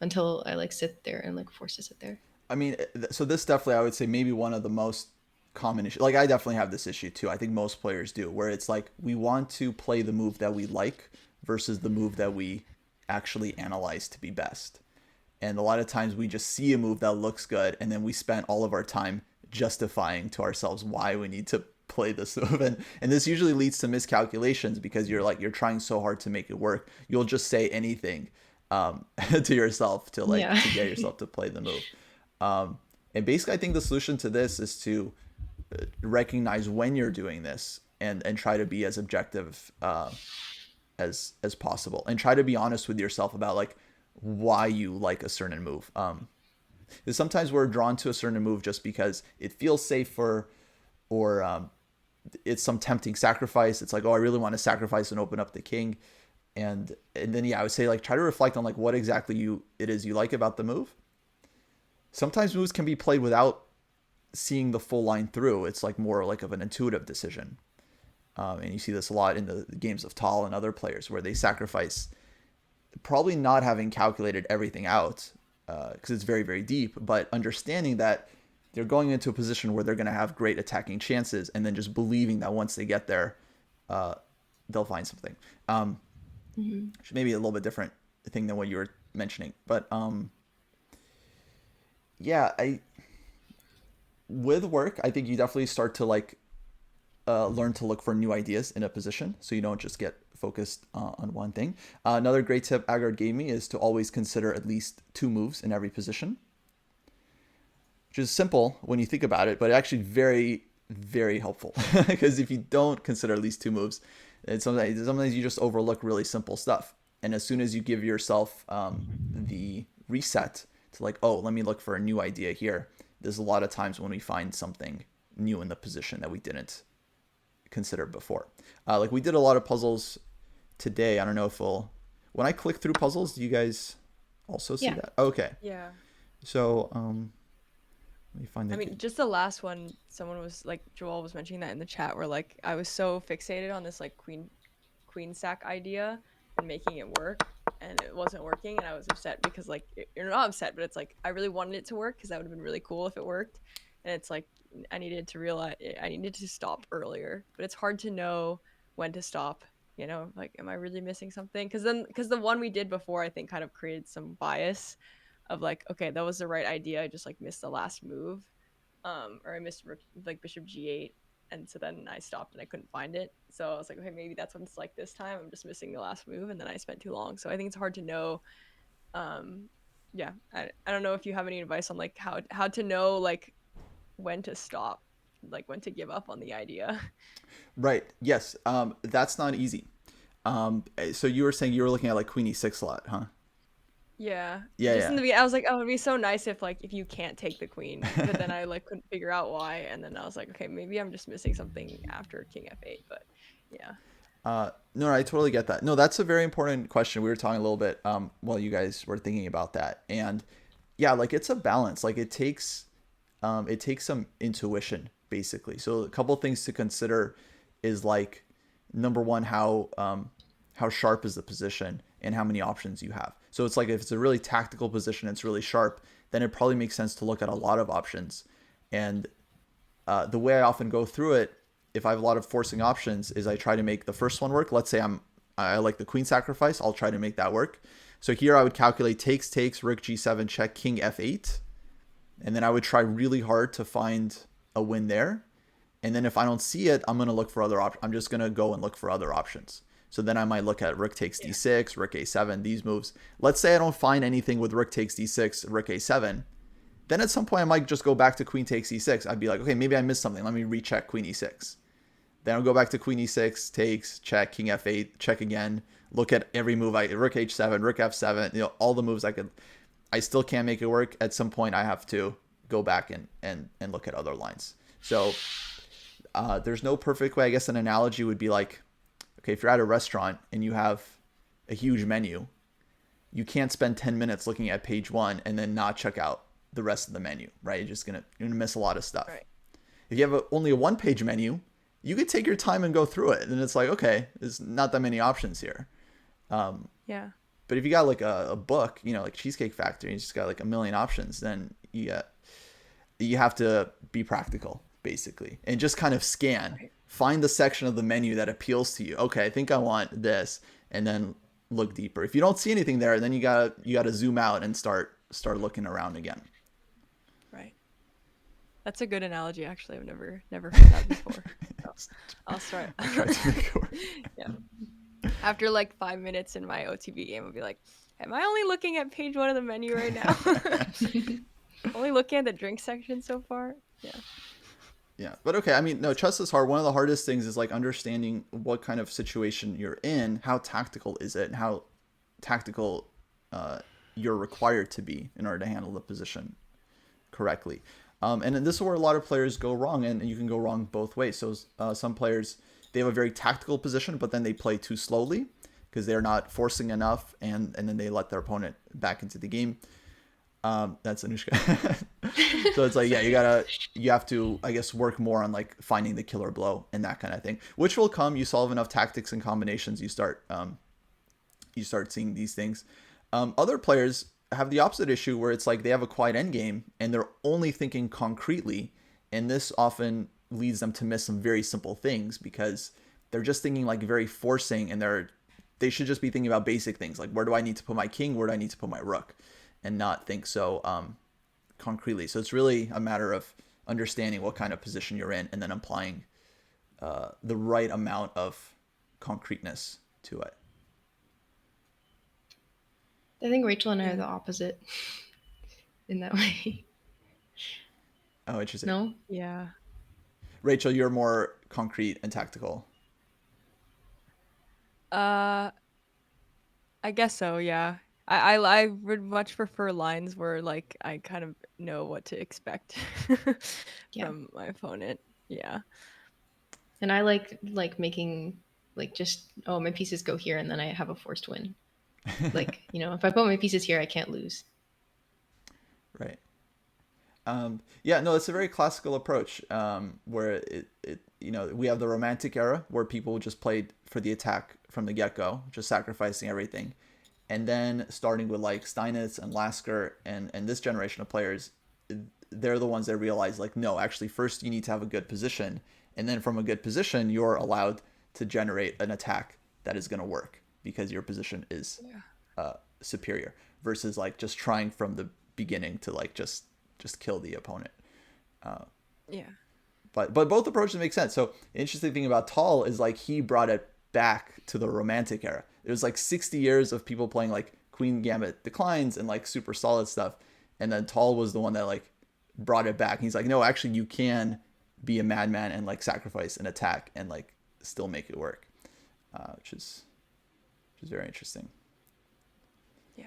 until I like sit there and like forced to sit there. I mean, so this definitely, I would say, maybe one of the most common issues. Like, I definitely have this issue too. I think most players do, where it's like we want to play the move that we like versus the move that we actually analyze to be best. And a lot of times we just see a move that looks good, and then we spend all of our time justifying to ourselves why we need to play this move. And this usually leads to miscalculations because you're trying so hard to make it work. You'll just say anything to yourself to like Yeah. to get yourself to play the move. And basically, I think the solution to this is to recognize when you're doing this and try to be as objective as possible, and try to be honest with yourself about like why you like a certain move. Because sometimes we're drawn to a certain move just because it feels safer, or it's some tempting sacrifice. It's like, oh, I really want to sacrifice and open up the king. And then, yeah, I would say, like, try to reflect on like what exactly it is you like about the move. Sometimes moves can be played without seeing the full line through. It's like more like of an intuitive decision. And you see this a lot in the games of Tal and other players where they sacrifice probably not having calculated everything out, because it's very, very deep, but understanding that they're going into a position where they're going to have great attacking chances, and then just believing that once they get there, they'll find something. Which may be a little bit different thing than what you were mentioning. But yeah, with work, I think you definitely start to like learn to look for new ideas in a position, so you don't just get focused on one thing. Another great tip Agard gave me is to always consider at least 2 moves in every position, which is simple when you think about it, but actually very, very helpful. Because if you don't consider at least 2 moves, sometimes you just overlook really simple stuff. And as soon as you give yourself the reset to like, oh, let me look for a new idea here, there's a lot of times when we find something new in the position that we didn't consider before. Like we did a lot of puzzles today. I don't know if when I click through puzzles, do you guys also see that? Okay. Yeah. So let me find I mean, just the last one, someone was like, Joel was mentioning that in the chat, where like I was so fixated on this like queen sack idea and making it work, and it wasn't working, and I was upset because like you're not upset, but it's like I really wanted it to work because that would have been really cool if it worked, and it's like I needed to stop earlier, but it's hard to know when to stop. You know, like, am I really missing something? Because the one we did before, I think, kind of created some bias of like, okay, that was the right idea. I just like missed the last move, or I missed like bishop g8, and so then I stopped and I couldn't find it. So I was like, okay, maybe that's what it's like this time. I'm just missing the last move, and then I spent too long. So I think it's hard to know. Yeah, I don't know if you have any advice on like how to know like when to stop, like when to give up on the idea. Right. Yes. That's not easy. So you were saying you were looking at like queen e6 a lot, huh? Yeah, Yeah. just in Yeah. the beginning, I was like, oh, it'd be so nice if you can't take the queen, but then I like couldn't figure out why, and then I was like, okay, maybe I'm just missing something after king f8, but yeah. No, I totally get that. No, that's a very important question. We were talking a little bit while you guys were thinking about that, and yeah, like it's a balance. Like it takes some intuition basically. So a couple things to consider is like number one, how sharp is the position and how many options you have. So it's like if it's a really tactical position, it's really sharp, then it probably makes sense to look at a lot of options. And the way I often go through it, if I have a lot of forcing options, is I try to make the first one work. Let's say I like the queen sacrifice, I'll try to make that work. So here I would calculate takes, rook g7, check, king f8, and then I would try really hard to find a win there. And then if I don't see it, I'm going to look for other options. I'm just going to go and look for other options. So then I might look at rook takes d6, rook a7, these moves. Let's say I don't find anything with rook takes d6, rook a7. Then at some point I might just go back to queen takes e6. I'd be like, okay, maybe I missed something. Let me recheck queen e6. Then I'll go back to queen e6, takes, check, king f8, check again. Look at every move. Rook h7, rook f7. All the moves I still can't make it work. At some point I have to go back and look at other lines. So there's no perfect way. I guess an analogy would be like, okay, if you're at a restaurant and you have a huge menu, you can't spend 10 minutes looking at page 1 and then not check out the rest of the menu, right? You're gonna miss a lot of stuff. Right. If you have only a 1-page menu, you could take your time and go through it, and it's like, okay, there's not that many options here. Yeah. But if you got like a book, like Cheesecake Factory, you just got like a million options, then you have to be practical basically and just kind of scan, Right. find the section of the menu that appeals to you. Okay, I think I want this, and then look deeper. If you don't see anything there, then you gotta zoom out and start looking around again. Right. That's a good analogy. Actually, I've never heard that before. So I'll start. I'll try to make it work. Yeah. After like 5 minutes in my OTB game, I'll be like, am I only looking at page 1 of the menu right now? Only looking at the drink section so far. Yeah. Yeah, but okay. I mean, no, chess is hard. One of the hardest things is like understanding what kind of situation you're in. How tactical is it? And how tactical you're required to be in order to handle the position correctly. And then this is where a lot of players go wrong, and you can go wrong both ways. So some players, they have a very tactical position, but then they play too slowly because they're not forcing enough, and then they let their opponent back into the game. That's Anushka. So it's like, yeah, you have to, I guess, work more on like finding the killer blow and that kind of thing, which will come. You solve enough tactics and combinations, you start seeing these things. Other players have the opposite issue where it's like they have a quiet end game and they're only thinking concretely, and this often leads them to miss some very simple things because they're just thinking like very forcing, and they should just be thinking about basic things like where do I need to put my king, where do I need to put my rook, and not think so concretely. So it's really a matter of understanding what kind of position you're in and then applying the right amount of concreteness to it. I think Rachel and I are the opposite in that way. Oh, interesting. No? Yeah. Rachel, you're more concrete and tactical. I guess so, yeah. I would much prefer lines where like I kind of know what to expect Yeah. from my opponent. Yeah. And I like making like just, oh, my pieces go here and then I have a forced win. Like, if I put my pieces here, I can't lose. Right. Yeah, no, it's a very classical approach where we have the Romantic era where people just played for the attack from the get-go, just sacrificing everything. And then starting with like Steinitz and Lasker and this generation of players, they're the ones that realize like, no, actually first you need to have a good position. And then from a good position, you're allowed to generate an attack that is going to work because your position is superior versus like just trying from the beginning to like just kill the opponent. Yeah. But both approaches make sense. So the interesting thing about Tall is like he brought it back to the Romantic era. It was like 60 years of people playing like Queen Gambit Declines and like super solid stuff, and then Tall was the one that like brought it back. And he's like, no, actually you can be a madman and like sacrifice an attack and like still make it work, which is very interesting. Yeah.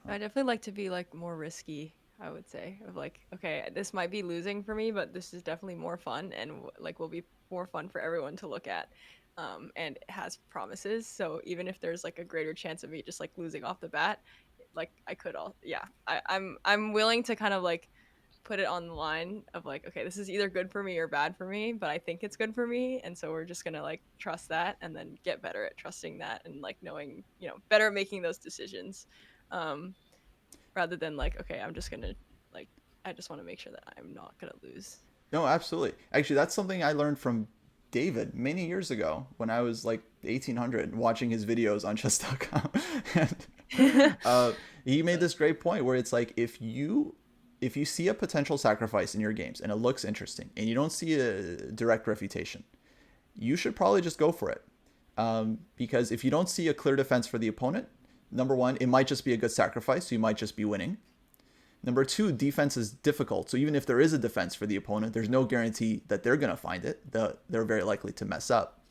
I definitely like to be like more risky, I would say, of like, okay, this might be losing for me, but this is definitely more fun and like will be more fun for everyone to look at. And it has promises. So even if there's like a greater chance of me just like losing off the bat, like I could I'm willing to kind of like put it on the line of like, okay, this is either good for me or bad for me, but I think it's good for me, and so we're just gonna like trust that and then get better at trusting that and like knowing, better at making those decisions, um, rather than like, okay, I'm just gonna like, I just want to make sure that I'm not gonna lose. No, absolutely. Actually, that's something I learned from David many years ago when I was like 1800 watching his videos on chess.com. And he made this great point where it's like if you see a potential sacrifice in your games and it looks interesting and you don't see a direct refutation, you should probably just go for it. Because if you don't see a clear defense for the opponent, number one, it might just be a good sacrifice, so you might just be winning. Number two, defense is difficult. So even if there is a defense for the opponent, there's no guarantee that they're going to find it. They're very likely to mess up.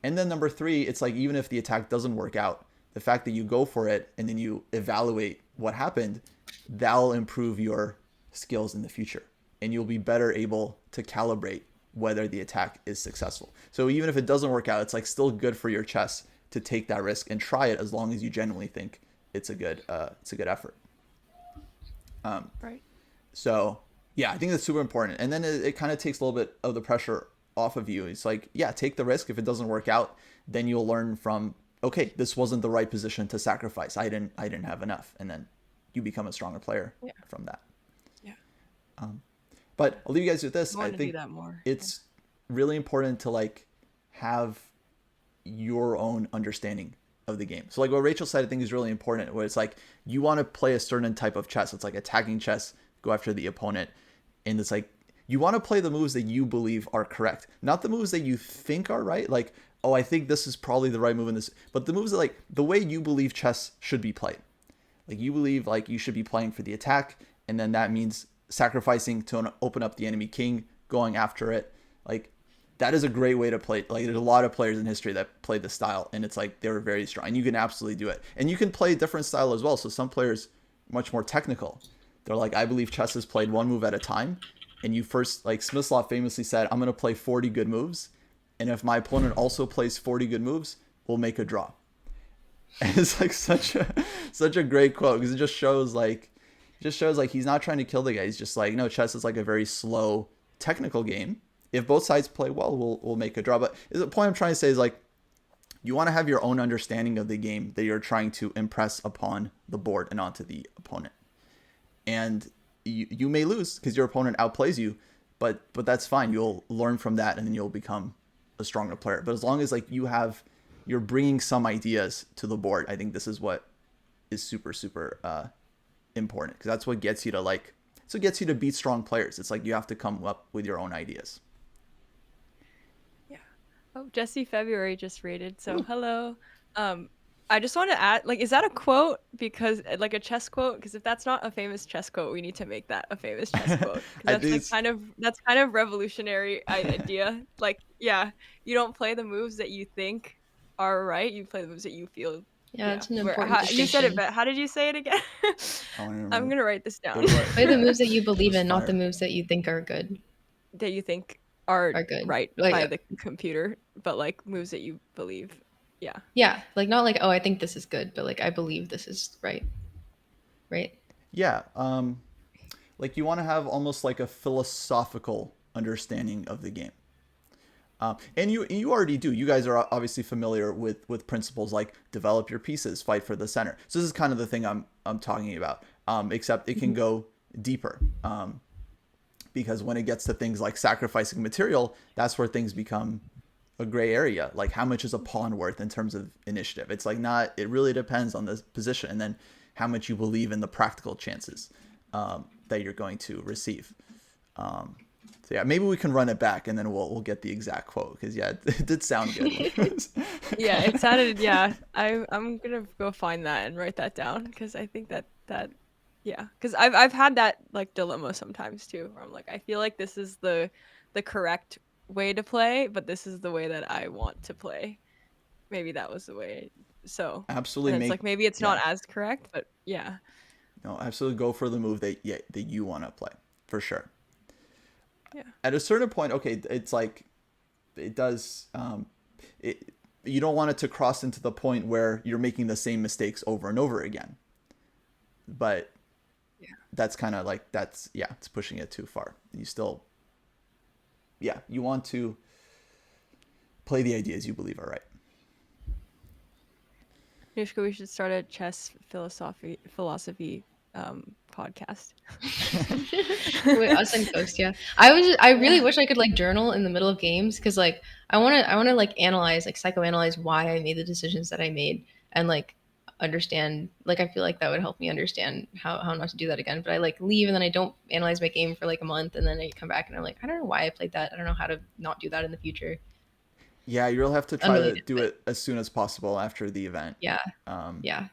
And then number three, it's like even if the attack doesn't work out, the fact that you go for it and then you evaluate what happened, that'll improve your skills in the future. And you'll be better able to calibrate whether the attack is successful. So even if it doesn't work out, it's like still good for your chess to take that risk and try it as long as you genuinely think it's a good effort. Right. So yeah, I think that's super important. And then it kind of takes a little bit of the pressure off of you. It's like, yeah, take the risk. If it doesn't work out, then you'll learn from, okay, this wasn't the right position to sacrifice. I didn't have enough. And then you become a stronger player from that. Yeah. But I'll leave you guys with this. I I want to think do that more. it's really important to like have your own understanding of the game. So like what Rachel said, I think is really important, where it's like you want to play a certain type of chess. It's like attacking chess, go after the opponent. And it's like you want to play the moves that you believe are correct, not the moves that you think are right. Like, oh, I think this is probably the right move in this, but the moves that like the way you believe chess should be played. Like you believe like you should be playing for the attack, and then that means sacrificing to open up the enemy king, going after it. Like that is a great way to play. Like there's a lot of players in history that play the style, and it's like they were very strong. And you can absolutely do it, and you can play different style as well. So some players much more technical. They're like, I believe chess is played one move at a time, and you first like Smyslov famously said, I'm gonna play 40 good moves, and if my opponent also plays 40 good moves, we'll make a draw. And it's like such a great quote because it just shows like he's not trying to kill the guy. He's just like, no, chess is like a very slow technical game. If both sides play well, we'll make a draw. But the point I'm trying to say is like you want to have your own understanding of the game that you're trying to impress upon the board and onto the opponent. And you may lose because your opponent outplays you, but that's fine. You'll learn from that, and then you'll become a stronger player. But as long as like you're bringing some ideas to the board, I think this is what is super important because that's what gets you to beat strong players. It's like you have to come up with your own ideas. Yeah. Oh, Jesse February just rated. So hello. I just want to add, like, is that a quote? Because like a chess quote? Because if that's not a famous chess quote, we need to make that a famous chess quote. Because I that's think like that's kind of revolutionary idea. Like, yeah, you don't play the moves that you think are right. You play the moves that you feel. Yeah, Yeah. it's an important You said it, distinction. but how did you say it again? I don't I'm remember. gonna write this It down. was Play the moves that you it believe was in, not the fire. moves that you think are good. That you think are Are good. right Like by the computer, but like moves that you believe. Yeah. yeah, like not like, oh, I think this is good, but like I believe this is right. Right? Yeah. Like you want to have almost like a philosophical understanding of the game. And you already do. You guys are obviously familiar with principles like develop your pieces, fight for the center. So this is kind of the thing I'm talking about. Except it can go deeper. Because when it gets to things like sacrificing material, that's where things become a gray area. Like how much is a pawn worth in terms of initiative? It's like not. It really depends on the position, and then how much you believe in the practical chances that you're going to receive. So yeah, maybe we can run it back and then we'll get the exact quote because yeah, it did sound good. Yeah, it sounded. Yeah, I'm gonna go find that and write that down because I think that yeah, because I've had that like dilemma sometimes too, where I'm like, I feel like this is the correct way to play, but this is the way that I want to play. Maybe that was the way. So, Absolutely and it's like make maybe it's not yeah, as correct, but yeah, no, absolutely go for the move that you want to play for sure. yeah, At a certain point, okay, it's like it does. It you don't want it to cross into the point where you're making the same mistakes over and over again. But yeah. that's kind of like it's pushing it too far. You still you want to play the ideas you believe are right. Nushka, we should start a chess philosophy podcast. Wait, us and Kostya. I really Yeah. wish I could like journal in the middle of games because like I wanna like analyze, like psychoanalyze why I made the decisions that I made and like understand, like I feel like that would help me understand how not to do that again. But I like leave and then I don't analyze my game for like a month and then I come back and I'm like, I don't know why I played that. I don't know how to not do that in the future. Yeah, you'll have to try to Unrelated, do but it as soon as possible after the event. yeah. Um, Yeah.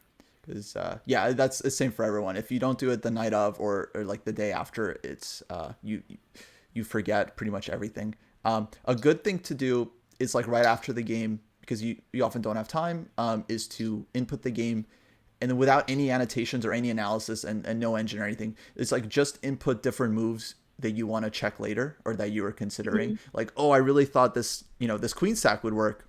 because yeah, that's the same for everyone. If you don't do it the night of or like the day after, it's you forget pretty much everything. A good thing to do is like right after the game because you often don't have time. Is to input the game and then without any annotations or any analysis and no engine or anything, it's like just input different moves that you want to check later or that you were considering. Mhm. Like, oh, I really thought this queen stack would work,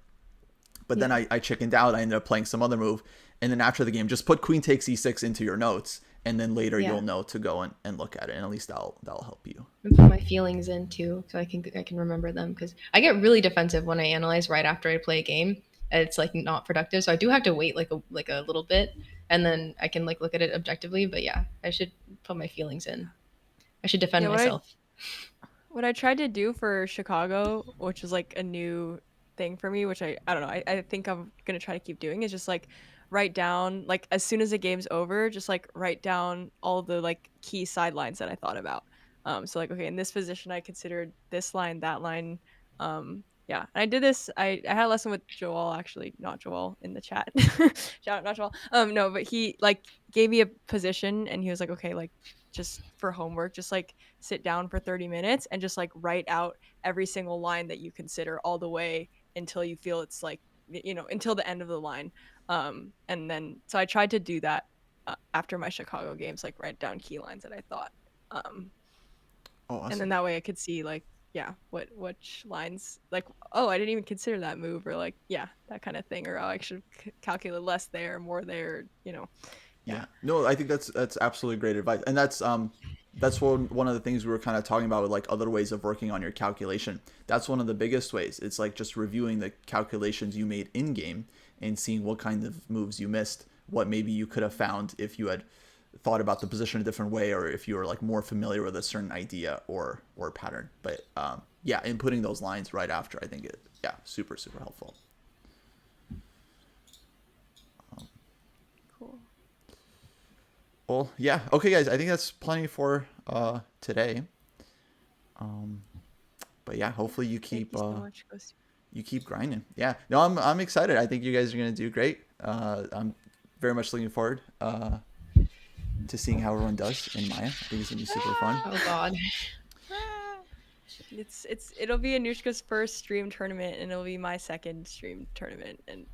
but then Yeah. I chickened out. I ended up playing some other move. And then after the game, just put queen takes e6 into your notes. And then later Yeah. you'll know to go and look at it. And at least that'll help you. And put my feelings in too, so I can remember them. Because I get really defensive when I analyze right after I play a game. And it's like not productive, so I do have to wait like a little bit, and then I can like look at it objectively. But yeah, I should put my feelings in. I should defend Yeah, myself. what I tried to do for Chicago, which was like a new thing for me, which I don't know, I think I'm gonna try to keep doing is just like write down like as soon as the game's over, just like write down all the like key sidelines that I thought about. So like okay, in this position I considered this line, that line. Yeah. And I did this. I had a lesson with Joel actually, not Joel in the chat. Shout out not Joel. No, but he like gave me a position and he was like, okay, like just for homework, just like sit down for 30 minutes and just like write out every single line that you consider all the way until you feel it's like, until the end of the line. And then so I tried to do that after my Chicago games, like write down key lines that I thought. Um, Oh, and then awesome. that way I could see like, yeah, which lines, like, oh, I didn't even consider that move, or like, yeah, that kind of thing, or oh, I should calculate less there, more there. Yeah. Yeah. No, I think that's absolutely great advice. And that's one of the things we were kind of talking about with like other ways of working on your calculation. That's one of the biggest ways. It's like just reviewing the calculations you made in game and seeing what kind of moves you missed, what maybe you could have found if you had thought about the position a different way, or if you were like more familiar with a certain idea or pattern. But yeah, and putting those lines right after, I think yeah, super super helpful. Cool. Well, yeah. Okay, guys. I think that's plenty for today. But yeah, hopefully Thank you so much, Kostya. you keep grinding. Yeah. No, I'm excited. I think you guys are gonna do great. I'm very much looking forward to seeing how everyone does in Maya. I think it's gonna be super fun. Oh God. It'll be Anushka's first stream tournament, and it'll be my second stream tournament, and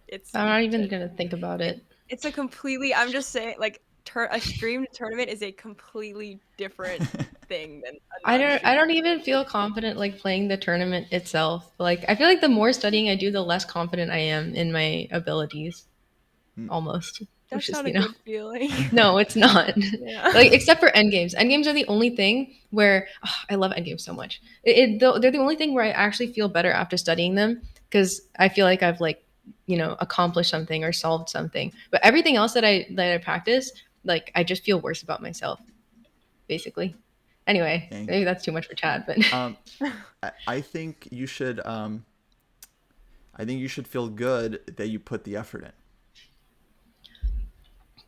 it's I'm not even a, gonna think about it, it. it's a completely, I'm just saying, like, a streamed tournament is a completely different thing than a I non-streamed don't even tournament. feel confident like playing the tournament itself. Like I feel like the more studying I do, the less confident I am in my abilities. Almost, which That's is not a good feeling. no, it's not. Yeah. Like except for endgames. Endgames are the only thing where I love endgames so much. They're the only thing where I actually feel better after studying them because I feel like I've like accomplished something or solved something. But everything else that I practice, like I just feel worse about myself, basically. Anyway, Dang. maybe that's too much for Chad, but Um, I think you should. I think you should feel good that you put the effort in.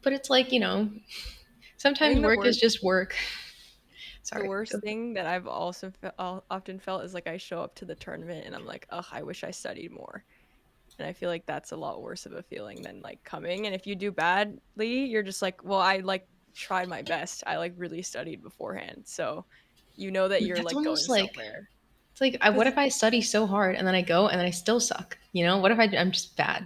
but it's like I sometimes think the work is worst just work. the Sorry. worst thing that I've also often felt is like I show up to the tournament and I'm like, ugh, I wish I studied more. And I feel like that's a lot worse of a feeling than like coming. And if you do badly, you're just like, well, I like tried my best. I like really studied beforehand. So you know that you're That's like almost going like somewhere. it's like what Because, if I study so hard and then I go and then I still suck? What if I'm just bad?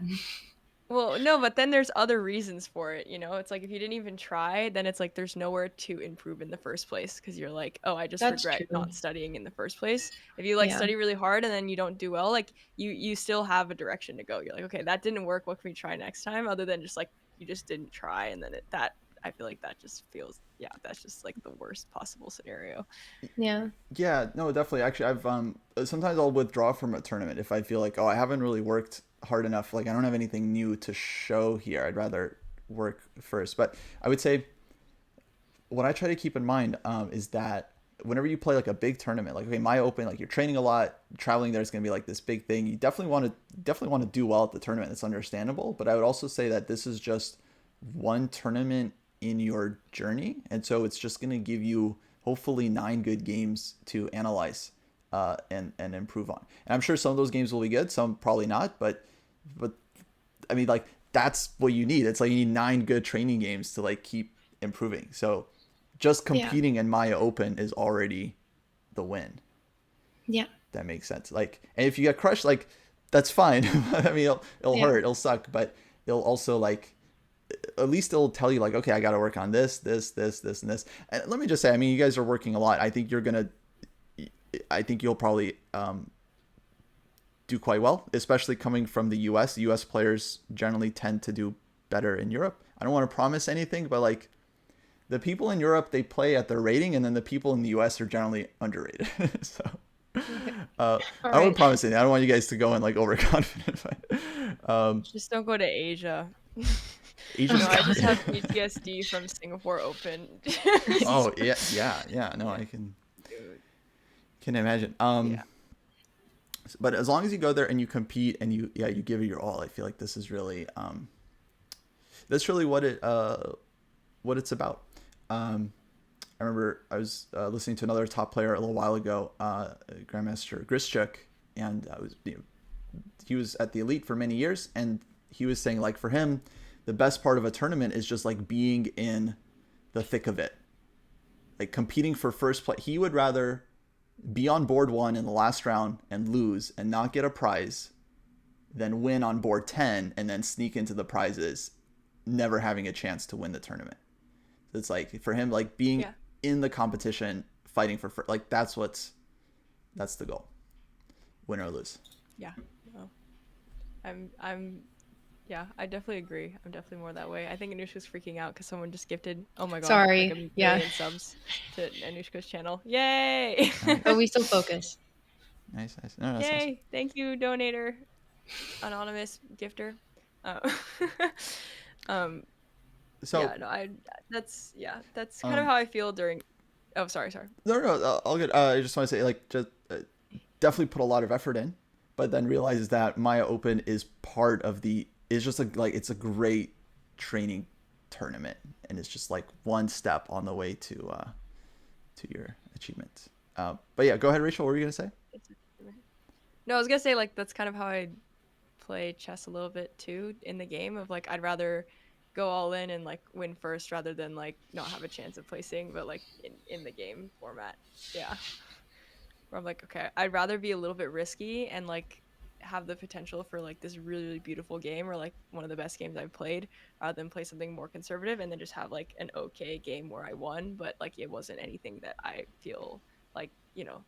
well, no, but then there's other reasons for it. It's like if you didn't even try, then it's like there's nowhere to improve in the first place because you're like, oh, I just That's regret true. not studying in the first place. If you like Yeah. study really hard and then you don't do well, like you still have a direction to go. You're like, okay, that didn't work. What can we try next time? Other than just like you just didn't try, and then that I feel like that just feels, yeah, that's just like the worst possible scenario. Yeah. Yeah, no, definitely. Actually, I've sometimes I'll withdraw from a tournament if I feel like, oh, I haven't really worked hard enough. Like I don't have anything new to show here. I'd rather work first. But I would say what I try to keep in mind is that whenever you play like a big tournament, like okay, my open, like you're training a lot, traveling there is going to be like this big thing. You definitely want to do well at the tournament. It's understandable, but I would also say that this is just one tournament in your journey, and so it's just going to give you hopefully 9 good games to analyze and improve on. And I'm sure some of those games will be good, some probably not, but I mean like that's what you need. It's like you need 9 good training games to like keep improving. So just Yeah. competing in Maya Open is already the win. Yeah. That makes sense. Like, and if you get crushed, like, that's fine. I mean, it'll Yeah. hurt, it'll suck, but it'll also like, at least it'll tell you like, okay, I got to work on this, and this. And let me just say, I mean, you guys are working a lot. I think you'll probably do quite well, especially coming from the U.S. U.S. players generally tend to do better in Europe. I don't want to promise anything, but like the people in Europe, they play at their rating, and then the people in the US are generally underrated. So Okay. uh, All I don't right. promise anything. I don't want you guys to go in like overconfident. But, Just don't go to Asia. Asia's Oh I God. just have PTSD from Singapore Open. oh yeah. No, Yeah, I dude. can imagine. Yeah. But as long as you go there and you compete and you give it your all, I feel like this is really that's really what it's about. I remember I was listening to another top player a little while ago, Grandmaster Grischuk, and he was at the elite for many years, and he was saying for him, the best part of a tournament is just being in the thick of it, like competing for first place. He would rather be on board 1 in the last round and lose and not get a prize than win on board 10 and then sneak into the prizes, never having a chance to win the tournament. It's like for him, like being Yeah. in the competition, fighting for like that's the goal, win or lose. Yeah. No. I'm yeah, I definitely agree. I'm definitely more that way. I think Anushka's freaking out because someone just gifted, oh my god, like Sorry. a Yeah. million subs to Anushka's channel. Yay! Nice, But we still focus. nice. No, that's awesome. Yay! Thank you, donator, anonymous gifter. Uh, um, So yeah, no, that's kind of um how I feel during. Oh, sorry. no, I'll get I just want to say like just definitely put a lot of effort in, but then realize that Maya Open is part of is just like it's a great training tournament, and it's just like one step on the way to your achievement. But yeah, go ahead, Rachel. What were you gonna say? No, I was gonna say like that's kind of how I play chess a little bit too in the game of like I'd rather go all in and like win first rather than like not have a chance of placing, but like in the game format. Yeah. Where I'm like, okay, I'd rather be a little bit risky and like have the potential for like this really, really beautiful game or like one of the best games I've played rather than play something more conservative and then just have like an okay game where I won, but like it wasn't anything that I feel like,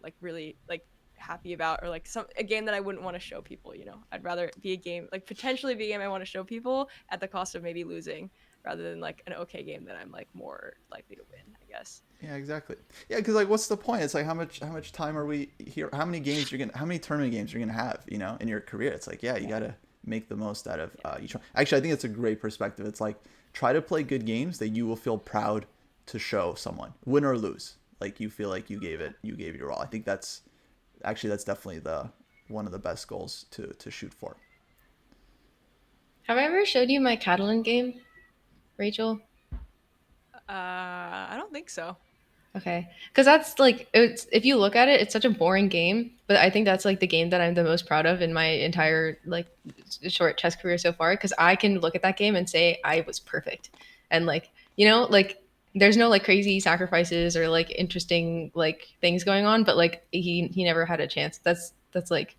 like really like happy about or like a game that I wouldn't want to show people. I'd rather it be a game like potentially be a game I want to show people at the cost of maybe losing rather than like an okay game that I'm like more likely to win, I guess. Yeah, exactly. Yeah, because like, what's the point? It's like how much time are we here? How many tournament games you're gonna have? In your career, it's like you gotta make the most out of each one. Actually, I think it's a great perspective. It's like try to play good games that you will feel proud to show someone, win or lose. Like you feel like you gave your all. I think that's definitely the one of the best goals to shoot for. Have I ever showed you my Catalan game, Rachel? I don't think so. Okay, because that's like if you look at it, it's such a boring game, but I think that's like the game that I'm the most proud of in my entire like short chess career so far. Because I can look at that game and say I was perfect, and like like there's no like crazy sacrifices or like interesting like things going on, but like he never had a chance. That's like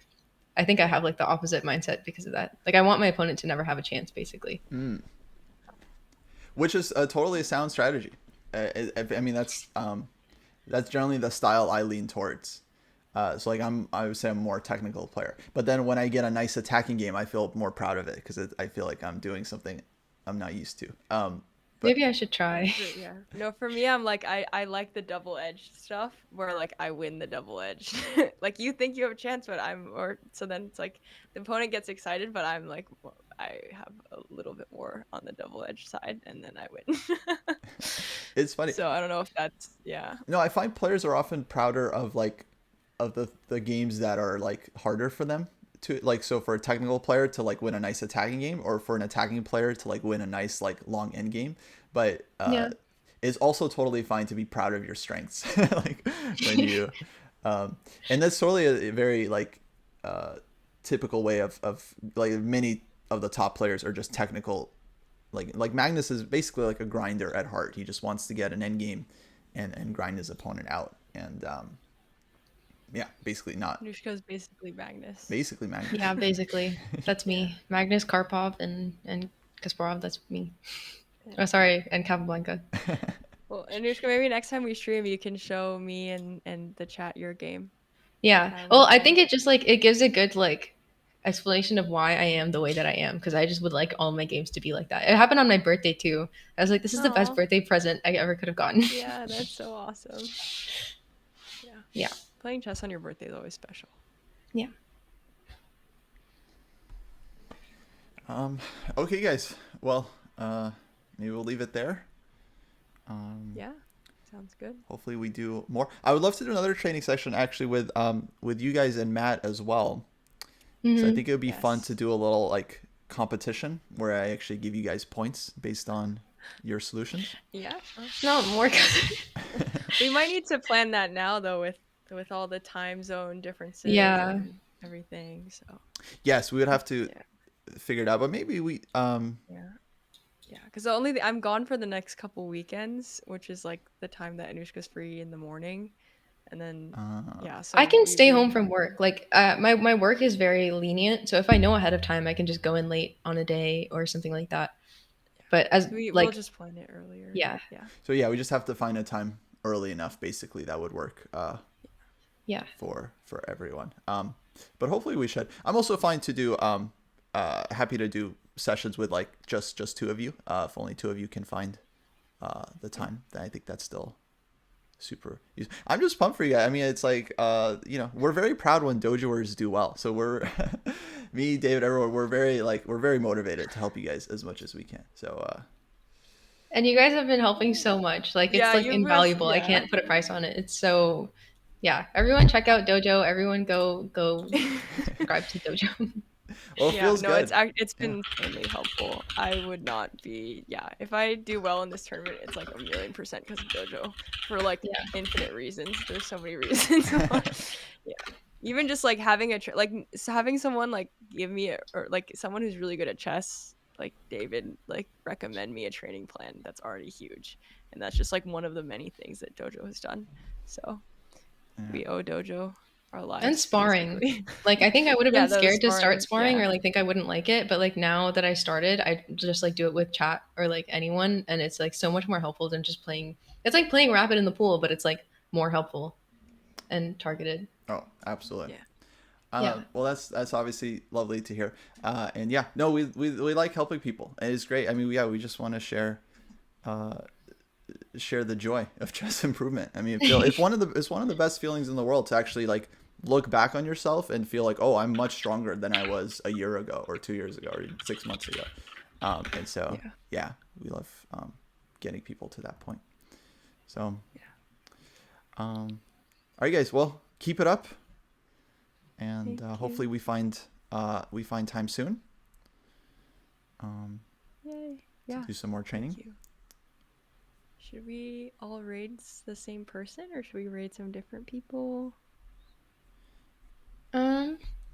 I think I have like the opposite mindset because of that. Like I want my opponent to never have a chance, basically. Which is totally a sound strategy. I mean, that's generally the style I lean towards. So like I would say I'm a more technical player, but then when I get a nice attacking game, I feel more proud of it because I feel like I'm doing something I'm not used to. But Maybe I should try. Yeah. No, for me, I'm like I like the double edged stuff where like I win the double edged. Like you think you have a chance, but so then it's like the opponent gets excited, but I'm like I have a little bit more on the double edged side, and then I win. it's funny. So I don't know if that's yeah. No, I find players are often prouder of like of the games that are like harder for them to like. So for a technical player to like win a nice attacking game, or for an attacking player to like win a nice like long end game, but Yeah. it's also totally fine to be proud of your strengths. Like when you and that's totally a very like typical way of like many of the top players are just technical. Like Magnus is basically like a grinder at heart. He just wants to get an end game and grind his opponent out. And yeah, basically not Nushka's basically Magnus. basically Magnus. Yeah, basically. That's Yeah. me. Magnus Karpov and Kasparov, that's me. Yeah. Oh, sorry, and Capablanca. Well, Anushka, maybe next time we stream, you can show me and the chat your game, your Yeah. Well, Catalan I game. think it just like it gives a good like explanation of why I am the way that I am because I just would like all my games to be like that. It happened on my birthday too. I was like, this is the best Oh, birthday present I ever could have gotten. yeah, that's so awesome. Yeah. Yeah. Playing chess on your birthday is always special. Yeah. Okay, guys. Well, maybe we'll leave it there. Yeah, sounds good. Hopefully we do more. I would love to do another training session actually with you guys and Matt as well. So I think it would be fun Yes. to do a little like competition where I actually give you guys points based on your solutions. Yeah, sure. No, more. We might need to plan that now though with all the time zone differences Yeah. and everything. So Yes, we would have to yeah, figure it out, but maybe we yeah. Yeah, because I'm gone for the next couple weekends, which is like the time that Anushka's free in the morning, and then yeah, I so can we stay we home from work. Like my work is very lenient, so if I know ahead of time, I can just go in late on a day or something like that. But as so we'll like just plan it earlier. yeah, Yeah. So yeah, we just have to find a time early enough, basically, that would work yeah. for everyone. But hopefully we should. I'm also fine to do happy to do sessions with like just two of you. If only two of you can find the time, then I think that's still super useful. I'm just pumped for you guys. I mean, it's like you know, we're very proud when dojoers do well. So we're me, David, everyone, we're very motivated to help you guys as much as we can. So And you guys have been helping so much. Like it's Yeah, like you've been invaluable. I yeah. can't put a price on it. It's so yeah. Everyone check out Dojo. Everyone go subscribe to Dojo. well, it Yeah, feels no, good. it's Yeah. been insanely helpful. I would not be yeah, if I do well in this tournament, it's like 1,000,000% because of Dojo for like Yeah. infinite reasons. There's so many reasons why. Yeah. Even just like having having someone like give me or like someone who's really good at chess, like David, like recommend me a training plan. That's already huge. And that's just like one of the many things that Dojo has done. So Yeah. we owe Dojo our And lives, sparring. basically. Like I think I would have Yeah, been that was scared to start sparring. sparring Yeah. or like think I wouldn't like it, but like now that I started, I just like do it with chat or like anyone and it's like so much more helpful than just playing. It's like playing rapid in the pool, but it's like more helpful and targeted. Oh, absolutely. Yeah. Yeah. Well, that's obviously lovely to hear. And yeah, no, we like helping people. And it's great. I mean, yeah, we just want to share the joy of chess improvement. I mean, it's one of the best feelings in the world to actually like look back on yourself and feel like, oh, I'm much stronger than I was a year ago or 2 years ago or 6 months ago. And so Yeah. yeah, we love getting people to that point. So all right, guys. Well, keep it up, and Thank hopefully you. we find time soon Yay. to Yeah. do some more training. Thank you. Should we all raid the same person or should we raid some different people?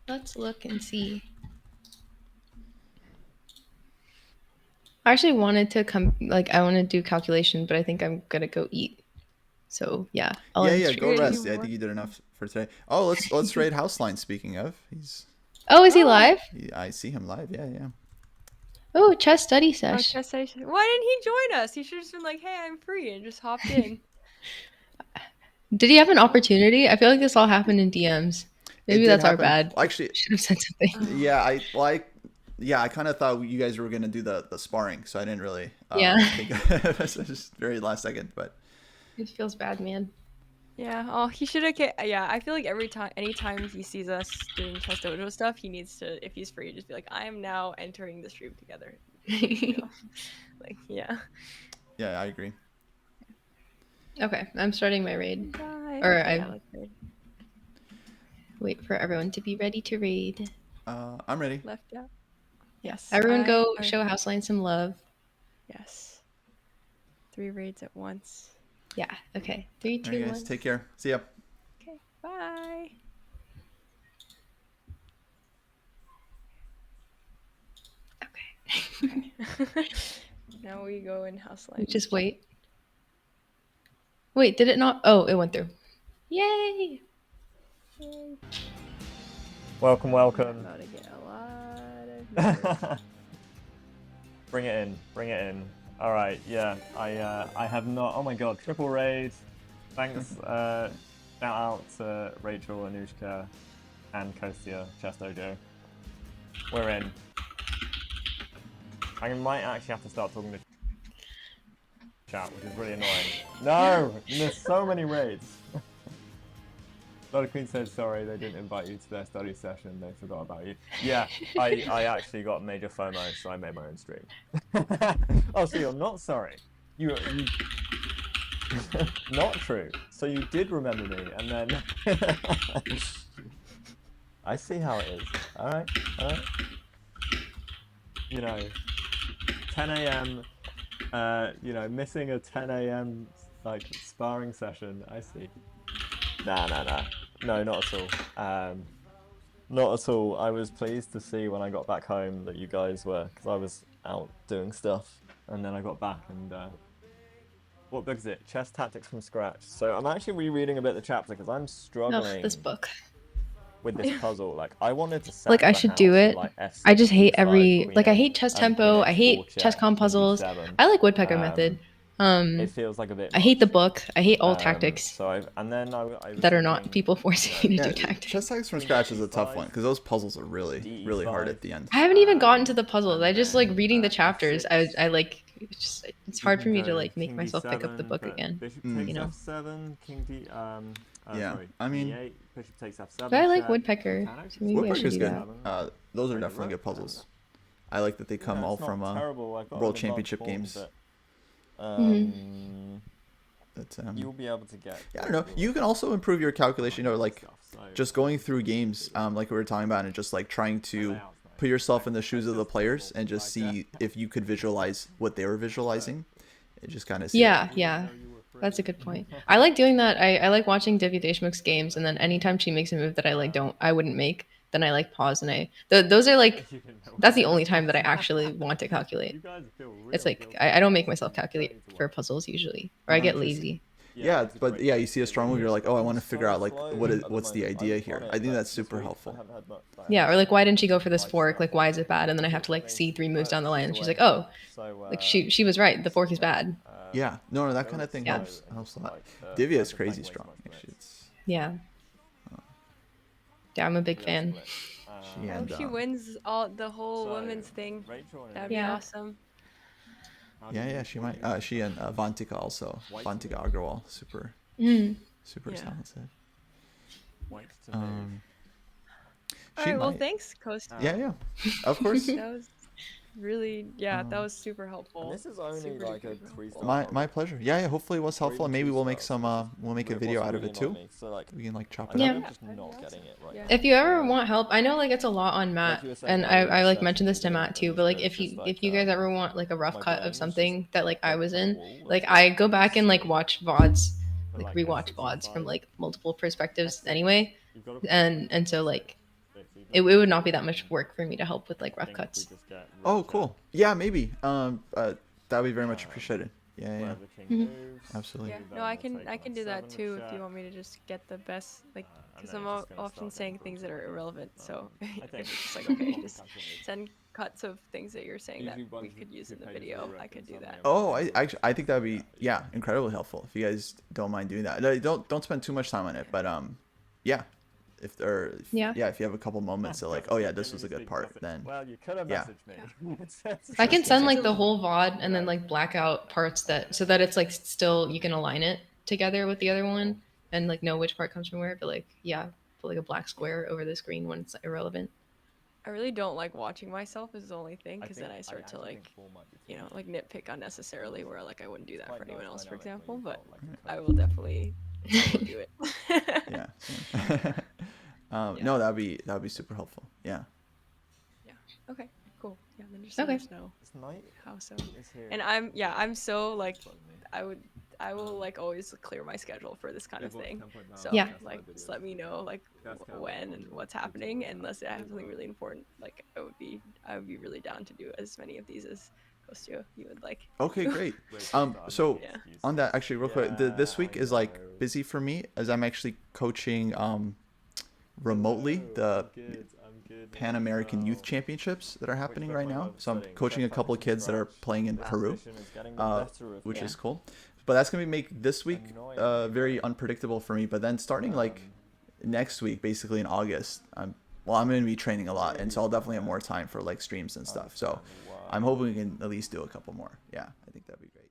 Let's look and see. I actually wanted to come like I want to do calculation, but I think I'm gonna go eat. So yeah, I'll end Yeah, stream go Should we too. do rest. Yeah, I more? think you did enough for today. Oh, let's raid Houseline. Speaking of, Oh, is he Oh. live? I see him live. Yeah. Oh, chess study Oh, sesh. chess station. Why didn't he join us? He should have just been like, hey, I'm free and just hopped in. Did he have an opportunity? I feel like this all happened in DMs. It Maybe did that's our happen. bad. Well, actually, Should have said something. Oh. yeah, I kind of thought you guys were gonna do the sparring, so I didn't really Yeah, think of it. It's just very last second, but it feels bad, man. Yeah. Oh, he should have. Yeah, I feel like anytime he sees us doing Chess Dojo stuff, he needs to, if he's free, just be like, I am now entering the stream together. We need to go. Like, yeah. yeah, I agree. Okay, I'm starting my raid. Bye. Or Okay, yeah, I let's raid. wait for everyone to be ready to raid. I'm ready. Left out. Yeah, Yes, everyone go I show Houseline some love. yes. 3 raids at once. Yeah. Okay. Three, All right, two, guys, one. take care. See ya. Okay, bye. Okay. Okay. Now we go in house line. Just wait. Wait, did it not? Oh, it went through. Yay! Yay. Welcome, We're welcome. about to get a lot of viewers. Bring it in. All right, yeah, I have not. Oh my god, triple raid. Thanks. Shout out to Rachel, Anushka, and Kostya, ChessDojo. We're in. I might actually have to start talking to chat, which is really annoying. No, there's so many raids. Bloodqueen said sorry they didn't invite you to their study session, they forgot about you. Yeah, I actually got major FOMO, so I made my own stream. Oh, so you're not sorry. You not true. So you did remember me, and then I see how it is. Alright. You know, 10 a.m. Missing a 10 a.m. like sparring session. I see. Nah. No, not at all. Not at all. I was pleased to see when I got back home that you guys were, because I was out doing stuff. and then I got back and what book is it? Chess Tactics from Scratch. So I'm actually rereading a bit of the chapter because I'm Ugh, struggling this book. with this puzzle. Like I wanted to Like, sack I the should do house with it. like I f6, just hate e5, queen like, I 8, hate chess and queen tempo. I h4 hate chess check, com king puzzles. d7. I like woodpecker method. It feels like a bit I hate the much. book. I hate all tactics So I was that are not thinking, people forcing you to Yeah, do tactics. chess tactics from king scratch is a tough e5, one because those puzzles are really, really hard de5. at the end. I haven't even gotten to the puzzles. and I just like then, reading the chapters. f6. I like it's You hard can for me to go like make king myself pick up the d7, book but again. bishop Mm. takes You know. f7, king d Yeah, sorry, I mean, e8, bishop takes f7 But I like check. woodpecker, You can so actually maybe I take should Woodpecker's do good. that. Those are Make it definitely work. good puzzles. I like that they come Yeah, all it's not from terrible. I've got World an advanced Championship form, games. but Mhm. That you'll be able to get. yeah, I don't know. You can also improve your calculation, like just going through games, like we were talking about, and just like trying to put yourself in the shoes of the players and just see if you could visualize what they were visualizing. It just kind of Yeah, yeah. That's a good point. I like doing that. I like watching Divya Deshmukh's games, and then anytime she makes a move that I wouldn't make, then I like pause and those are like that's the only time that I actually want to calculate. You guys feel It's real like guilty I don't make for myself being calculate ready to for watch. puzzles usually, or I get Interesting. lazy. Yeah, it's but great. yeah, you see a It strong move, really you're is. like, oh, I want to It's figure so out like slow what is at the what's the moment. idea I've here. done it, I think like, that's this super week. I helpful. haven't had much time. Yeah, or like why didn't she go for this Like fork? stuff. Like why is it bad? And then I have to like see 3 moves down the line, and she's like, oh, like she was right. The fork is bad. Yeah, no, that kind of thing Yeah. helps a lot. Divya is crazy strong. Actually, it's Yeah. Yeah, I'm a big fan. she I hope and she wins the whole women's thing. That'd be Yeah. awesome. yeah, she might. She and Vantika also. Vantika Agrawal, super Mm. Yeah. talented. White to move. All She right. Well, might. thanks, Kostya. Yeah, of course. That was really, that was super helpful. And this is only Super like a duper 3-star. helpful. My pleasure. Yeah, hopefully it was helpful, and maybe we'll make some we'll make a video out of it too. So like, We can like chop I it think up. I'm Yeah. just not getting it right. Yeah. now. If you ever want help, I know like it's a lot on Matt, you were saying and earlier, I like research mentioned this to video, Matt too. and But like it's if just you guys ever want like a rough my cut brain of was something just that like I like was on a in, wall, like like, I go back and like watch VODs, But, like like, rewatch F65, VODs from like multiple perspectives F6, anyway, you've got to and so like it would not be that much work for me to help with like rough cuts. Oh, cool. Yeah, maybe. That would be very much appreciated. Yeah. Mhm. Absolutely. Yeah, no, I can do that too if you want me to just get the best, like, because I'm often saying things that are irrelevant. So if it's just like, okay, just send cuts of things that you're saying that we could use in the video, I could do that. Oh, I think that would be incredibly helpful if you guys don't mind doing that. No, don't spend too much time on it, but yeah, if if you have a couple moments to like, oh yeah, this was a good part, then Well, you could have yeah. messaged me. I can send like the whole VOD and then like black out parts so that it's like still you can align it together with the other one and like know which part comes from where. But like put like a black square over the screen when it's irrelevant. I really don't like watching myself is the only thing, because then I start to like, like nitpick unnecessarily, where like I wouldn't do that for anyone else, for example. But I will definitely do it. Yeah. No, that'd be super helpful. Yeah. Yeah. Okay. Cool. Yeah. Then just let us know how so. And I'm so like, I will like always clear my schedule for this kind of thing. So Yeah. like just let me know like when and what's happening, and unless I have something really important, like I would be really down to do as many of these as Kostya you would like. Okay, great. So Yeah. on that, actually, real quick, this week is like busy for me as I'm actually coaching remotely the Pan American Youth Championships that are happening right now. So I'm coaching a couple of kids that are playing in Peru, which is cool. But that's gonna make this week very unpredictable for me. But then starting like next week, basically in August, I'm gonna be training a lot, and so I'll definitely have more time for like streams and stuff. So I'm hoping we can at least do a couple more. Yeah, I think that'd be great.